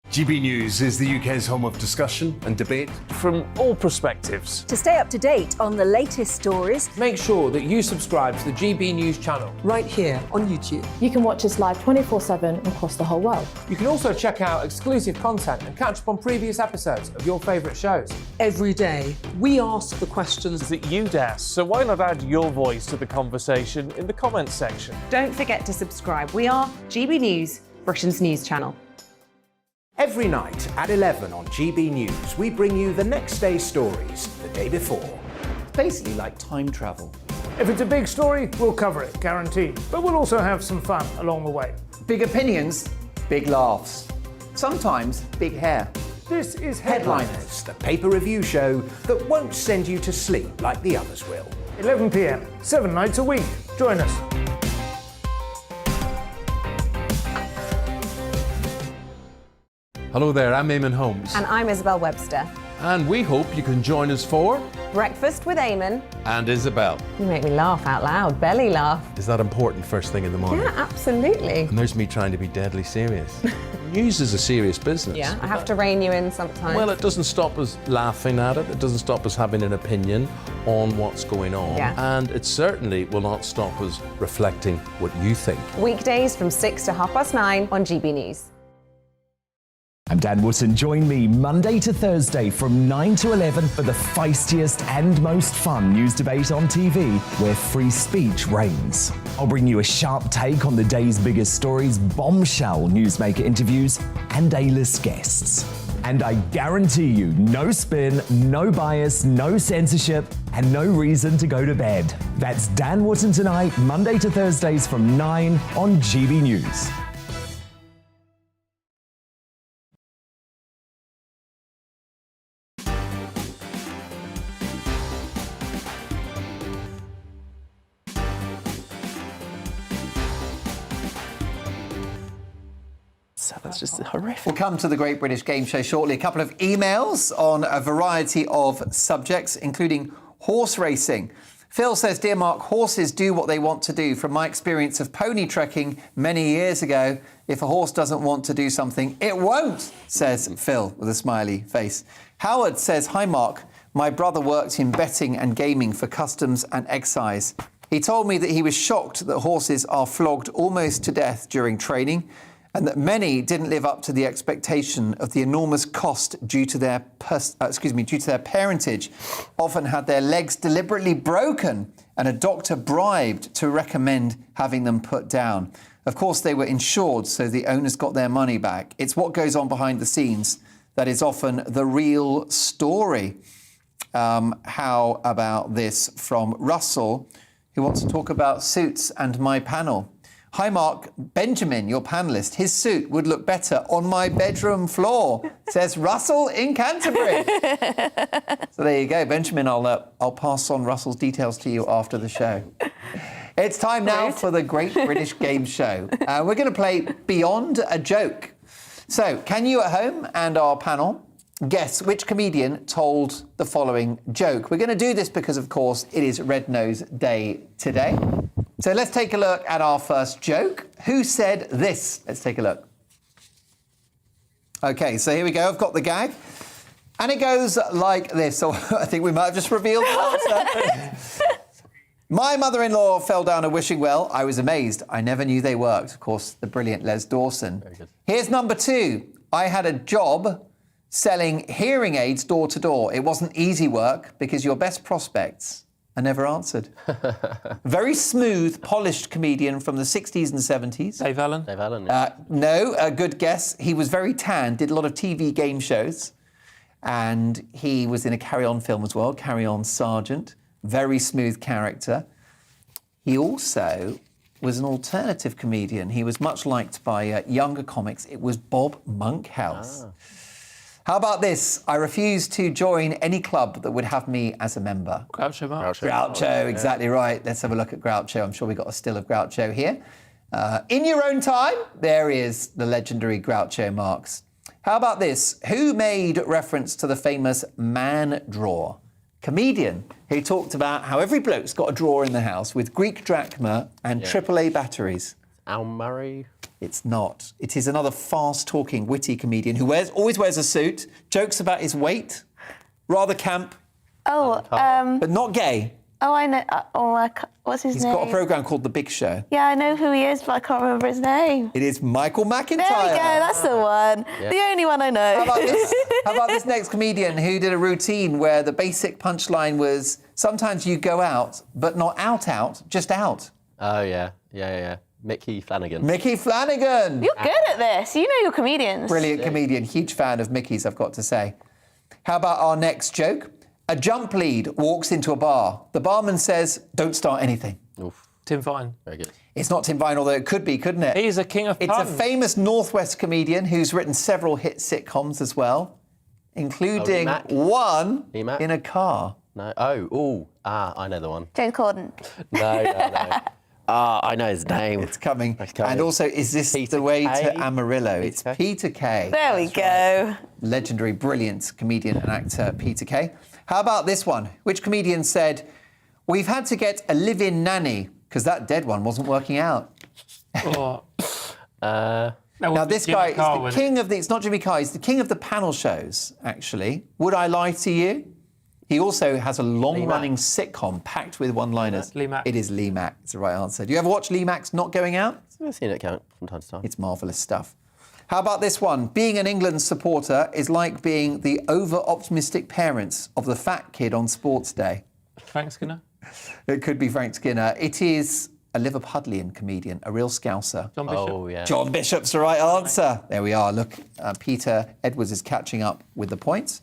GB News is the UK's home of discussion and debate. From all perspectives. To stay up to date on the latest stories, make sure that you subscribe to the GB News channel. Right here on YouTube. You can watch us live 24/7 across the whole world. You can also check out exclusive content and catch up on previous episodes of your favourite shows. Every day, we ask the questions that you'd ask, so why not add your voice to the conversation in the comments section? Don't forget to subscribe. We are GB News, Britain's news channel. Every night at 11 on GB News, we bring you the next day's stories the day before. Basically like time travel. If it's a big story, we'll cover it, guaranteed. But we'll also have some fun along the way. Big opinions, big laughs. Sometimes big hair. This is Headliners, the paper review show that won't send you to sleep like the others will. 11 p.m, 7 nights a week. Join us. Hello there, I'm Eamon Holmes. And I'm Isabel Webster. And we hope you can join us for Breakfast with Eamon and Isabel. You make me laugh out loud, belly laugh. Is that important first thing in the morning? Yeah, absolutely. And there's me trying to be deadly serious. News is a serious business. Yeah, I have to rein you in sometimes. Well, it doesn't stop us laughing at it. It doesn't stop us having an opinion on what's going on. Yeah. And it certainly will not stop us reflecting what you think. Weekdays from 6 to 9:30 on GB News. I'm Dan Wootton. Join me Monday to Thursday from 9 to 11 for the feistiest and most fun news debate on TV, where free speech reigns. I'll bring you a sharp take on the day's biggest stories, bombshell newsmaker interviews, and A-list guests. And I guarantee you, no spin, no bias, no censorship, and no reason to go to bed. That's Dan Wootton Tonight, Monday to Thursdays from 9 on GB News. That's just horrific. We'll come to the Great British Game Show shortly. A couple of emails on a variety of subjects, including horse racing. Phil says, Dear Mark, horses do what they want to do. From my experience of pony trekking many years ago, if a horse doesn't want to do something, it won't, says Phil with a smiley face. Howard says, Hi Mark, my brother worked in betting and gaming for customs and excise. He told me that he was shocked that horses are flogged almost to death during training, and that many didn't live up to the expectation of the enormous cost due to their parentage, often had their legs deliberately broken and a doctor bribed to recommend having them put down. Of course, they were insured, so the owners got their money back. It's what goes on behind the scenes that is often the real story. How about this from Russell, who wants to talk about Suits and my panel? Hi, Mark. Benjamin, your panellist, his suit would look better on my bedroom floor, says Russell in Canterbury. So there you go, Benjamin. I'll pass on Russell's details to you after the show. It's time now for the Great British Game Show. We're going to play Beyond a Joke. So, can you at home and our panel guess which comedian told the following joke? We're going to do this because, of course, it is Red Nose Day today. So let's take a look at our first joke. Who said this? Let's take a look. OK, so here we go. I've got the gag. And it goes like this. So I think we might have just revealed the answer. My mother-in-law fell down a wishing well. I was amazed. I never knew they worked. Of course, the brilliant Les Dawson. Very good. Here's number 2. I had a job selling hearing aids door to door. It wasn't easy work because your best prospects are never answered. Very smooth, polished comedian from the 60s and 70s. Dave Allen? Dave Allen, yeah. No, a good guess. He was very tan, did a lot of TV game shows. And he was in a Carry On film as well, Carry On Sergeant. Very smooth character. He also was an alternative comedian. He was much liked by younger comics. It was Bob Monkhouse. How about this? I refuse to join any club that would have me as a member. Groucho Marx. Groucho, exactly right. Let's have a look at Groucho. I'm sure we've got a still of Groucho here. In your own time, there is the legendary Groucho Marx. How about this? Who made reference to the famous man drawer? Comedian who talked about how every bloke's got a drawer in the house with Greek drachma and AAA batteries. Al Murray? It's not. It is another fast-talking, witty comedian who always wears a suit, jokes about his weight, rather camp. Oh, but not gay. Oh, I know. What's his name? He's got a programme called The Big Show. Yeah, I know who he is, but I can't remember his name. It is Michael McIntyre. There we go, that's the one. Yeah. The only one I know. How about this next comedian who did a routine where the basic punchline was, sometimes you go out, but not out, just out. Oh, yeah. Mickey Flanagan. Mickey Flanagan. You're good at this. You know your comedians. Brilliant comedian. Huge fan of Mickey's, I've got to say. How about our next joke? A jump lead walks into a bar. The barman says, don't start anything. Oof. Tim Vine. Very good. It's not Tim Vine, although it could be, couldn't it? He's a king of puns. It's a famous Northwest comedian who's written several hit sitcoms as well, including one in a car. No. I know the one. James Corden. No. I know his name. It's coming. And also, is this the way to Amarillo? It's Peter Kay. There we go. Legendary, brilliant comedian and actor Peter Kay. How about this one? Which comedian said, we've had to get a live-in nanny because that dead one wasn't working out? Oh. Now, this guy is the king of the... It's not Jimmy Carr, he's the king of the panel shows, actually. Would I lie to you? He also has a long-running sitcom packed with one-liners. Lee Mack. It is Lee Mack. It's the right answer. Do you ever watch Lee Mack's Not Going Out? I've seen it count from time to time. It's marvellous stuff. How about this one? Being an England supporter is like being the over-optimistic parents of the fat kid on sports day. Frank Skinner? It could be Frank Skinner. It is a Liverpudlian comedian, a real scouser. John Bishop. Oh, yeah. John Bishop's the right answer. There we are. Look, Peter Edwards is catching up with the points.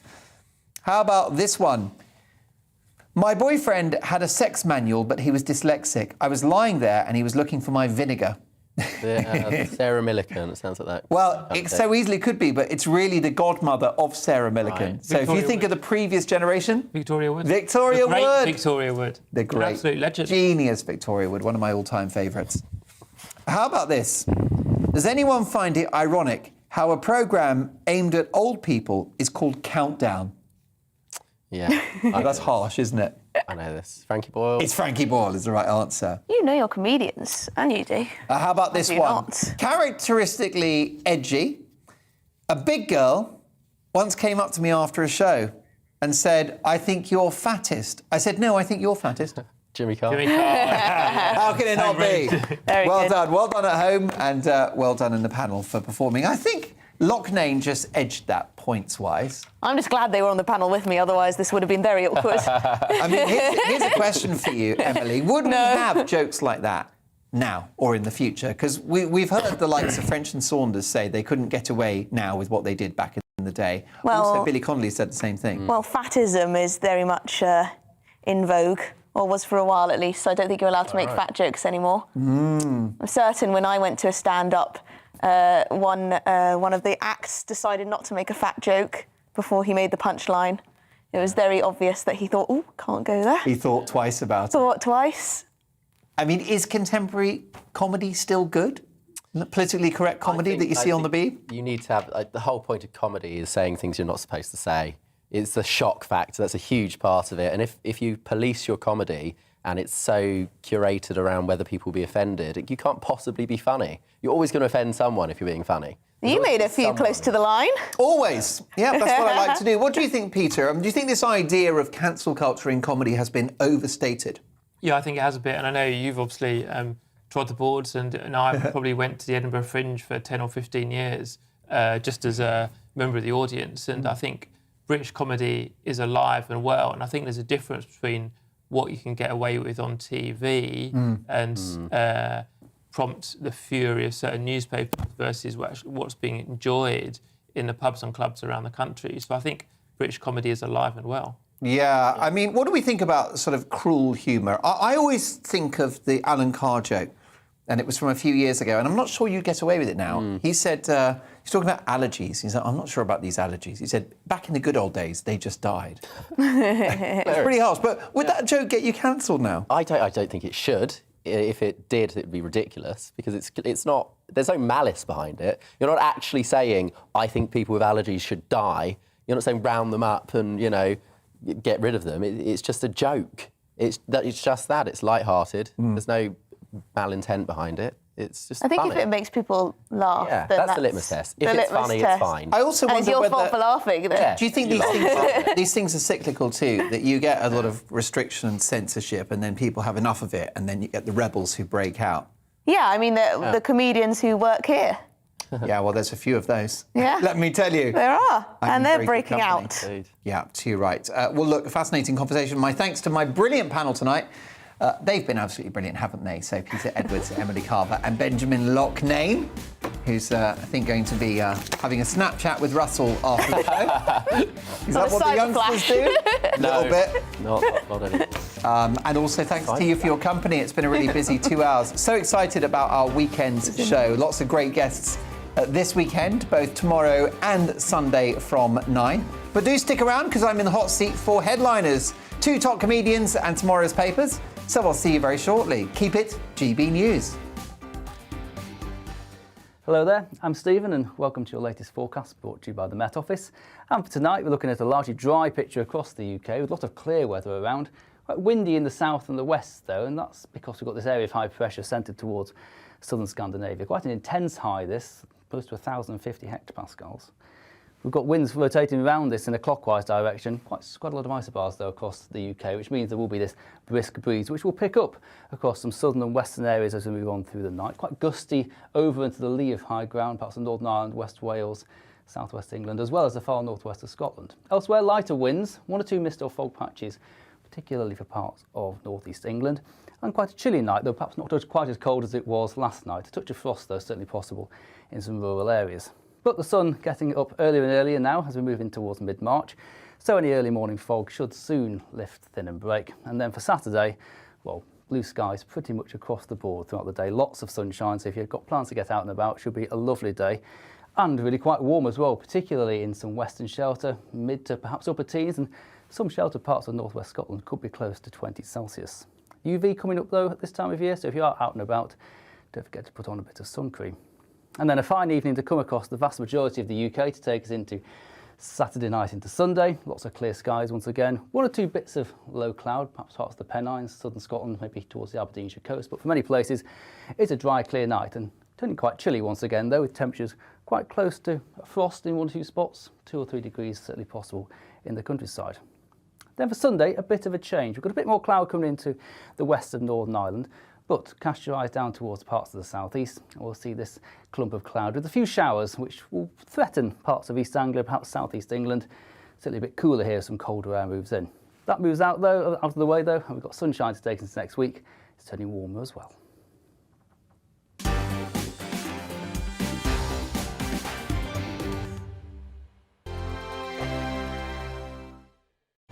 How about this one? My boyfriend had a sex manual, but he was dyslexic. I was lying there and he was looking for my vinegar. Sarah Millican, it sounds like that. Well, it so easily could be, but it's really the godmother of Sarah Millican. Right. So Victoria if you think of the previous generation... Victoria Wood. Victoria Wood. Victoria Wood. The great, absolute legend. Genius Victoria Wood, one of my all-time favourites. How about this? Does anyone find it ironic how a programme aimed at old people is called Countdown? Yeah. That's harsh, isn't it? I know this. Frankie Boyle. It's Frankie Boyle is the right answer. You know your comedians, and you do. How about this one? Not. Characteristically edgy, a big girl once came up to me after a show and said, I think you're fattest. I said, no, I think you're fattest. Jimmy Carr. Jimmy Carr. How can it not be? Very well good. done. Well done at home and well done in the panel for performing. I think Loughnane just edged that points-wise. I'm just glad they were on the panel with me, otherwise this would have been very awkward. I mean, here's a question for you, Emily. Would we have jokes like that now or in the future? Because we've heard the likes of French and Saunders say they couldn't get away now with what they did back in the day. Well, also, Billy Connolly said the same thing. Well, fatism is very much in vogue, or was for a while at least, so I don't think you're allowed to make fat jokes anymore. I'm certain when I went to a stand-up, one of the acts decided not to make a fat joke before he made the punchline. It was very obvious that he thought, oh, can't go there. He thought twice about it. Thought twice. I mean, is contemporary comedy still good? Politically correct comedy that you see on the Beeb? You need to have... the whole point of comedy is saying things you're not supposed to say. It's the shock factor. That's a huge part of it. And if you police your comedy and it's so curated around whether people will be offended, you can't possibly be funny. You're always going to offend someone if you're being funny. You made a few close to the line. Always. Yeah, that's what I like to do. What do you think, Peter? Do you think this idea of cancel culture in comedy has been overstated? Yeah, I think it has a bit. And I know you've obviously trod the boards, and I probably went to the Edinburgh Fringe for 10 or 15 years just as a member of the audience. And I think British comedy is alive and well. And I think there's a difference between what you can get away with on TV and prompt the fury of certain newspapers versus what's being enjoyed in the pubs and clubs around the country. So I think British comedy is alive and well. Yeah, I mean, what do we think about sort of cruel humour? I always think of the Alan Carr joke, and it was from a few years ago, and I'm not sure you'd get away with it now. He said, he's talking about allergies. He said, I'm not sure about these allergies. He said, back in the good old days, they just died. It's pretty harsh, but would that joke get you cancelled now? I don't think it should. If it did, it'd be ridiculous, because it's not... There's no malice behind it. You're not actually saying, I think people with allergies should die. You're not saying round them up and, you know, get rid of them. It's just a joke. It's just that. It's light-hearted. There's no malintent behind it. It's just I think funny. if it makes people laugh, yeah, then that's the litmus test. If the it's funny, test. it's fine. I also wonder it's your whether... fault for laughing. Yeah. Do you think these things are cyclical too? That you get a lot of restriction and censorship, and then people have enough of it, and then you get the rebels who break out? Yeah, I mean, the comedians who work here. Yeah, well, there's a few of those. Yeah. Let me tell you. There are, I'm and they're very good breaking company. out. Yeah, too right. Well, look, fascinating conversation. My thanks to my brilliant panel tonight. They've been absolutely brilliant, haven't they? So Peter Edwards, Emily Carver and Benjamin Loughnane, who's, I think, going to be having a Snapchat with Russell after the show. Is that what the youngsters do? A little bit. Not any. And also thanks to you for your company. It's been a really busy 2 hours. So excited about our weekend show. Lots of great guests this weekend, both tomorrow and Sunday from 9. But do stick around, because I'm in the hot seat for headliners, 2 top comedians and tomorrow's papers. So I'll see you very shortly. Keep it GB News. Hello there, I'm Stephen and welcome to your latest forecast brought to you by the Met Office. And for tonight we're looking at a largely dry picture across the UK with a lot of clear weather around. Quite windy in the south and the west though, and that's because we've got this area of high pressure centred towards southern Scandinavia. Quite an intense high this, close to 1,050 hectopascals. We've got winds rotating around this in a clockwise direction, quite a lot of isobars though across the UK, which means there will be this brisk breeze which will pick up across some southern and western areas as we move on through the night. Quite gusty over into the lee of high ground, parts of Northern Ireland, West Wales, southwest England, as well as the far northwest of Scotland. Elsewhere, lighter winds, 1 or 2 mist or fog patches, particularly for parts of northeast England. And quite a chilly night, though perhaps not quite as cold as it was last night. A touch of frost though certainly possible in some rural areas. But the sun getting up earlier and earlier now as we move in towards mid-March, so any early morning fog should soon lift, thin and break. And then for Saturday, well, blue skies pretty much across the board throughout the day. Lots of sunshine, so if you've got plans to get out and about, it should be a lovely day. And really quite warm as well, particularly in some western shelter, mid to perhaps upper teens, and some sheltered parts of northwest Scotland could be close to 20 Celsius. UV coming up though at this time of year, so if you are out and about, don't forget to put on a bit of sun cream. And then a fine evening to come across the vast majority of the UK to take us into Saturday night into Sunday. Lots of clear skies once again. 1 or 2 bits of low cloud, perhaps parts of the Pennines, southern Scotland, maybe towards the Aberdeenshire coast. But for many places, it's a dry, clear night and turning quite chilly once again, though, with temperatures quite close to frost in 1 or 2 spots. 2 or 3 degrees certainly possible in the countryside. Then for Sunday, a bit of a change. We've got a bit more cloud coming into the west of Northern Ireland. But cast your eyes down towards parts of the southeast, and we'll see this clump of cloud with a few showers, which will threaten parts of East Anglia, perhaps southeast England. Certainly a bit cooler here, some colder air moves in. That moves out of the way though, and we've got sunshine to take into next week. It's turning warmer as well.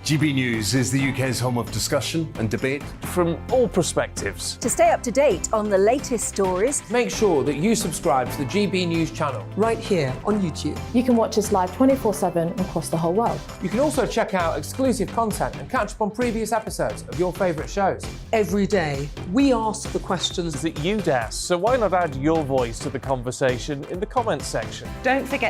GB News is the UK's home of discussion and debate from all perspectives. To stay up to date on the latest stories, make sure that you subscribe to the GB News channel right here on YouTube. You can watch us live 24/7 across the whole world. You can also check out exclusive content and catch up on previous episodes of your favourite shows. Every day, we ask the questions that you'd ask, so why not add your voice to the conversation in the comments section? Don't forget